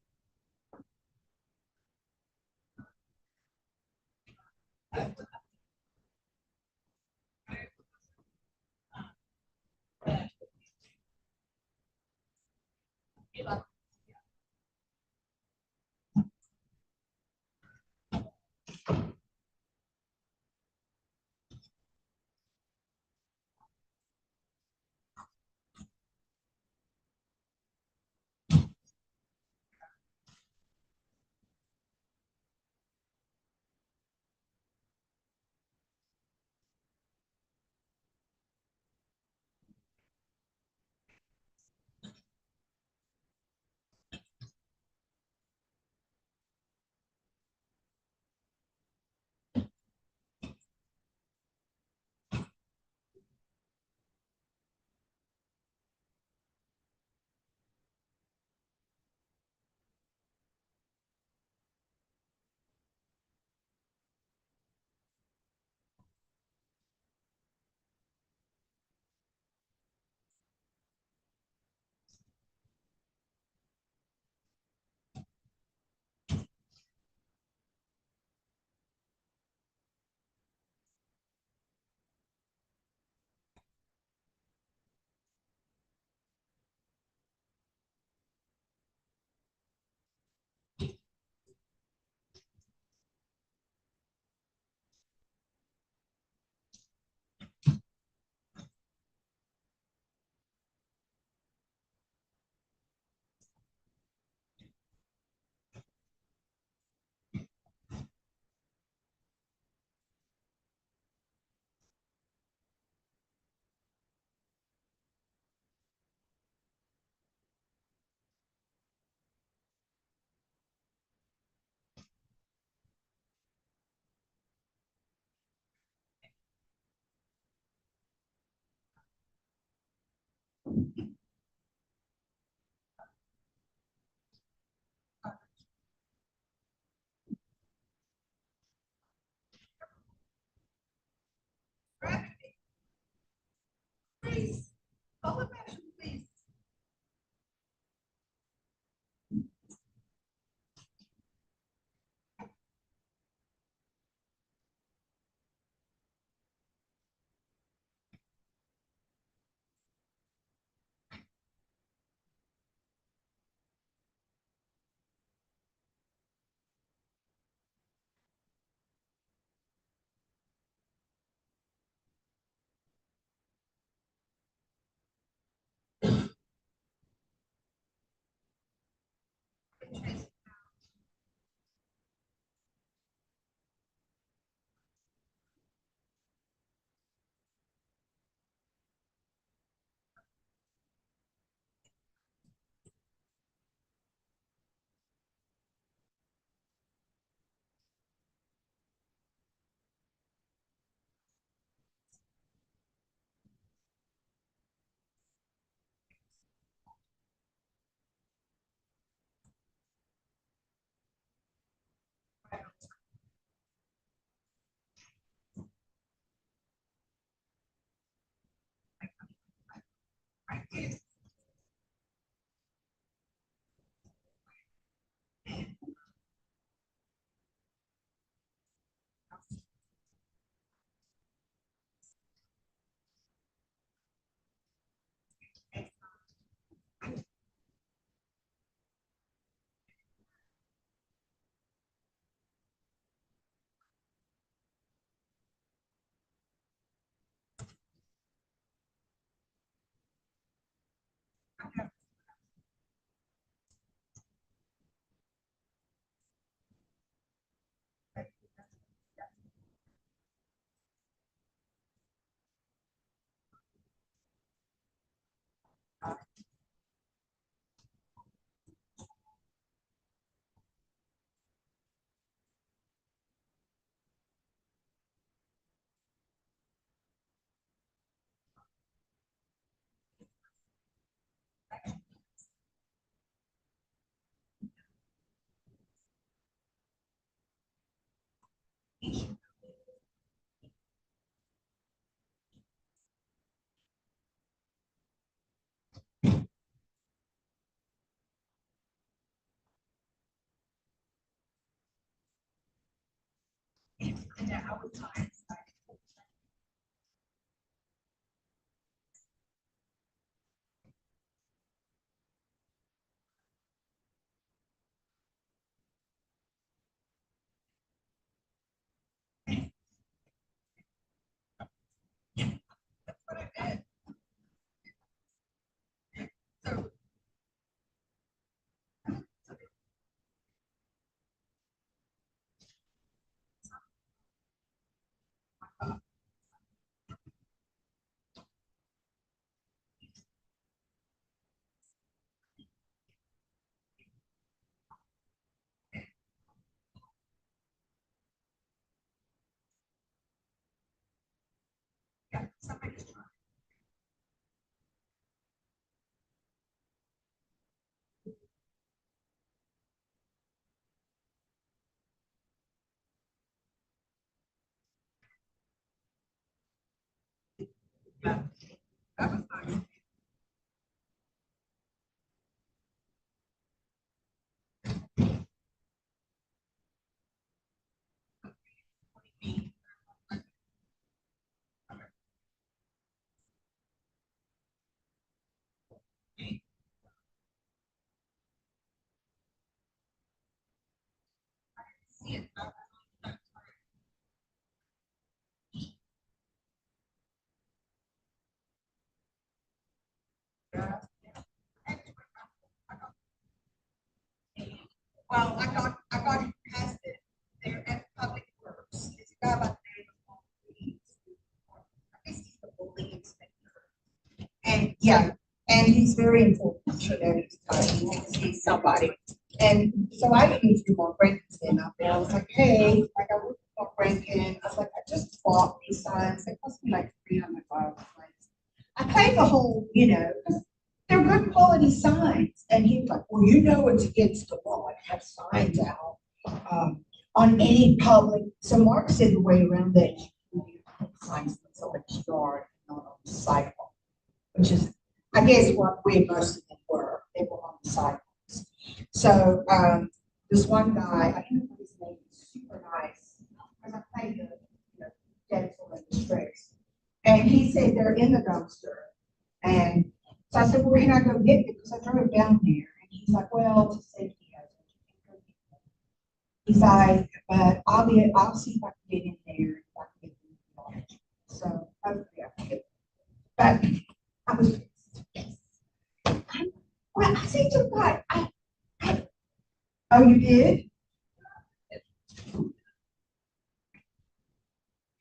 Yeah, I was tired. That's what I meant. So. Yeah, somebody's trying. Yeah, that was nice. See it. Yeah. Well, I got it past it. They're at Public Works. It's a guy by the name of Paul Reeves. I guess he's the building inspector. And yeah, and he's very important, you know, he wants to see somebody. And so I used Mark Rankin up there. I was like, hey, like I work with Mark Rankin. I was like, I just bought these signs. They cost me like $300. I paid the whole, you know, because they're good quality signs. And he was like, well, you know, it's against the law to have signs out on any public. So Mark said the way around that you put signs in somebody's yard, not on the sidewalk, which is, I guess, what we most of them were. They were on the sidewalks. So this one guy, I don't know his name, is super nice, because I played the, you know, dental and the strips. And he said they're in the dumpster. And so I said, well, where can I go get it? Because I drove down there. And he's like, well, it's a safety hazard. He's like, but I'll see if I can get in there. If I can get in there. So hopefully I can get it. But I was, well, I said to what? Oh, you did?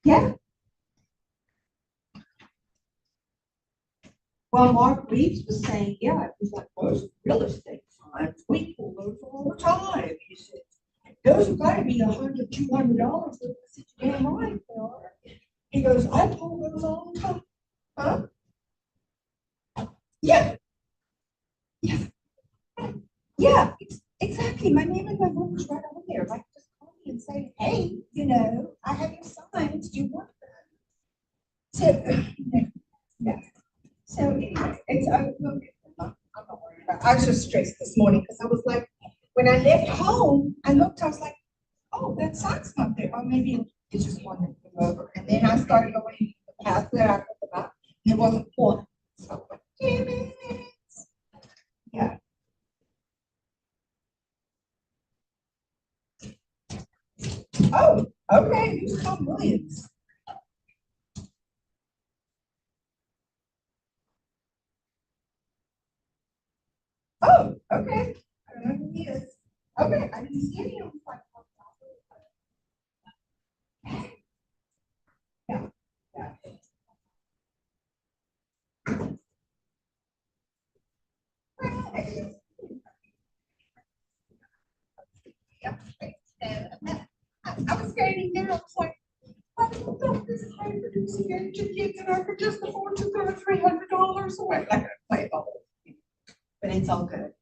Yeah. Well, Mark Reeves was saying, yeah, it was like most real estate signs. We pull those all the time. He said, those have got to be $100, $200. I said, damn right they are. He goes, I pull those all the time. Huh? Yeah. Yeah. Yeah, exactly. My name and my number's right over there. Like, just call me and say, hey, you know, I have your signs. Do you want them? So, yeah. So anyway, it's I'm not worried about it. I was just stressed this morning because I was like, when I left home, I looked, I was like, oh, that sock's not there. Or maybe it's just one that came over. And then I started going the path that I put them up, and it wasn't one. So I was like, damn it. Yeah. Oh, okay. Who's Tom Williams? Oh, okay. I don't know who he is. Okay, I didn't see any of them. Yeah, yeah. Yeah. And I was standing there, I was like, I don't know if this high producing engine kids and I could just afford to throw $300 away. I gotta play the whole thing, but it's all good.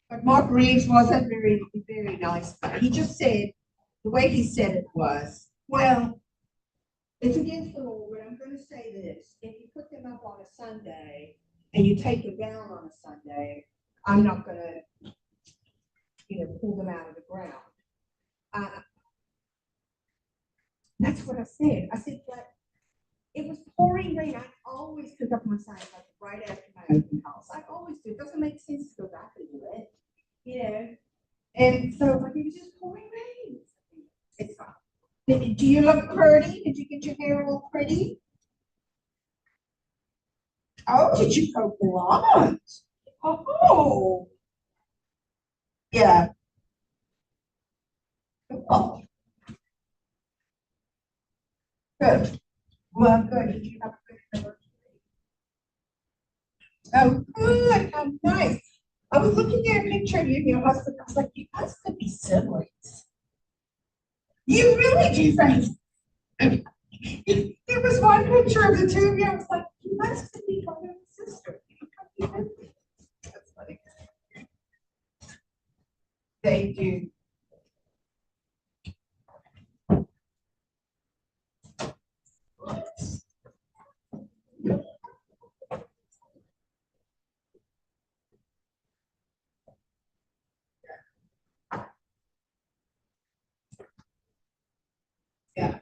But Mark Reeves wasn't very, very nice. He just said, the way he said it was, well, it's against the law, but I'm going to say this. If you put them up on a Sunday and you take them down on a Sunday, I'm not going to, you know, pull them out of the ground. That's what I said. I said, but it was pouring rain. I always pick up my sign like right after my open house. I always do. It doesn't make sense to go back and do it, you know? And so like it was just pouring rain. It's fine. Do you look pretty? Did you get your hair all pretty? Oh, did you go blonde? Oh. Yeah. Oh. Good. Well, good. Did you have a good anniversary? Oh, good. How nice. I was looking at a picture of you and your husband. I was like, you guys could be siblings. You really do think. There was one picture of the two of you. I was like, you guys could be brother and sister. That's funny. They do. Yeah.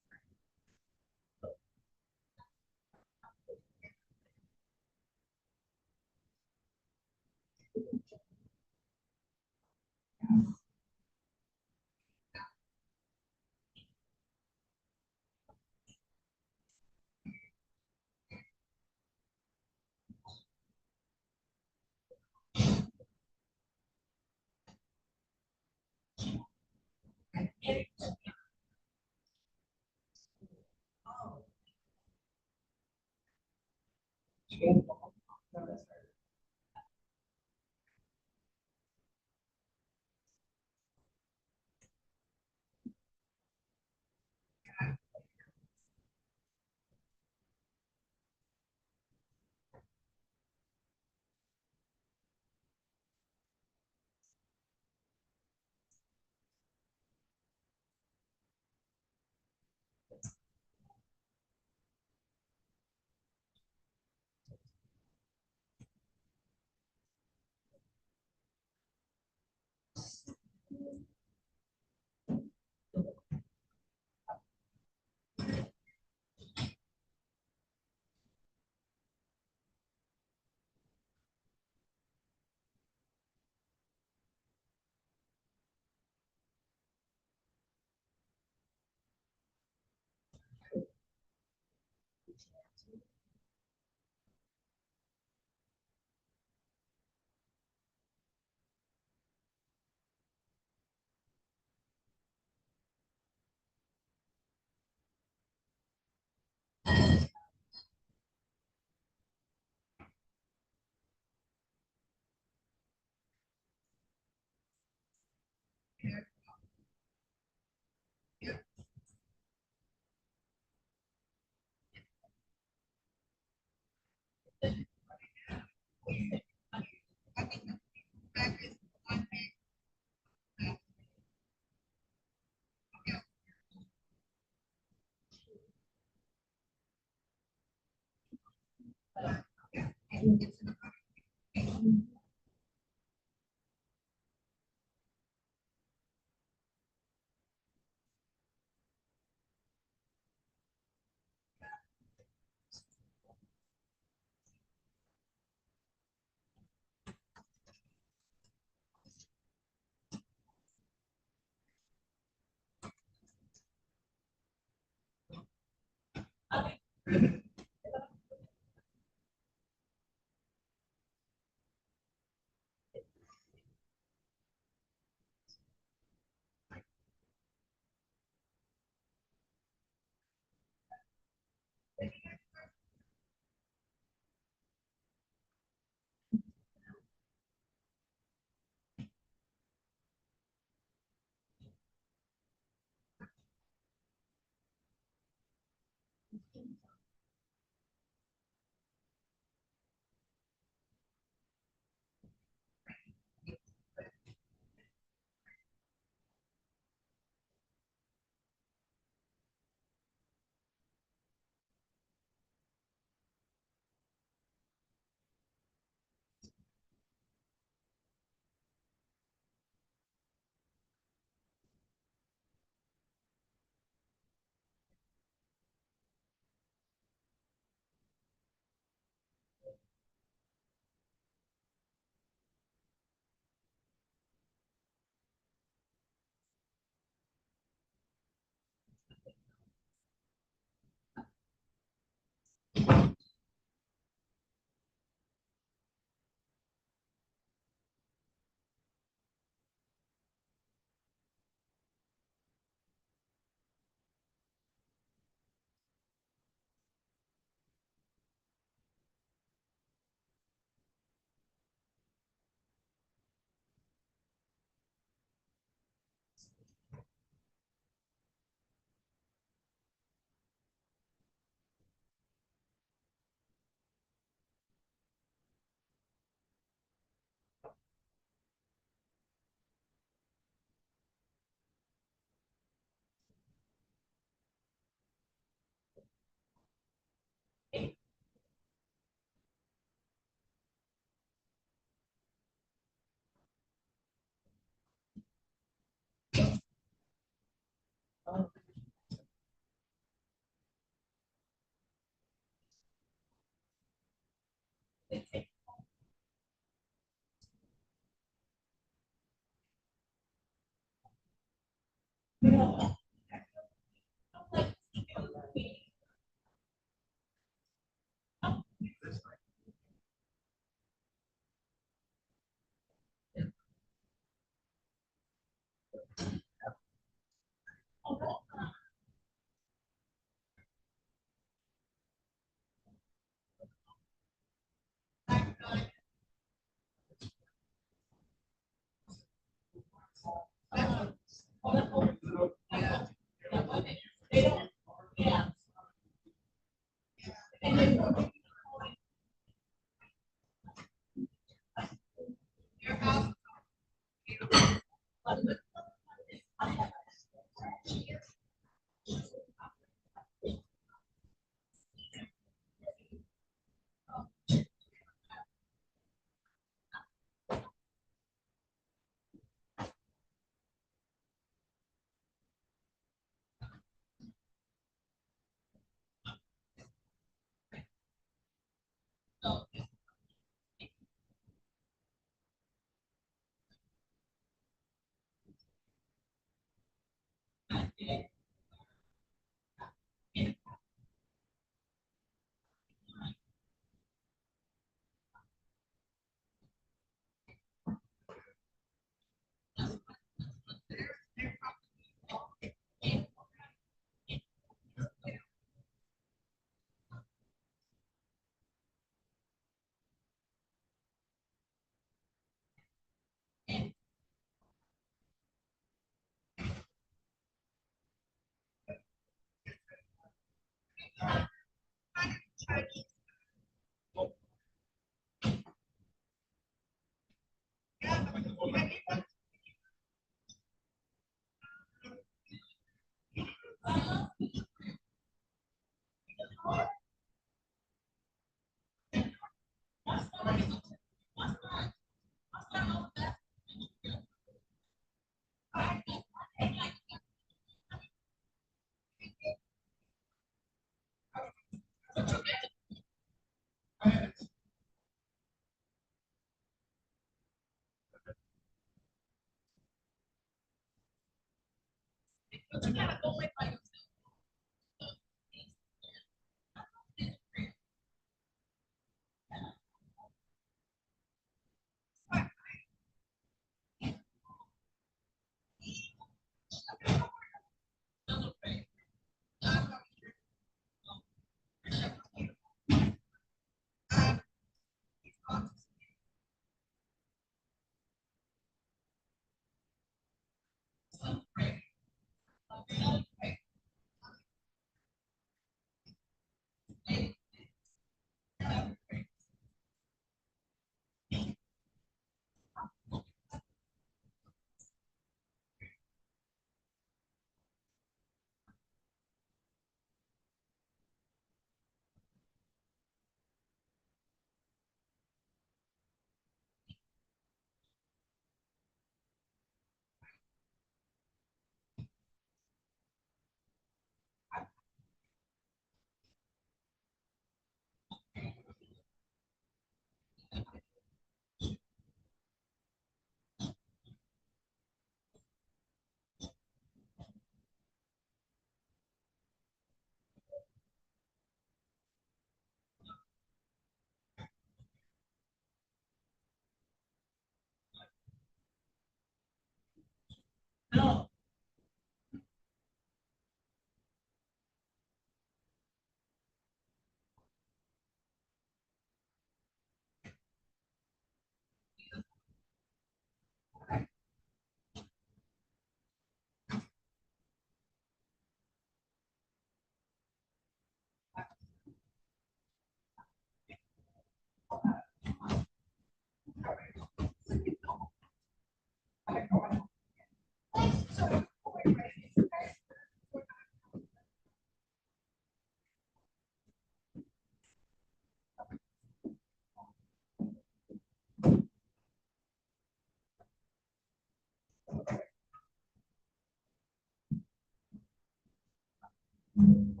And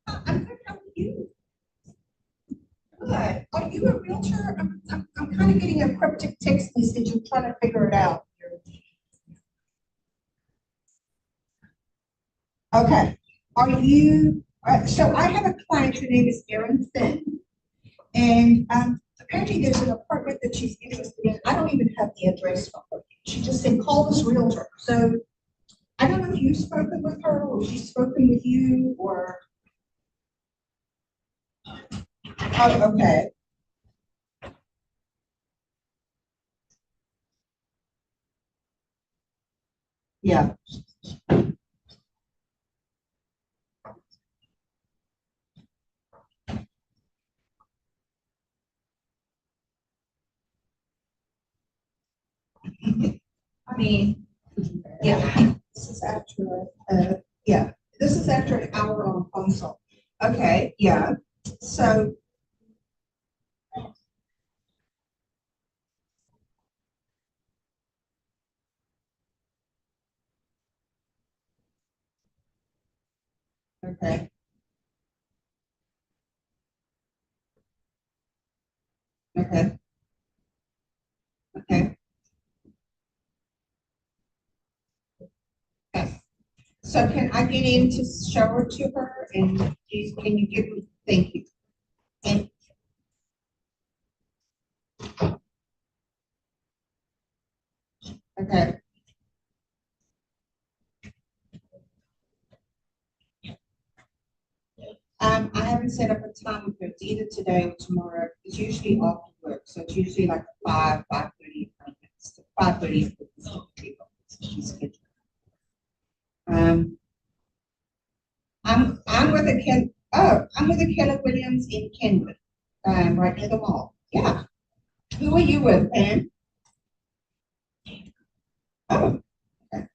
I'm good, how are you? Good. Are you a realtor? I'm kind of getting a cryptic text message. I'm trying to figure it out. Okay. Are you, so I have a client, her name is Erin Finn. And apparently there's an apartment that she's interested in. I don't even have the address for her. She just said, call this realtor. So I don't know if you've spoken with her or she's spoken with you or. Oh, okay. Yeah. I mean, yeah, this is after, yeah, this is after an hour-long consult. Okay, yeah, so. Okay. Okay. Okay. Okay. So can I get in to show it to her and can you give me, thank you. And okay. I haven't set up a time with her. It's either today or tomorrow. It's usually after work, so it's usually like 5:30. 5:30. She's scheduled. I'm with a I'm with a Keller Williams in Kenwood, right near the mall. Yeah. Who are you with, Pam? Oh, okay.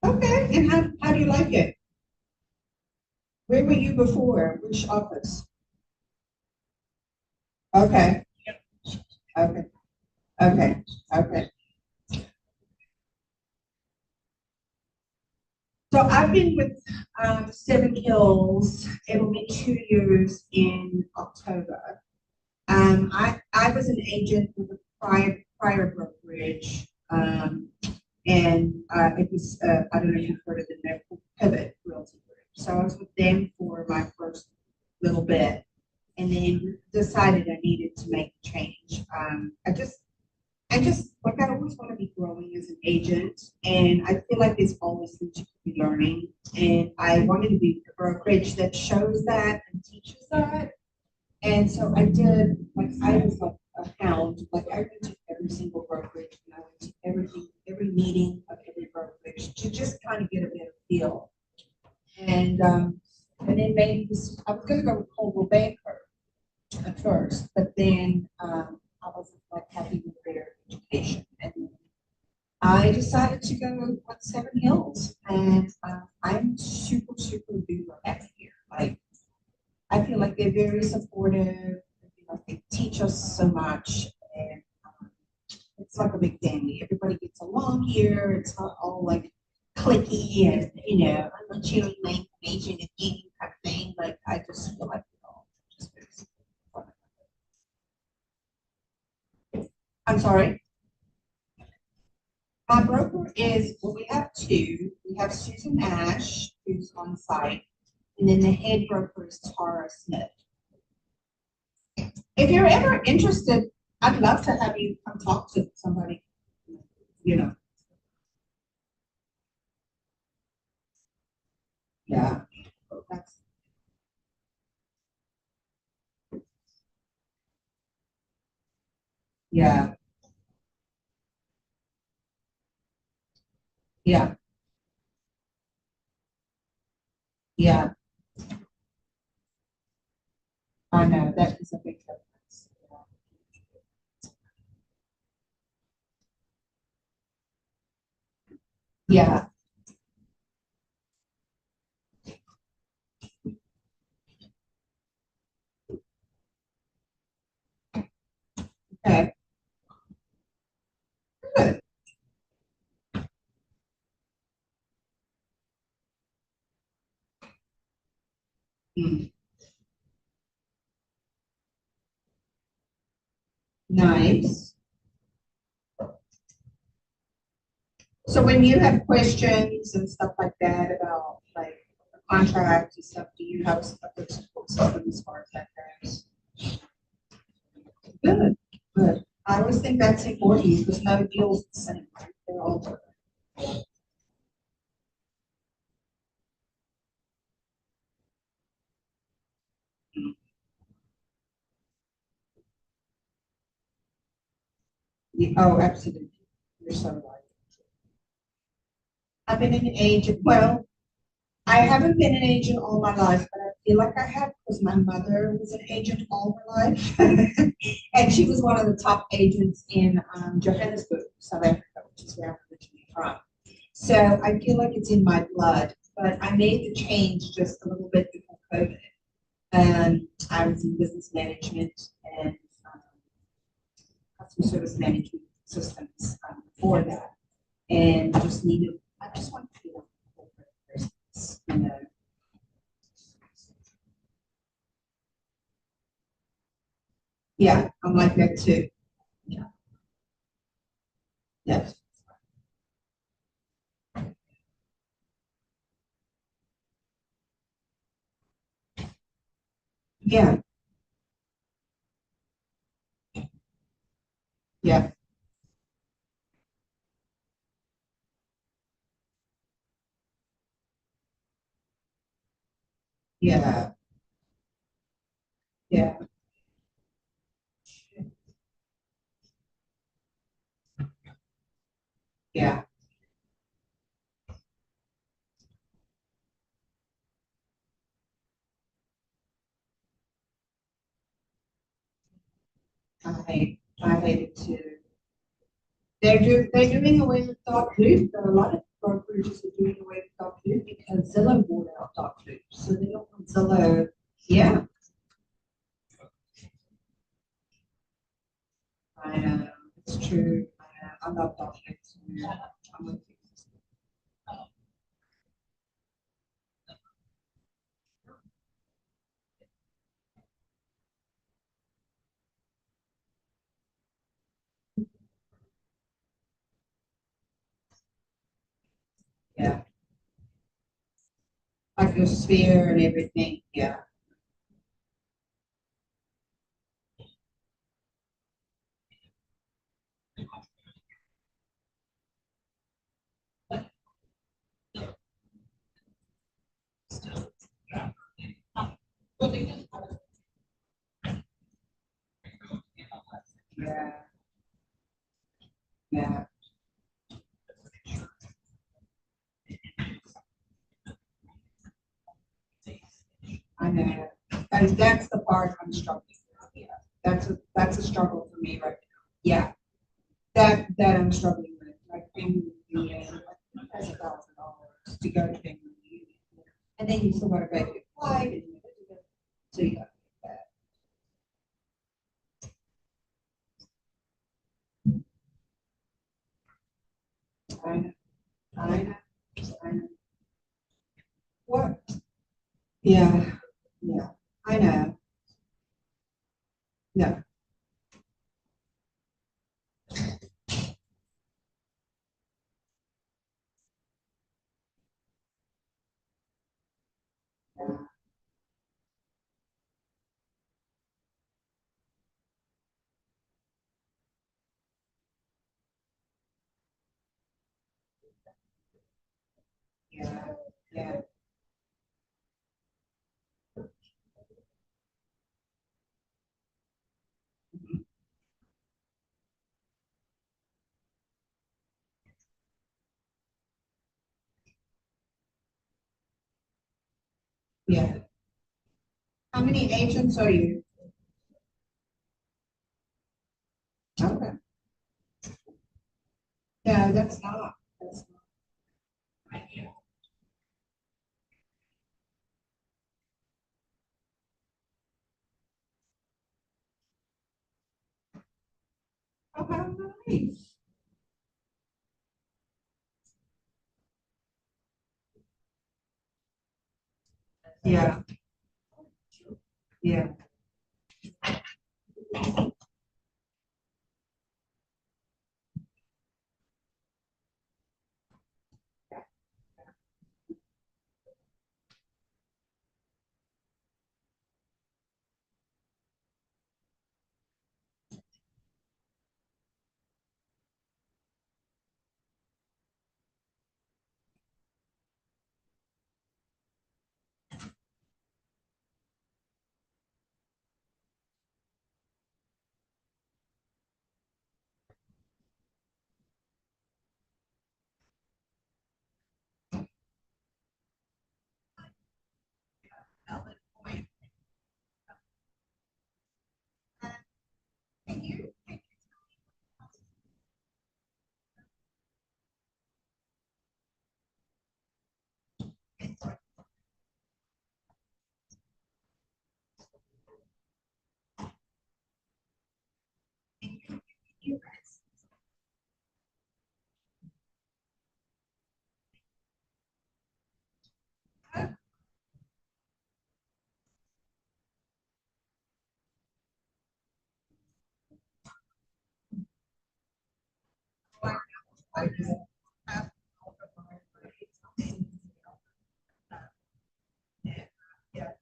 Okay, and how do you like it? Where were you before? Which office? Okay. Okay. Okay. Okay. So I've been with Seven Hills. It'll be 2 years in October. I was an agent with a prior brokerage, and it was I don't know if you've heard of the Pivot Realty Group. So I was with them for my first little bit, and then decided I needed to make a change. Like, I always want to be growing as an agent, and I feel like there's always things you could be learning. And I wanted to be a brokerage that shows that and teaches that. And so I did, like, I was like a hound, like I went to every single brokerage, and I went to every meeting of every brokerage to just kind of get a better feel. And then maybe this, I was gonna go with Coldwell Banker at first, but then, I wasn't like happy with their education. And I decided to go with Seven Hills, and I'm super duper happy here. Like, I feel like they're very supportive. I feel like they teach us so much, and it's like a big family. Everybody gets along here. It's not all like clicky and, I'm not sharing my information and you type of thing. Like, I just feel like we're all just very supportive. I'm sorry. My broker is, well, we have two. We have Susan Ash, who's on site, and then the head broker is Tara Smith. If you're ever interested, I'd love to have you come talk to somebody, Yeah. That's, yeah. Yeah. Yeah. I know that is a big difference. Yeah. Okay. Good. Mm. Nice. So when you have questions and stuff like that about like contracts and stuff, do you have a good support system as far as that goes? Good, good. I always think that's important because no deal's the same. Right? They're all different. Oh, absolutely. You're so right. I've been an agent. Well, I haven't been an agent all my life, but I feel like I have because my mother was an agent all her life. And she was one of the top agents in Johannesburg, South Africa, which is where I'm originally from. So I feel like it's in my blood, but I made the change just a little bit before COVID. I was in business management and customer service management systems for that. And I just wanted to be a person, Yeah, I'm like that too. Yeah. Yes. Yeah. Yeah. Yeah. Yeah. Yeah. I hate it too. They're doing away with Doc Loop. There are a lot of brokerages are doing away with Doc Loop because Zillow bought out Doc Loop. So they don't want Zillow. Yeah. I know. It's true. I know. I love Doc Loop too. I'm with you. Yeah. Like your sphere and everything. Yeah. Yeah. Yeah. I know, and that's the part I'm struggling with, yeah, that's a struggle for me right now, yeah. That I'm struggling with, like, being, that's $1,000 to go to Penguin Reunion. And then you still gotta pay your flight, and so you gotta pay that. I know, I know, I know. What? Yeah, yeah, I know. Yeah. Yeah, yeah. Yeah. How many agents are you? Okay. Yeah, that's not. Oh, how nice. Yeah. Yeah. Valid point. Thank you. You guys. I just have all of my grades. Yeah. Yeah.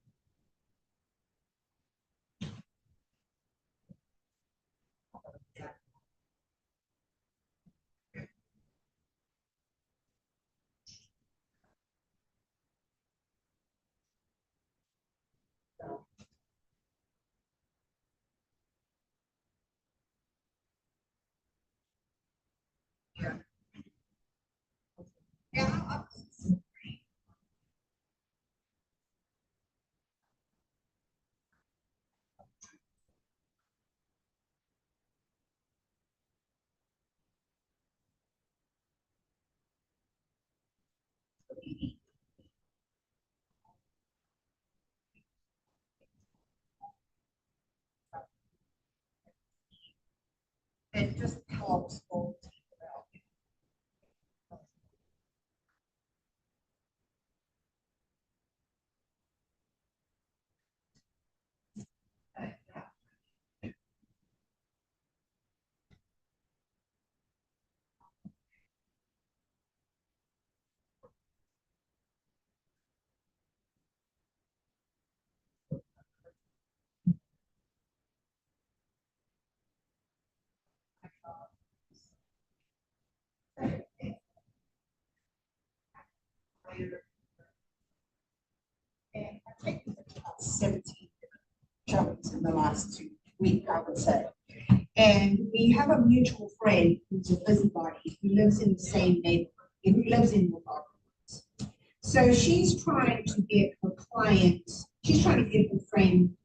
Yeah. It just helps both people out. the last 2 weeks, I would say. And we have a mutual friend who's a busybody, who lives in the same neighborhood, and who lives in North Arkansas. So she's trying to get her clients, she's trying to get her friend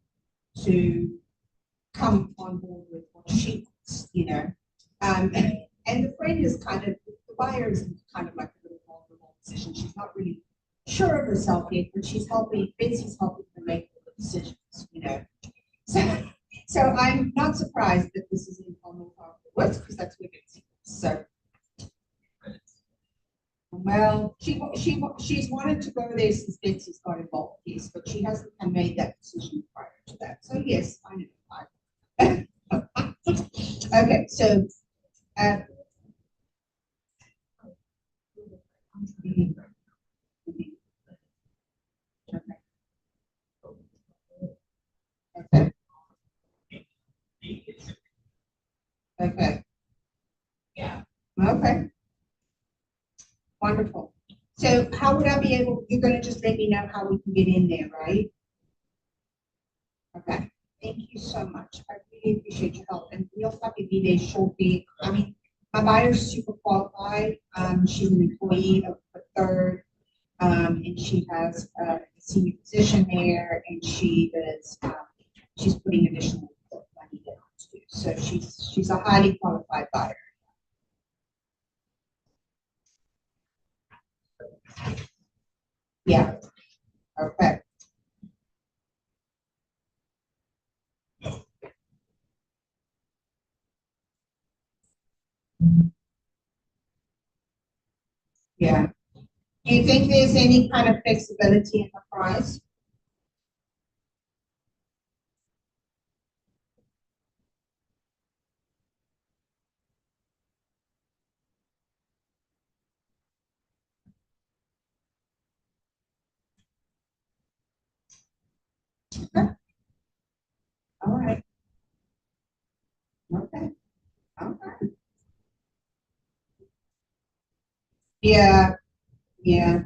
to come on board with what she wants, you know? And the friend is kind of, the buyer is kind of like a little vulnerable position. She's not really sure of herself yet, but she's helping, Betsy's helping her make the decisions, you know? So I'm not surprised that this is in North Arkansas, because that's where Betsy is. So, well, she's wanted to go there since Betsy's got involved, yes, but she hasn't made that decision prior to that. So yes, I know. Okay, so, okay. Okay. Yeah. Okay. Wonderful. So how would I be able, you're gonna just let me know how we can get in there, right? Okay, thank you so much. I really appreciate your help, and we'll probably be there shortly. I mean, my buyer's super qualified. She's an employee of the third, and she has a senior position there, and she is, she's putting additional money down too. So she's a highly qualified buyer. Yeah, okay. Yeah. Do you think there's any kind of flexibility in the price? Okay. All right. Okay. Okay. Yeah. Yeah.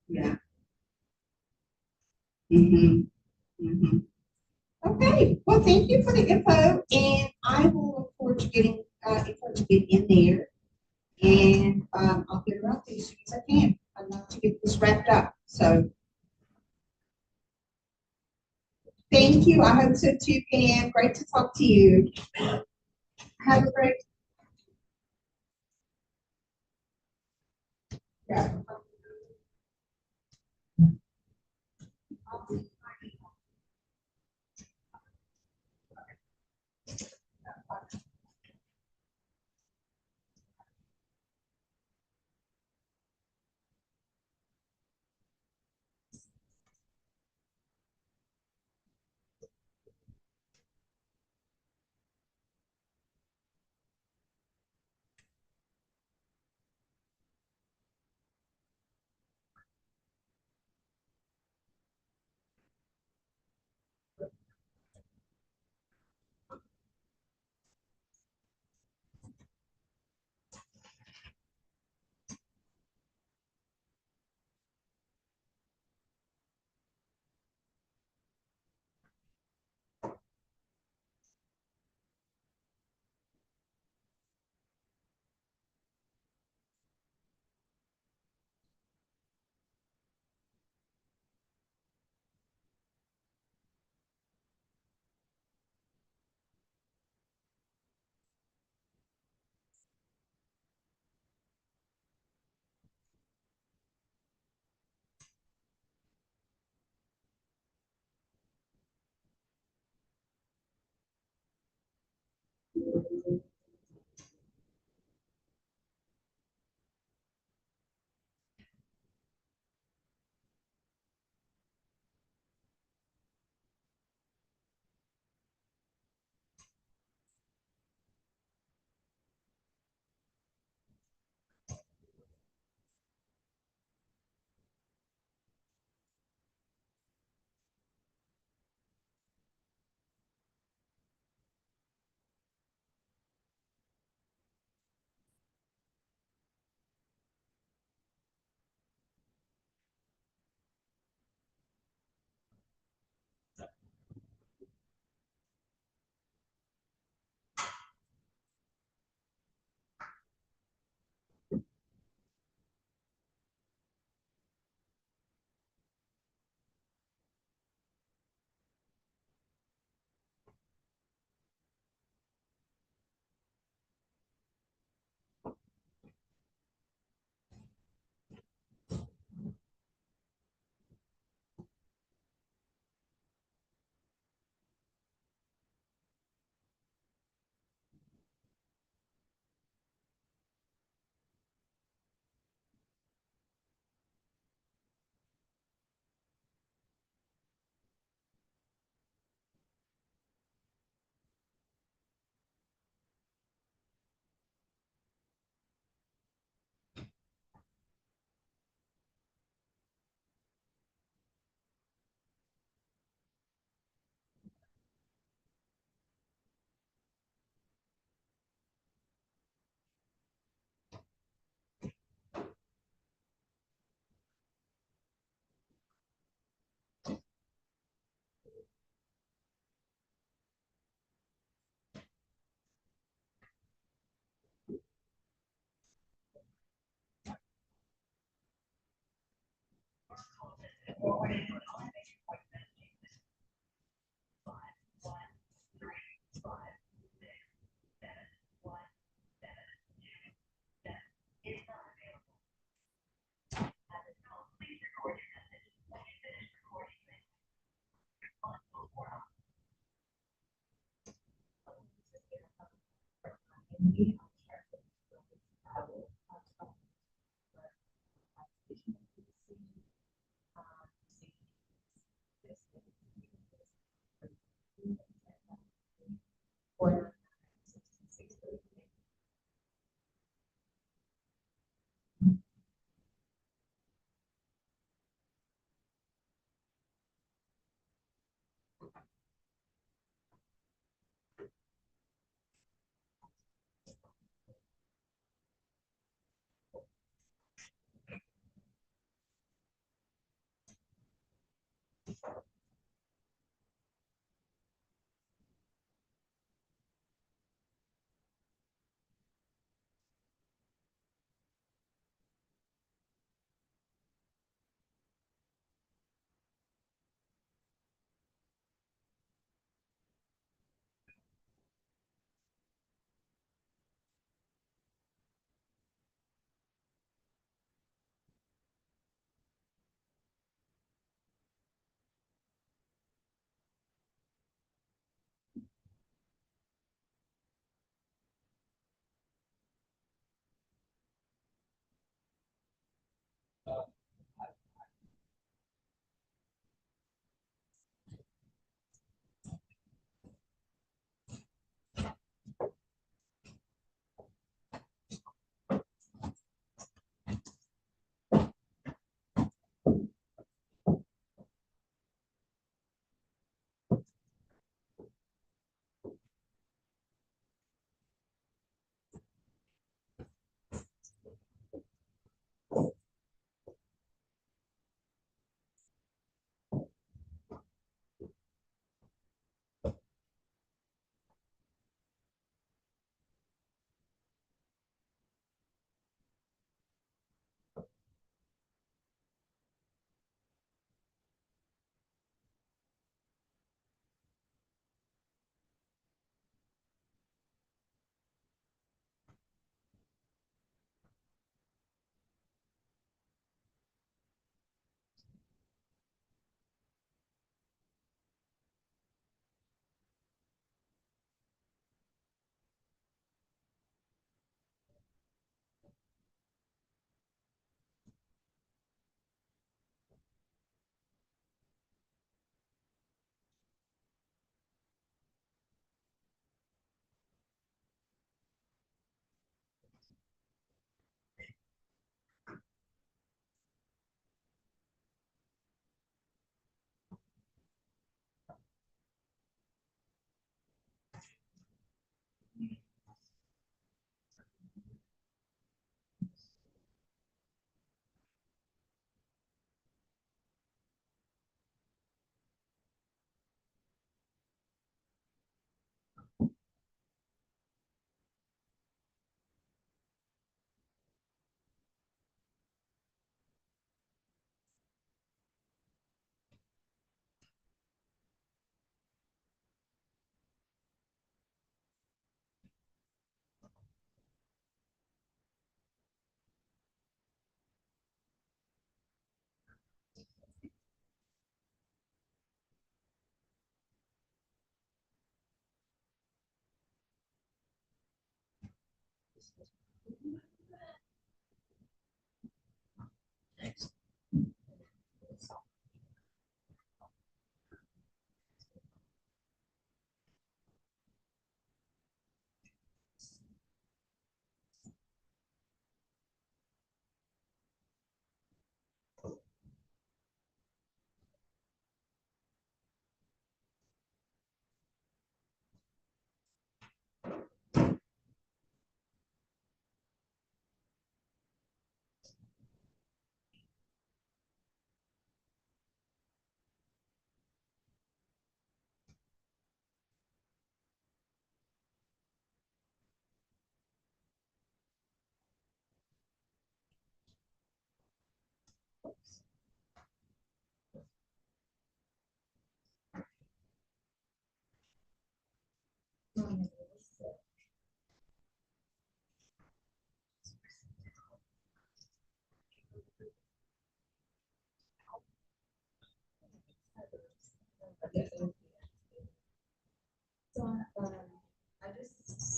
Yeah. Mm-hmm. Mm-hmm. Okay. Well, thank you for the info, and I will look forward to getting info to get in there, and I'll get her out there as soon as I can. I'd love to get this wrapped up. So thank you. I hope so too, Pam. Great to talk to you. Have a great. Yeah.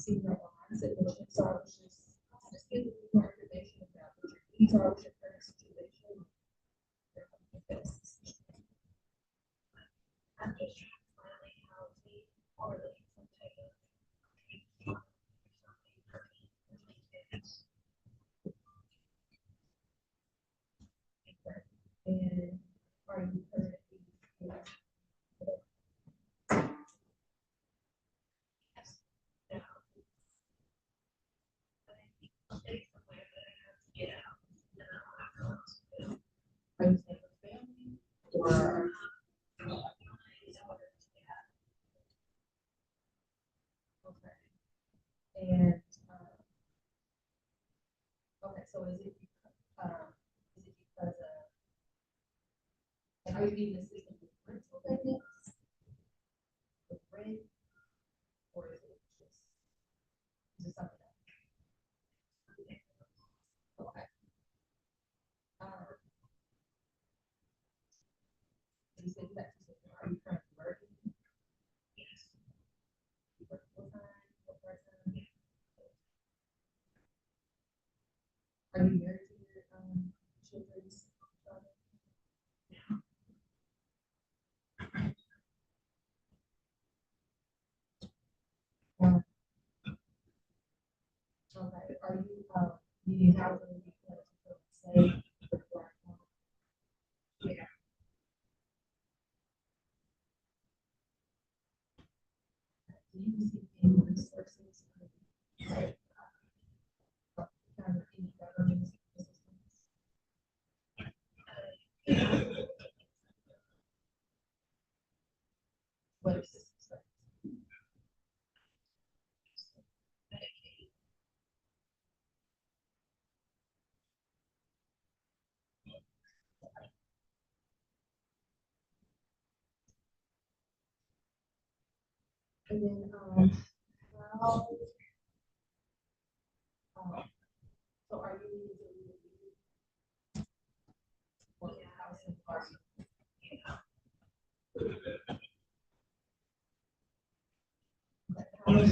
see your mindset, so I was just giving you more information about what your needs are, what your current situation. I'm just trying to find like how we are looking for type of. And are you currently? Are you staying with family or? Okay. And, okay, so is it, because of, and are you being assisted with rental payments? With rent? Or is it just, is it something else? Okay. You said that, are you currently working? Yes. You work full-time, or part-time? Are you married to your, children's father? Okay, are you, needing housing because you feel safe? Before? Yeah. Do you receive any resources? Like, kind of any government assistance? What assistance? And then, how, so are you needing to leave? Or house and car? But how much,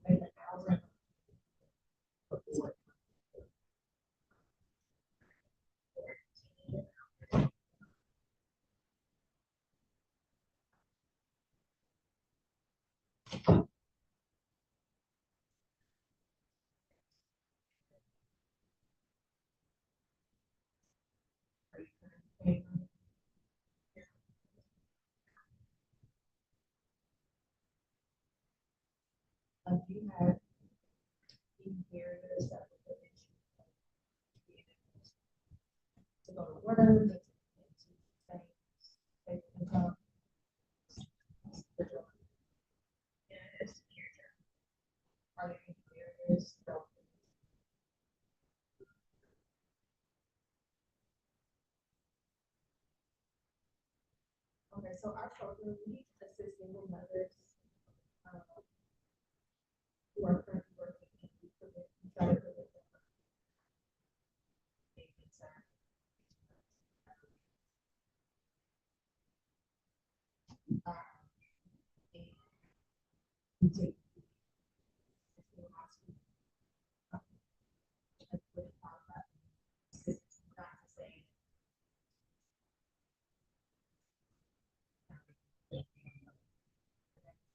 like a thousand? Do you have any barriers that would prevent you to go to work, and to stay income? Yes. Are there any barriers? Okay, so our program, we assist single mothers, who are currently working, and we try to prevent them from being concerned. And we take single moms who, like, really qualify. It's not to say,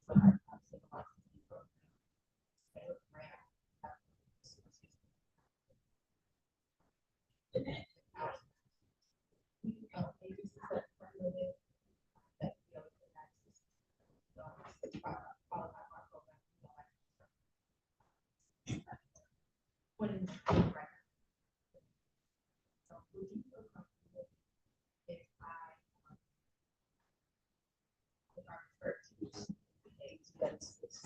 but our single moms program, they would grant, agencies that partner with, that, can access, qualify for our program, what is the record? So would you feel comfortable if I, if I refer to a census,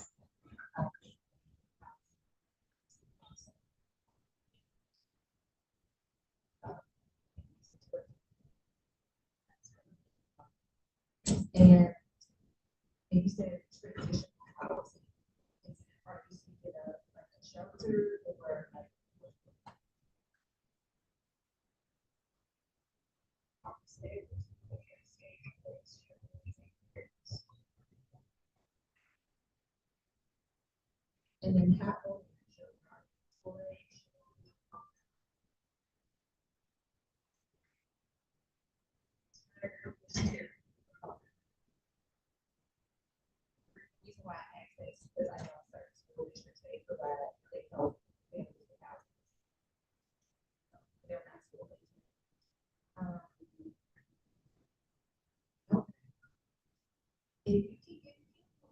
and you said transition housing, are you speaking of like a shelter or like? Upstairs? And then half of. Reason why I asked this, because I know certain school districts, they provide, they help families with housing. They're not school based. If you keep getting people,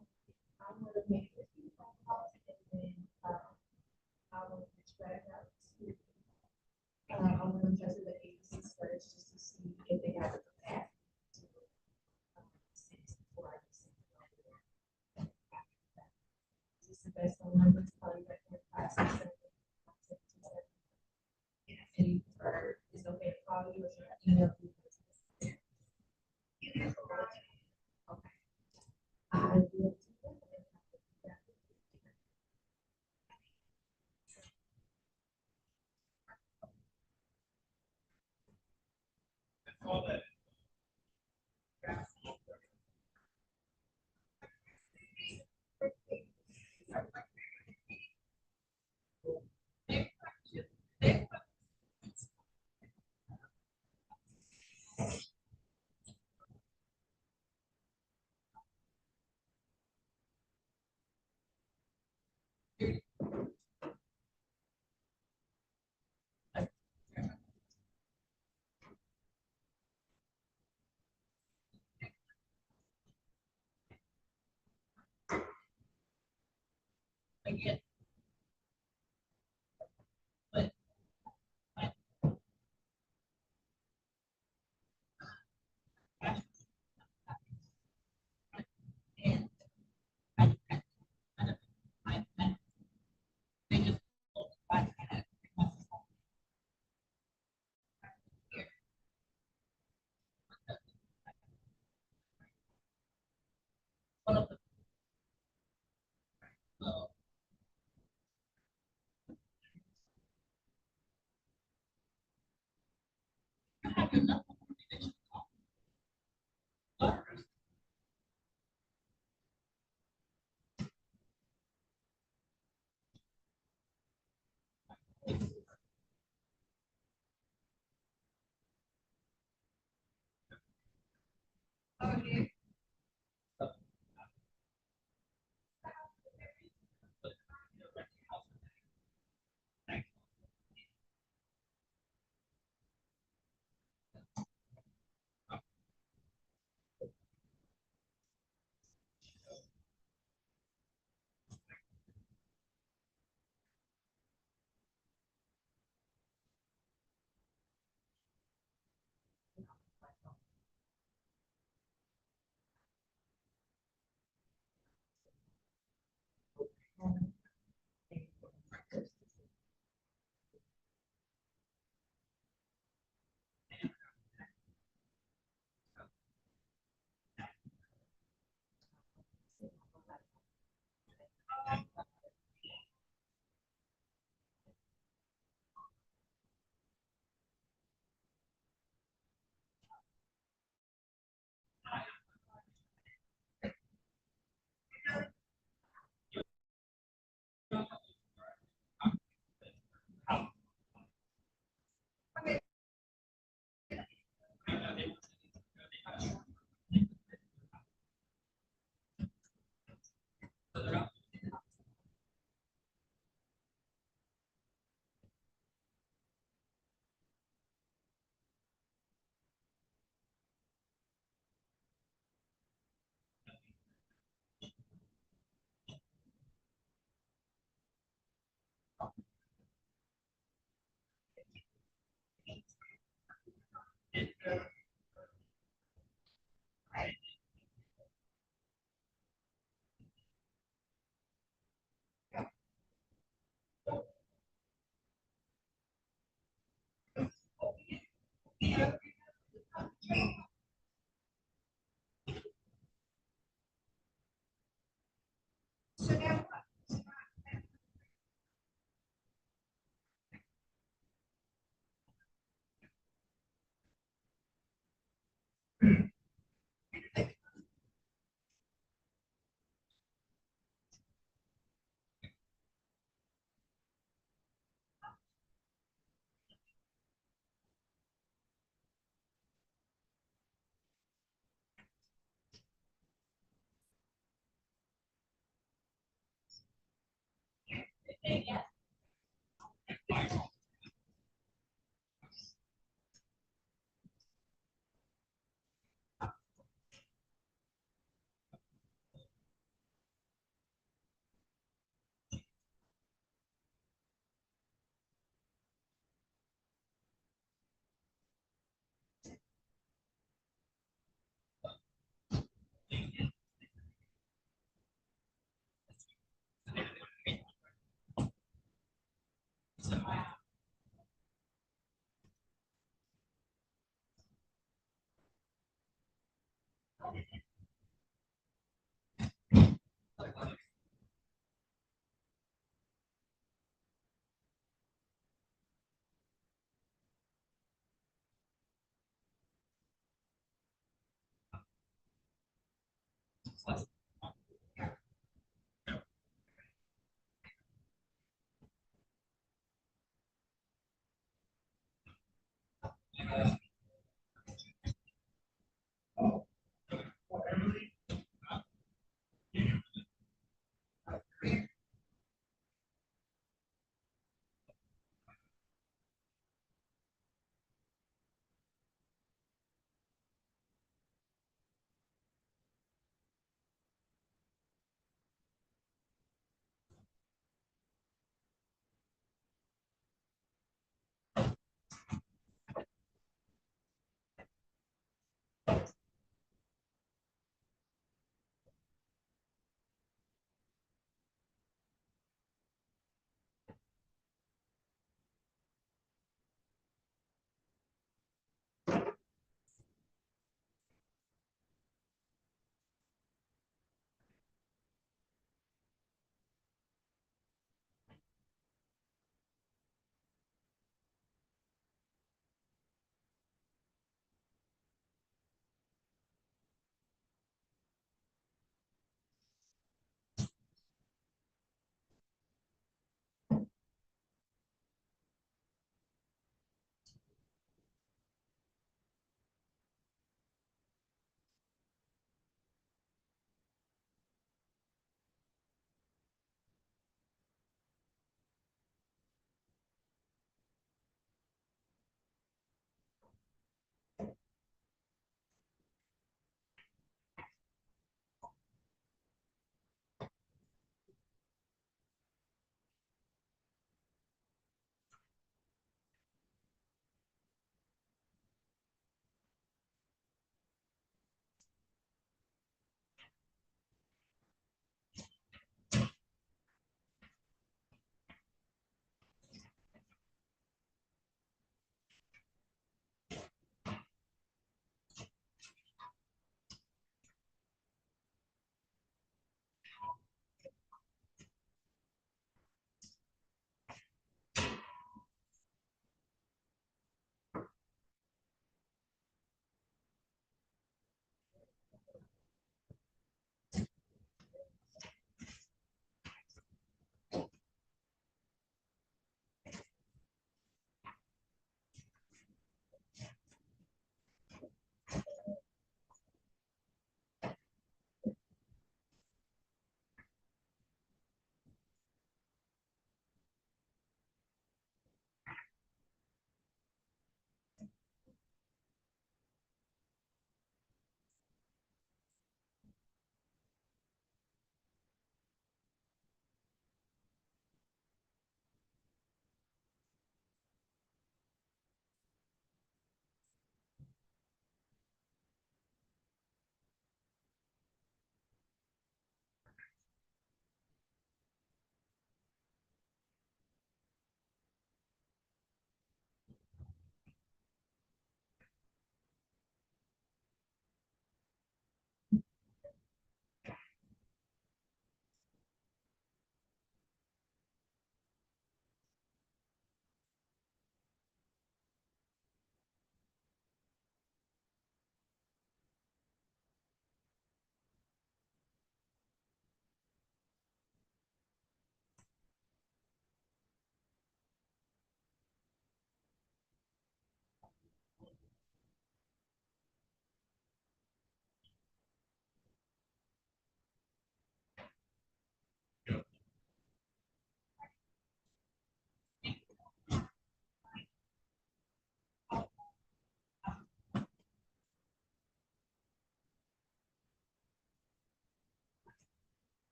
I'm gonna make a few phone calls and then, I will reach back out to. I'm gonna touch with the agencies first, just to see if they have a capacity to. Send before I just send it over there. Is this the best phone number to call you back here? 567. And you prefer, is it okay to call you or should I email you? Okay. I will. So now less.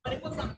But it was on.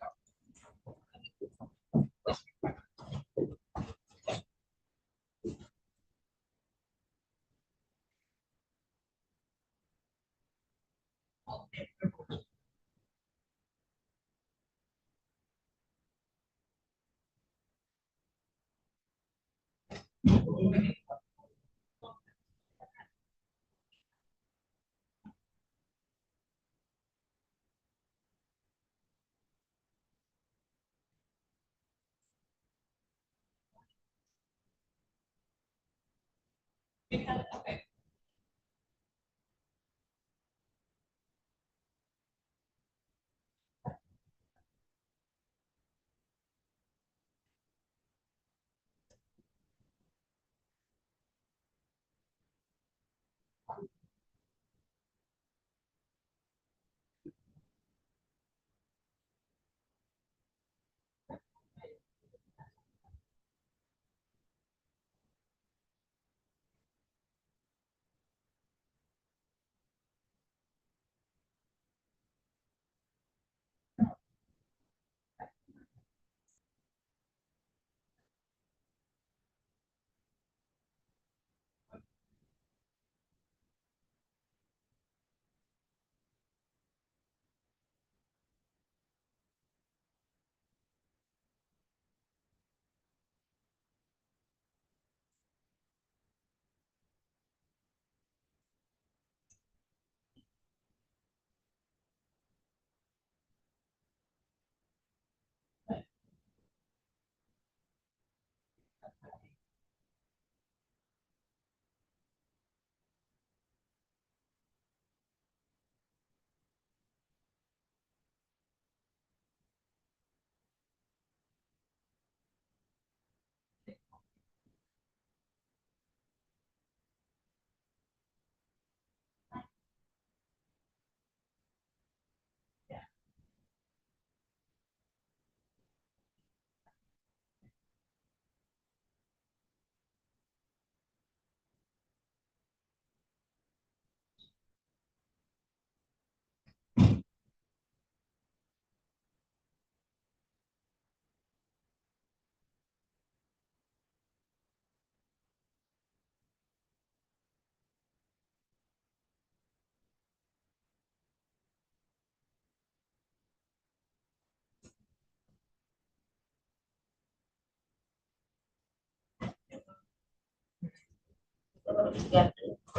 Okay.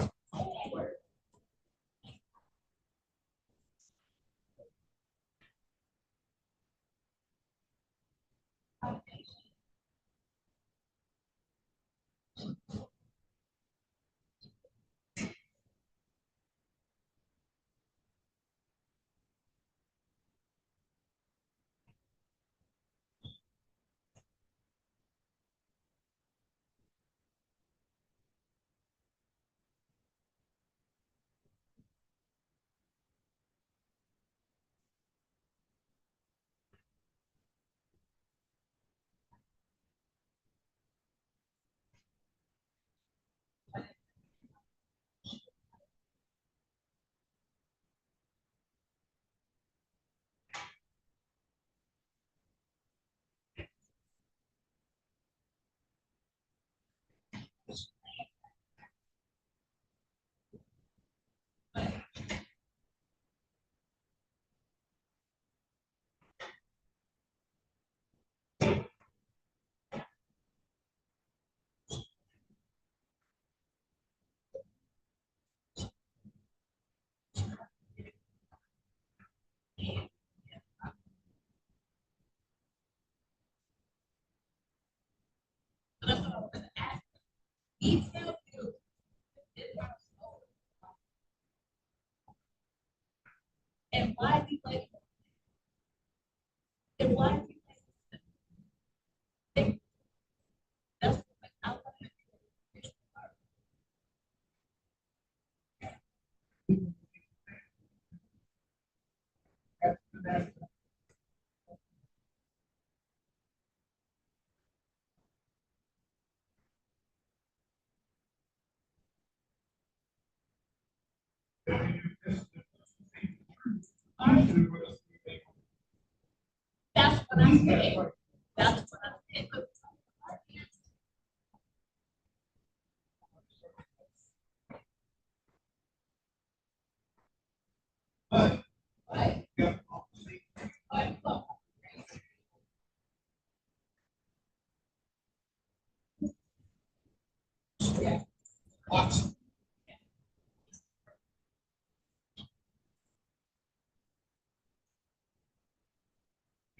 Yeah. And why we like, and why we like. That's what I want to That's what I'm saying. That's what I'm saying.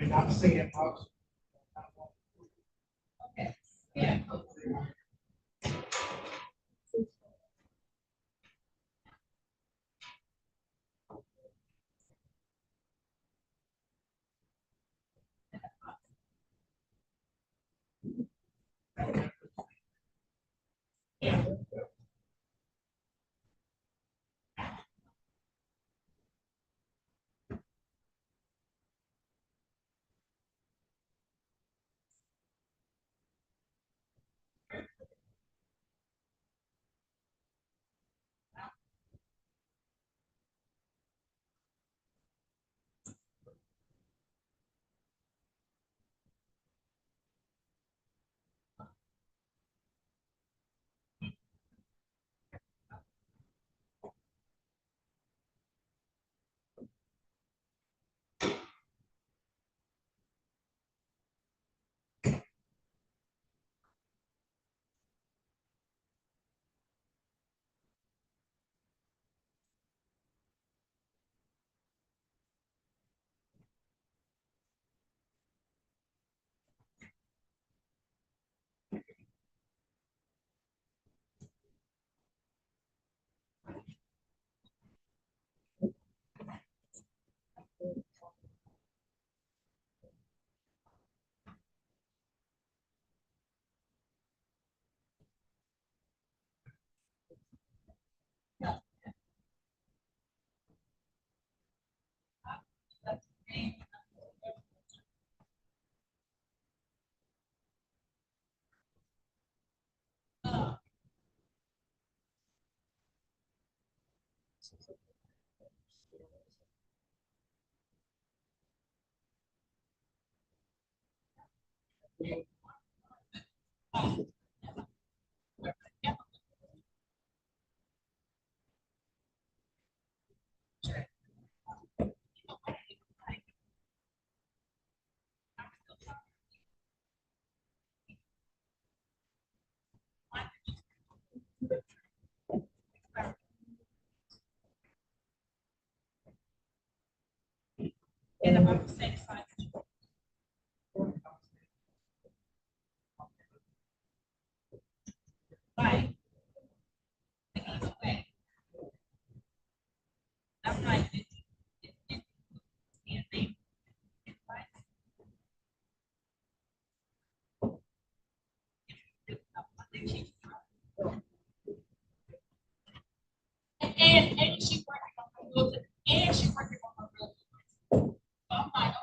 And I'm saying, Yeah. And I'm on the same side. Right. Either way. I'm like, and she working on her real, and she working on her real. So I'm like,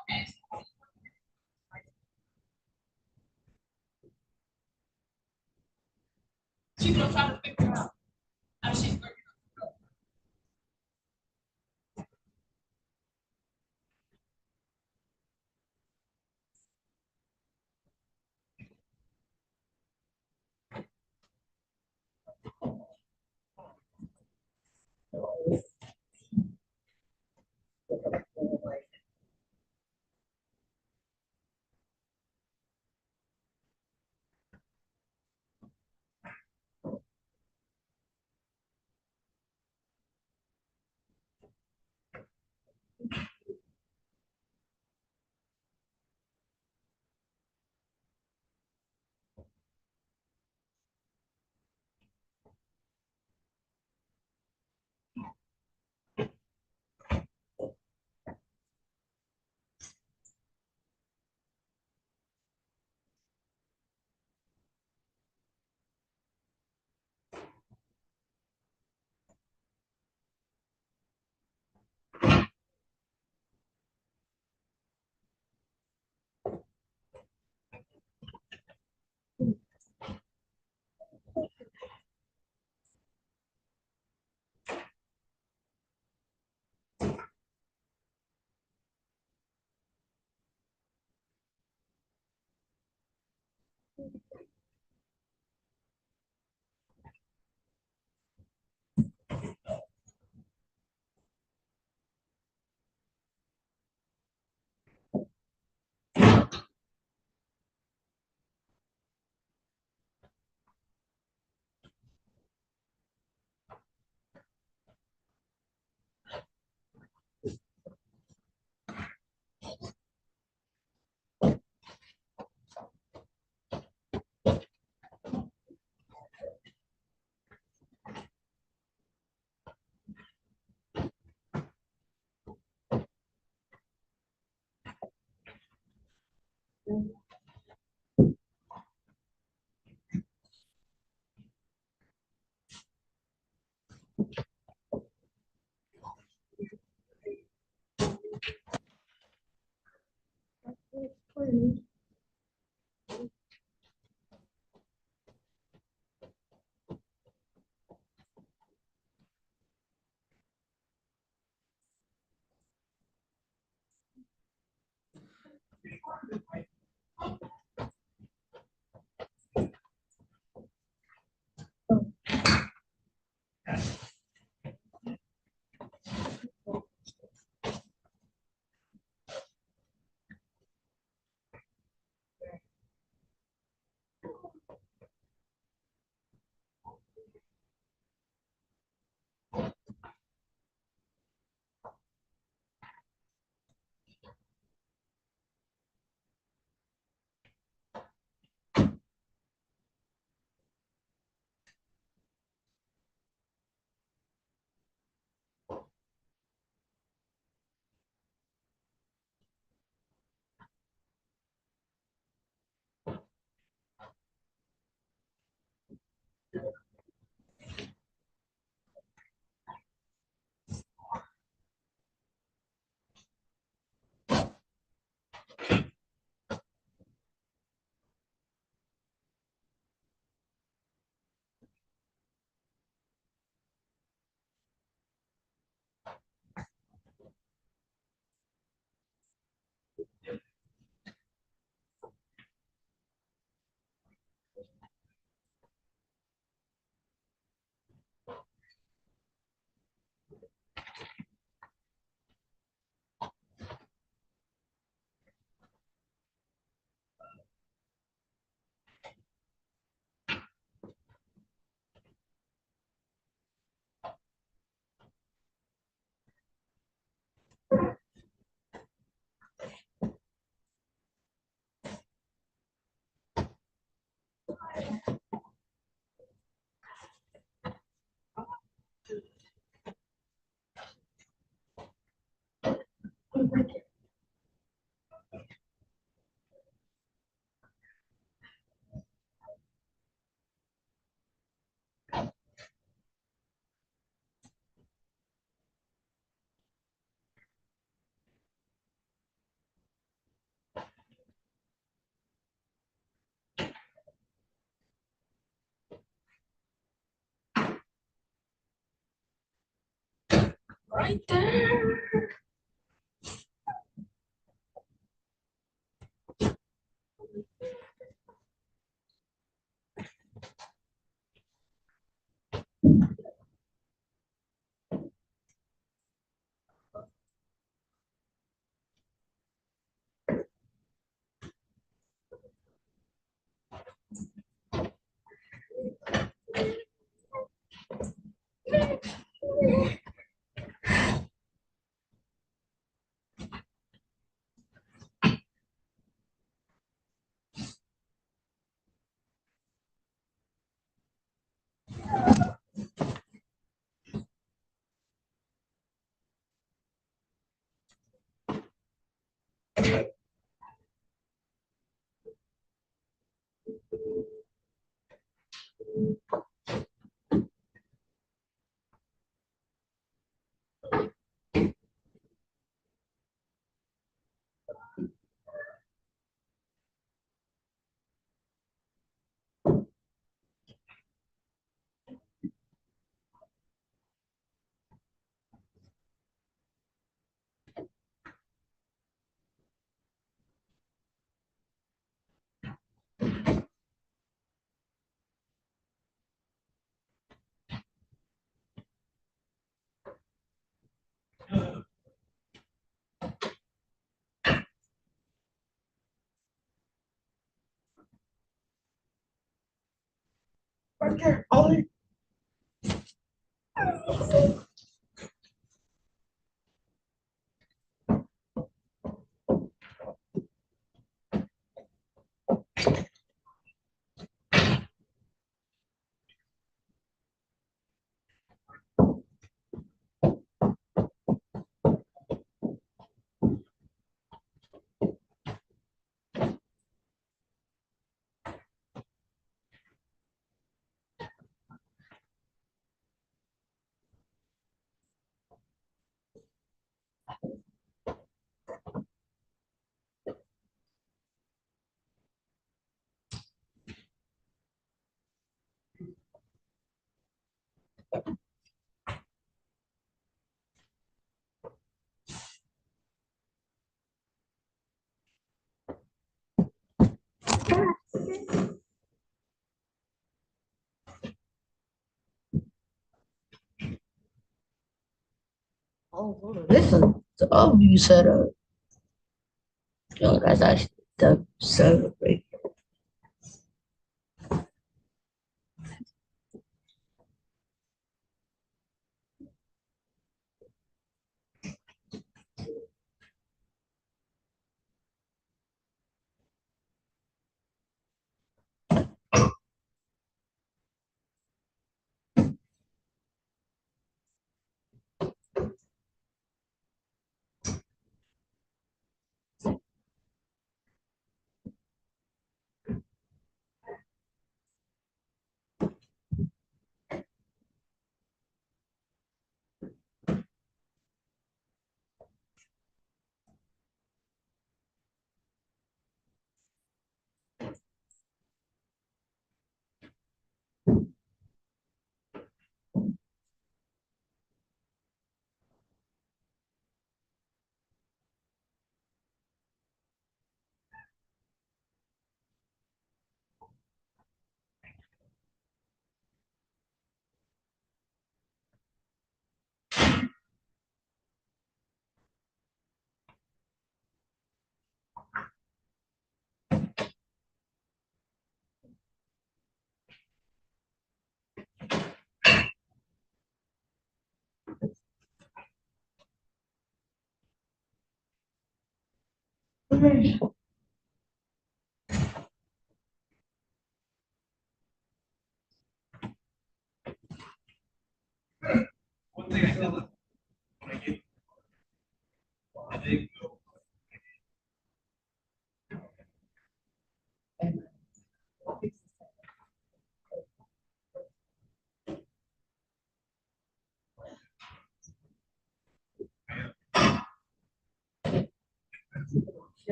Right there. Okay, Ollie. Oh, listen, the you set up. Yo, that's actually the celebrate. One thing I feel when I get, I think,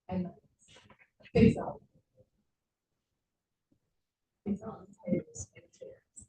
And face out. Face on tables and chairs.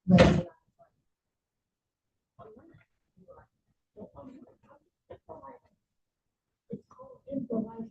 It's called improvising.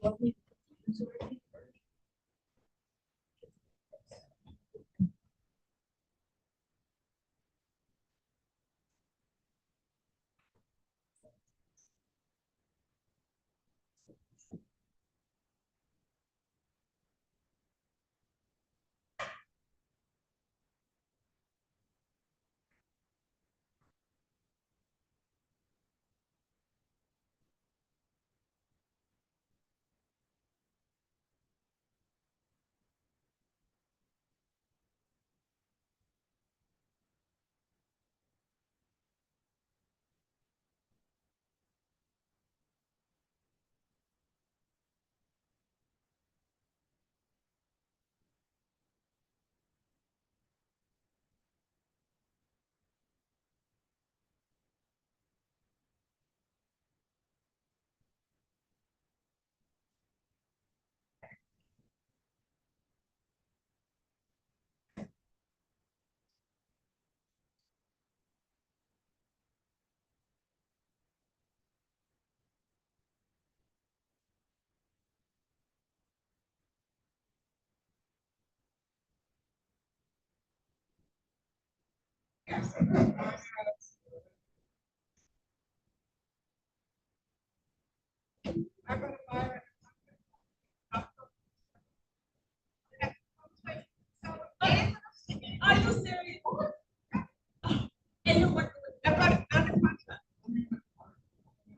Are you serious? And you want to,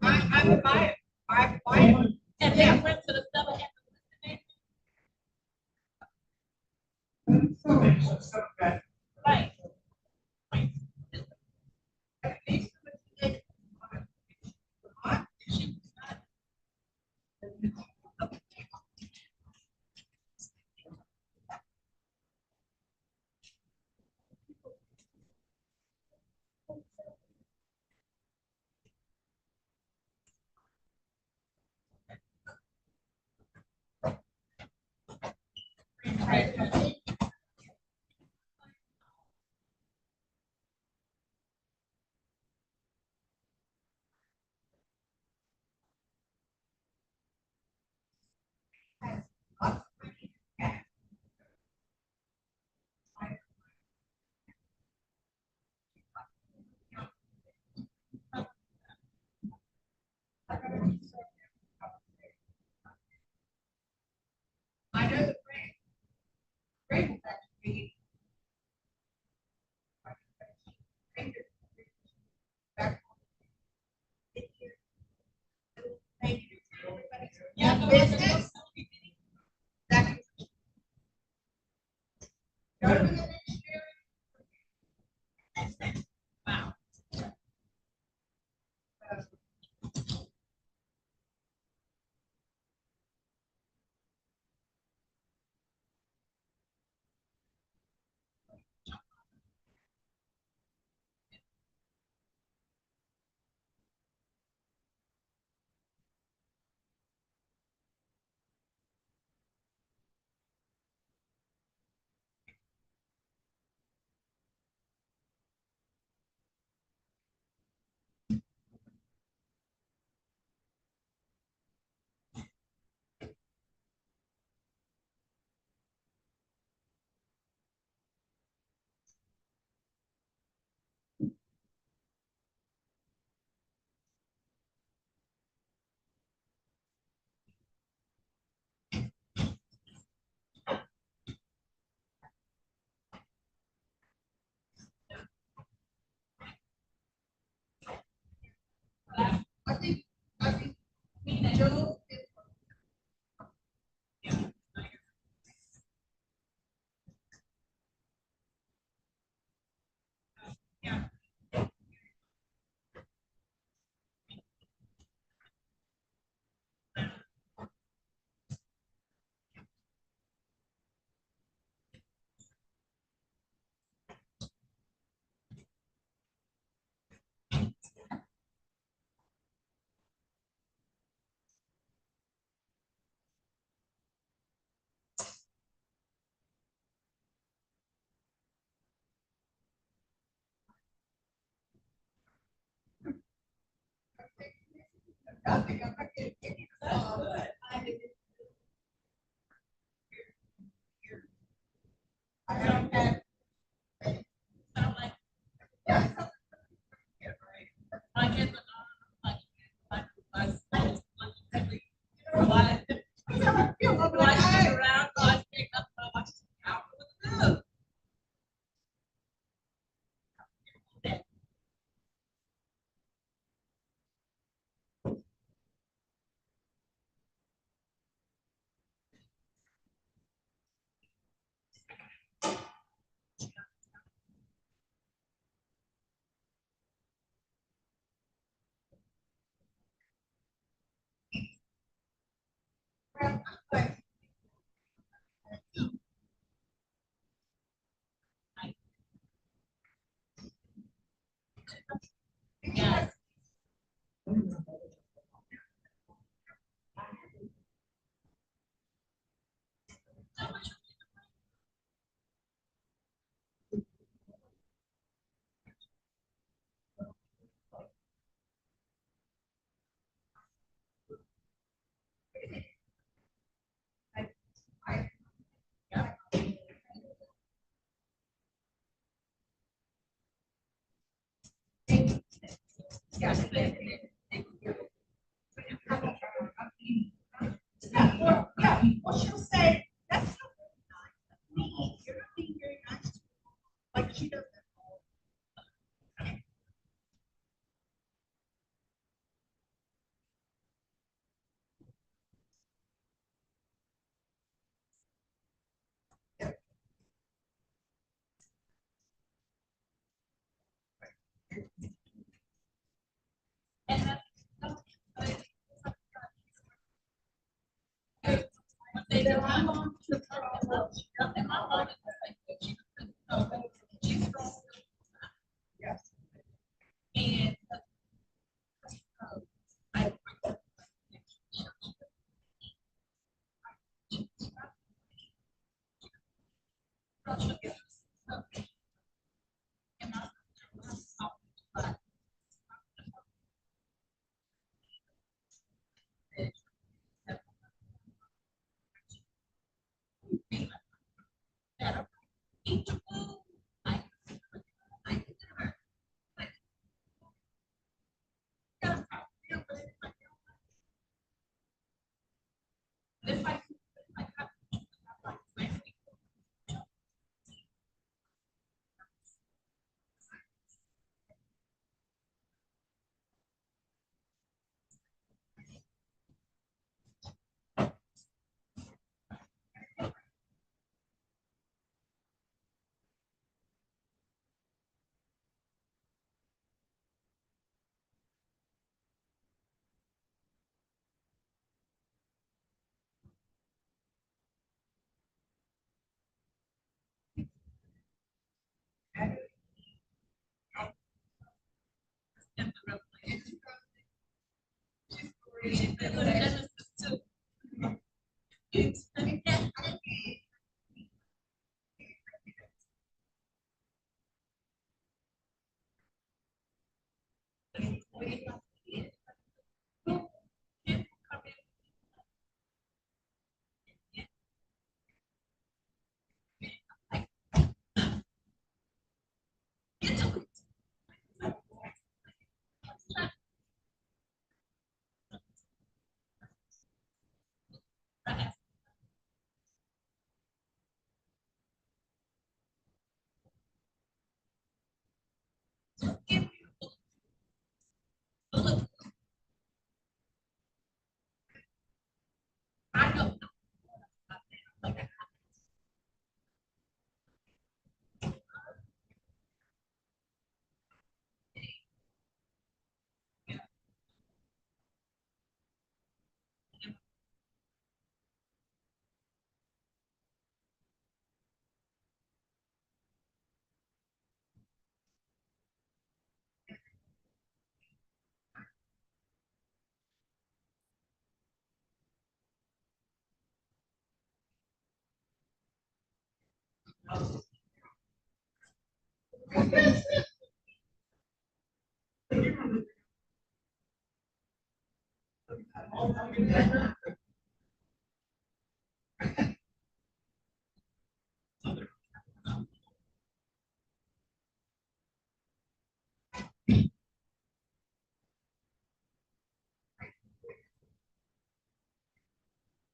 I would buy it. I would buy it. And then went to the seller. Right. I know the brand. Brand will actually. Yeah, business. That is. Government engineering. Wow. I think Joe is. Yeah. I think I'm not getting any. Yes. Yeah, well, she'll say, that's not very nice of me. You're not being very nice to me. Like she does that all. Yes. And.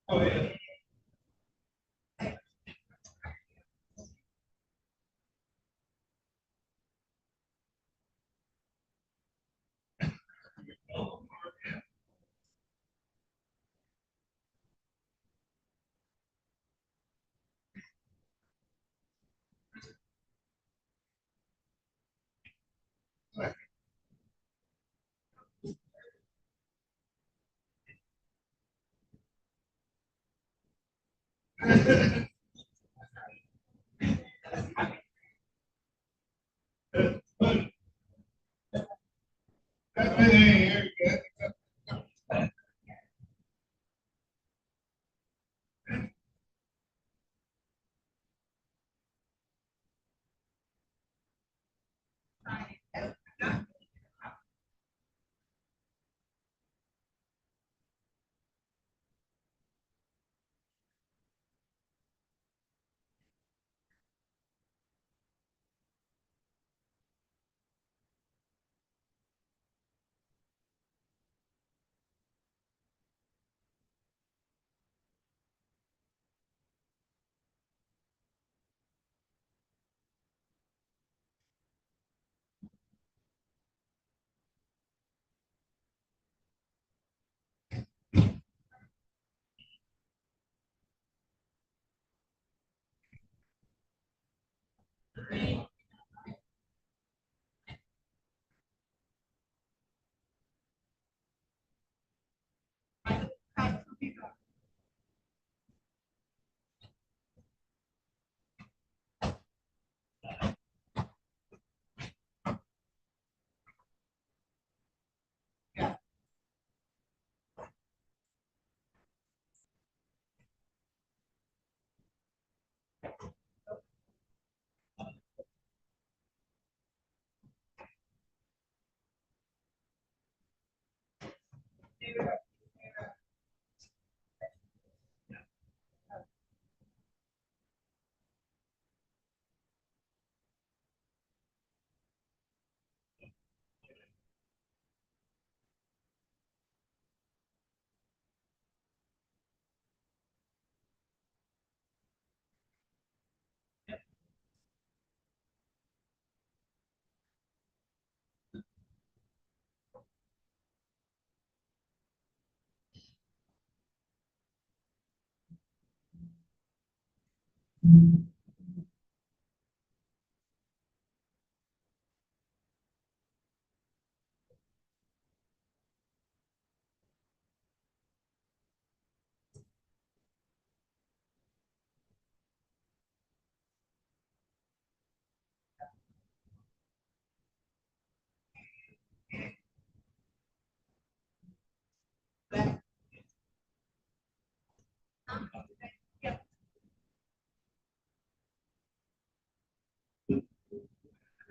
Oh, yeah.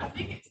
I think it's.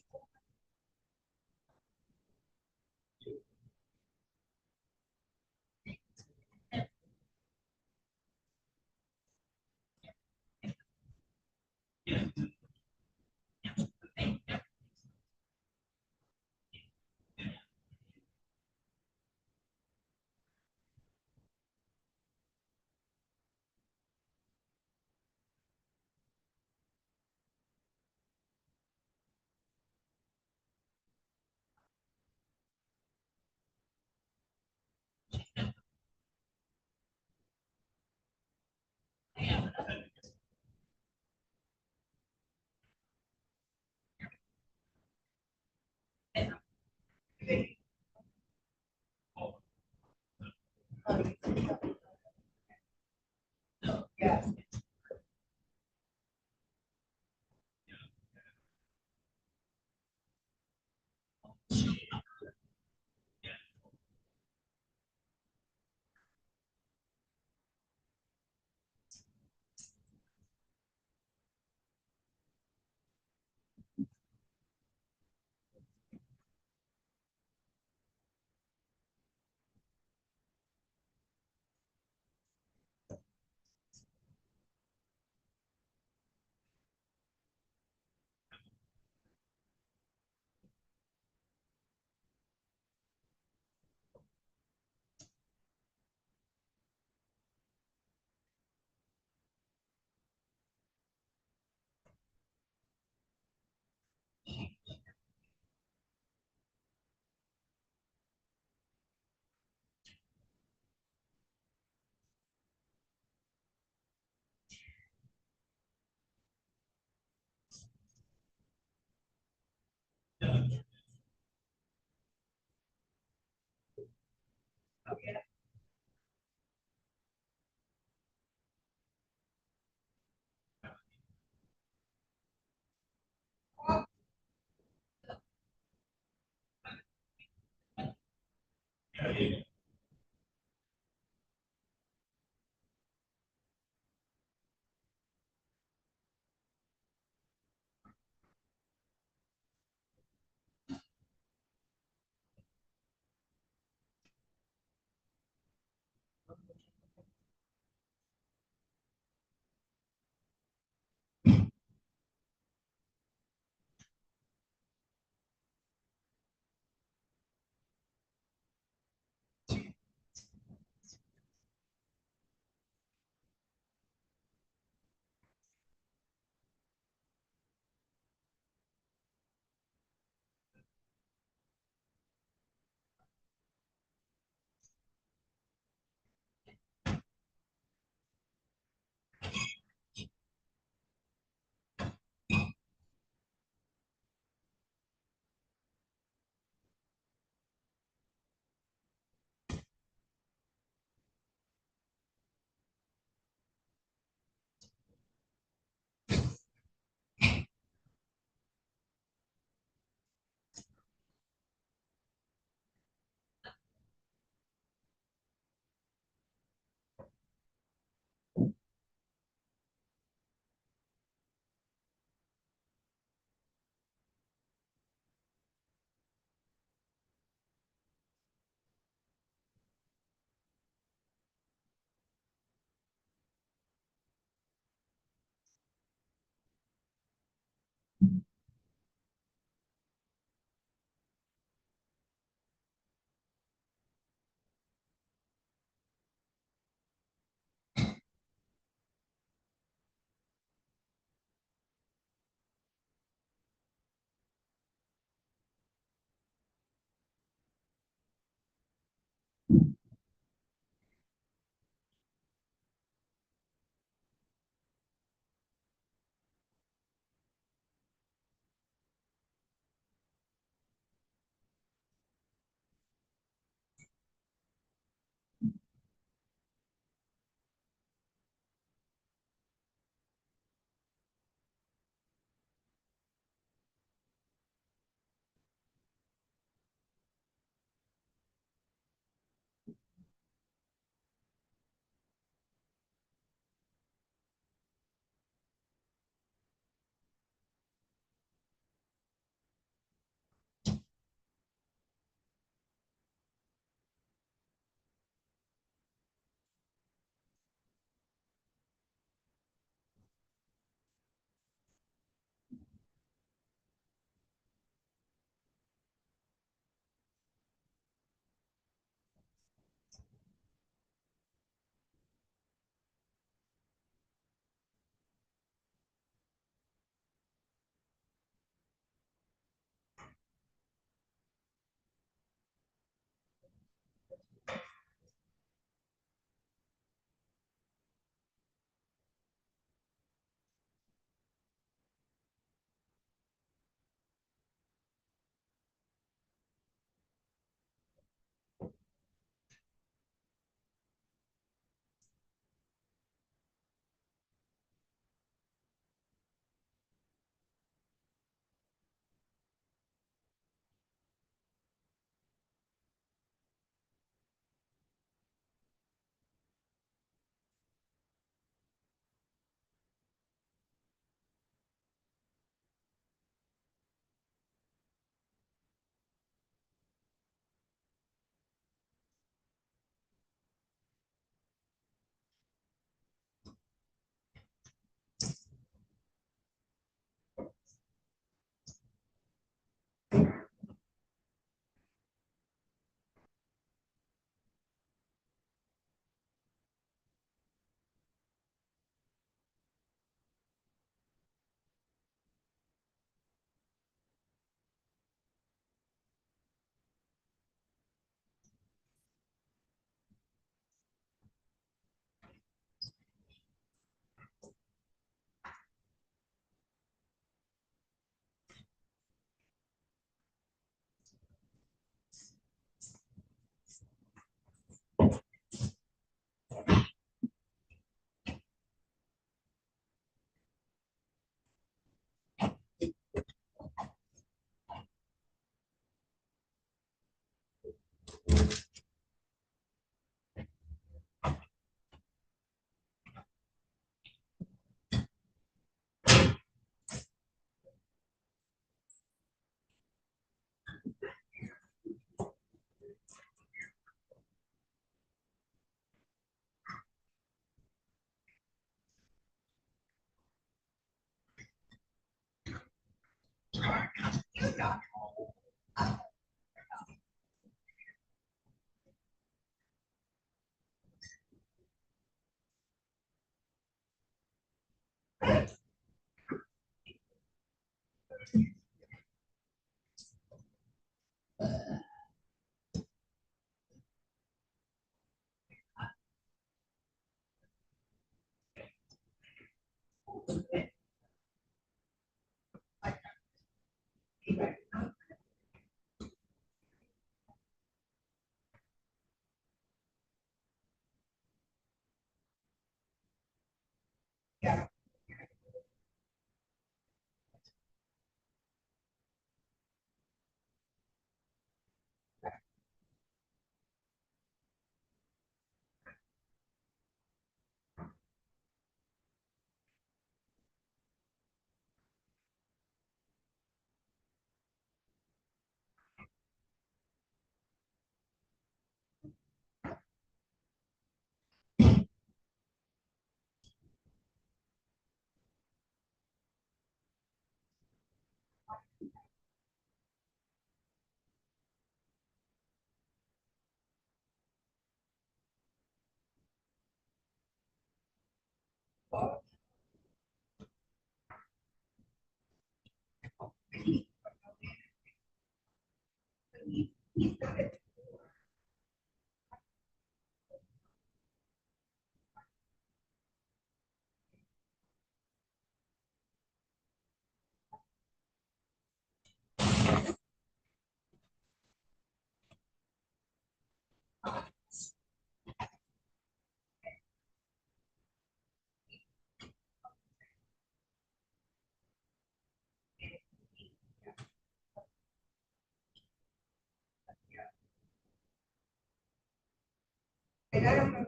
And I don't know,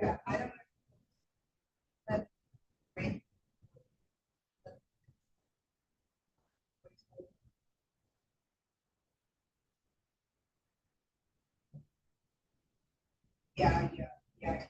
yeah, I don't know. But, right. Yeah, yeah.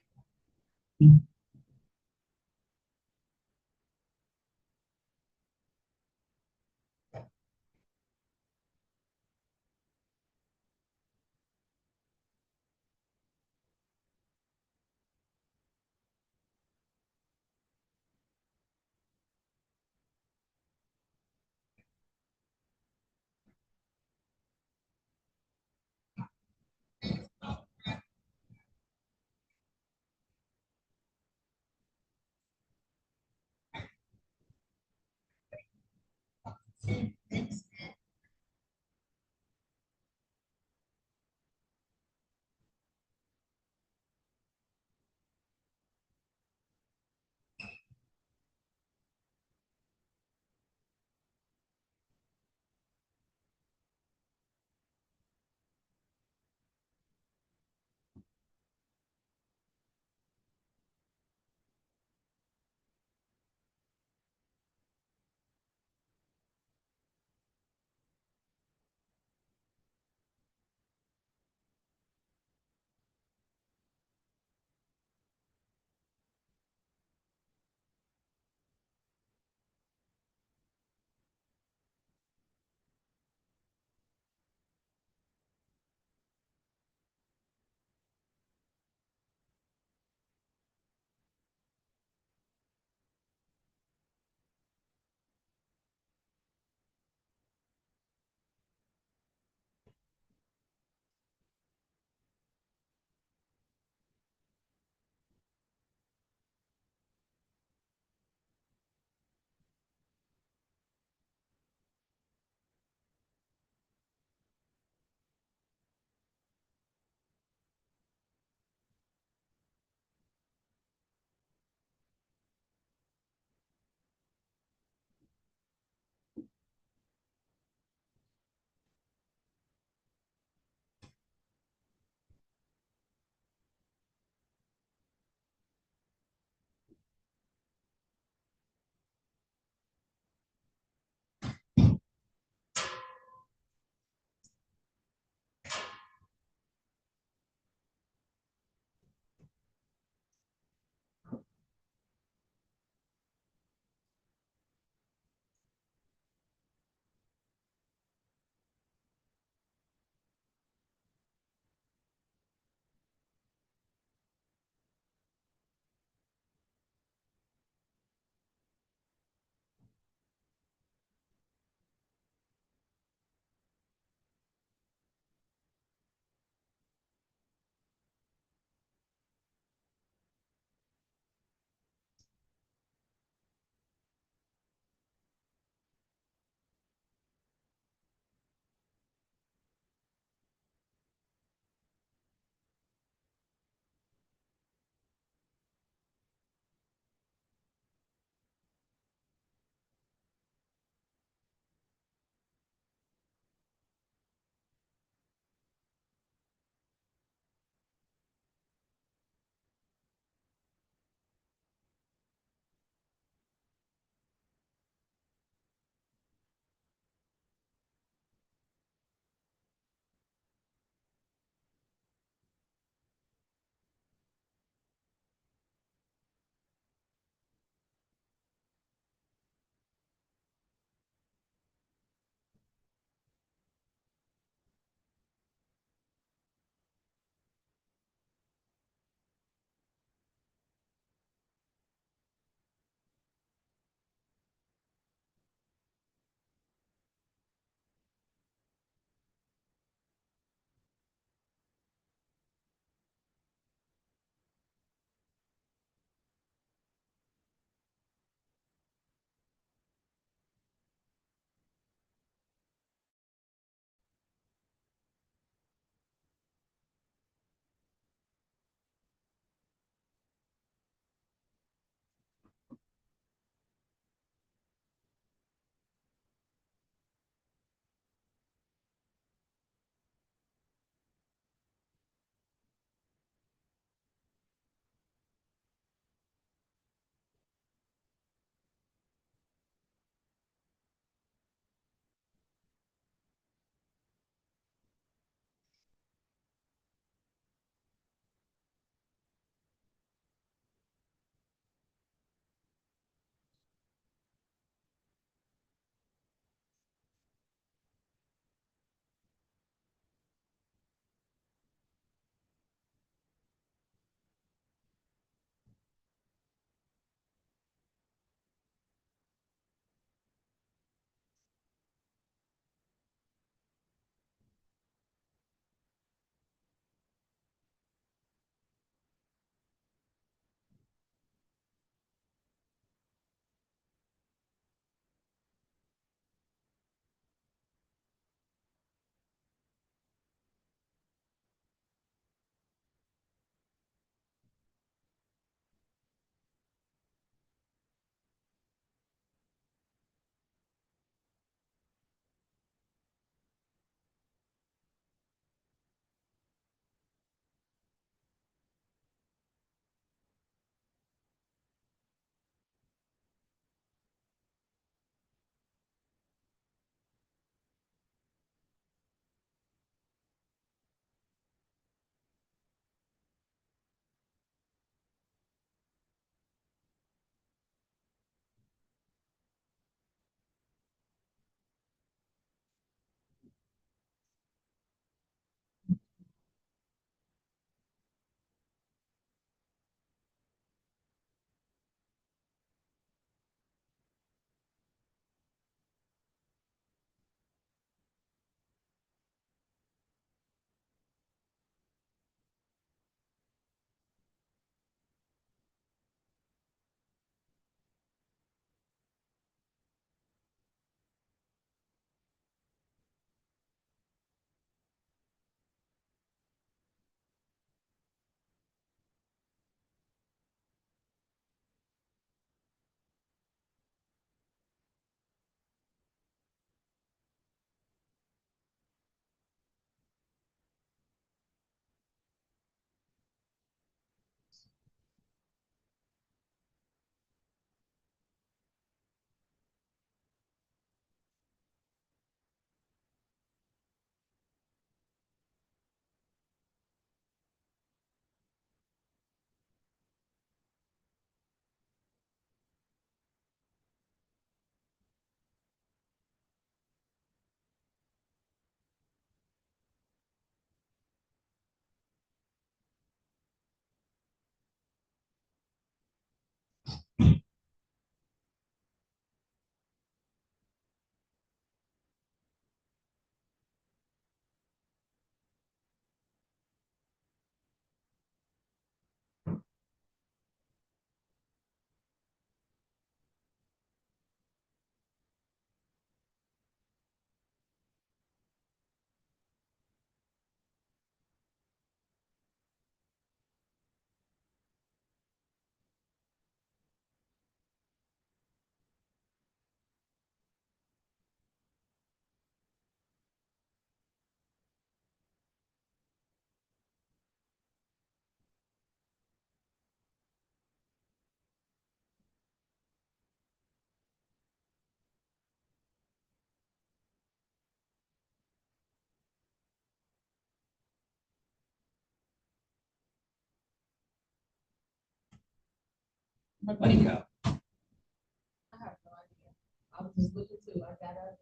Money cow. I have no idea. I was just looking too, I got up.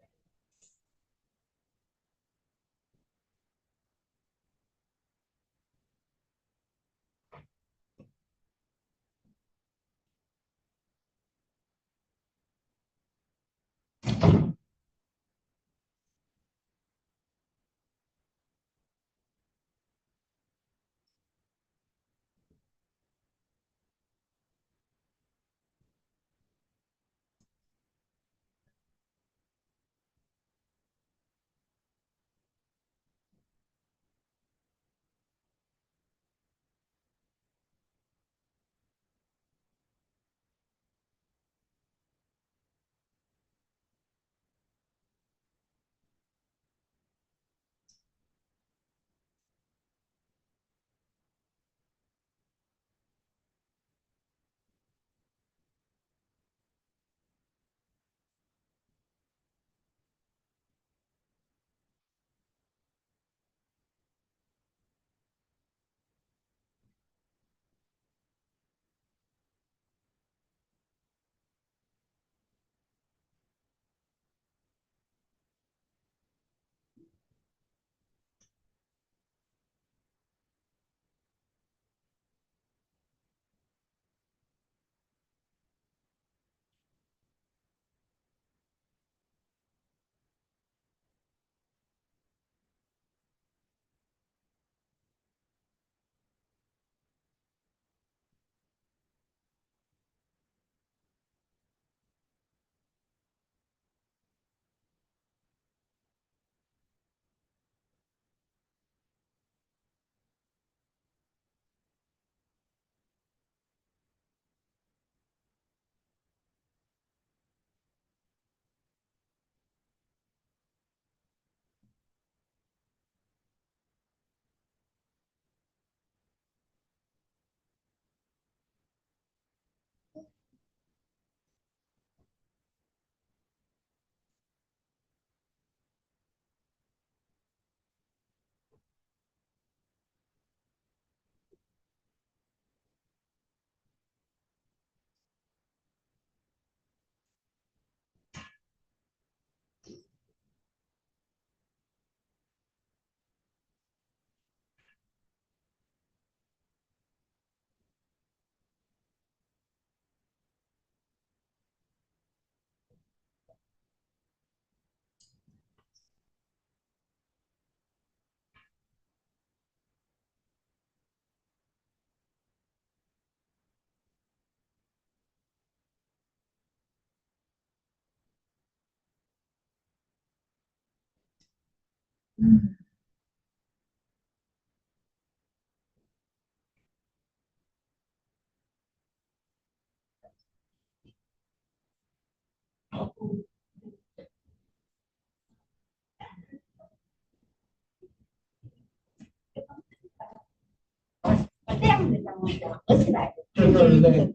这是那个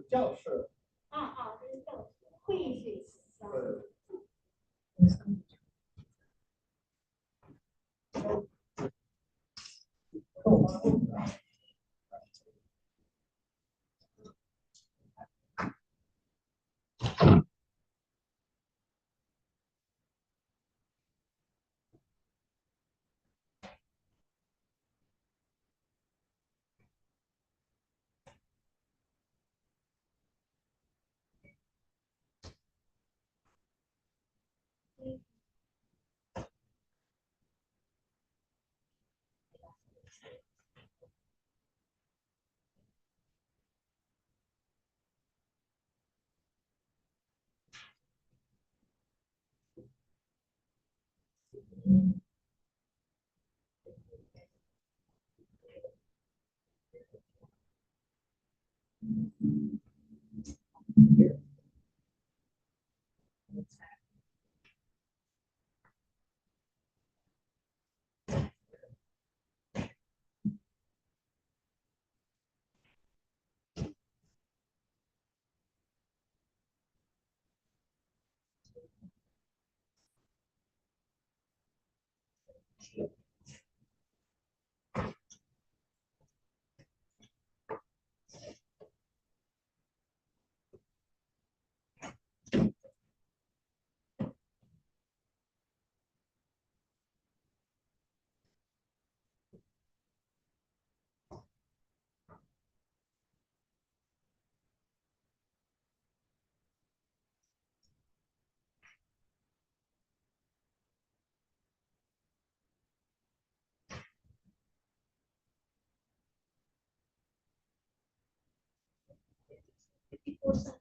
教室。54 cents.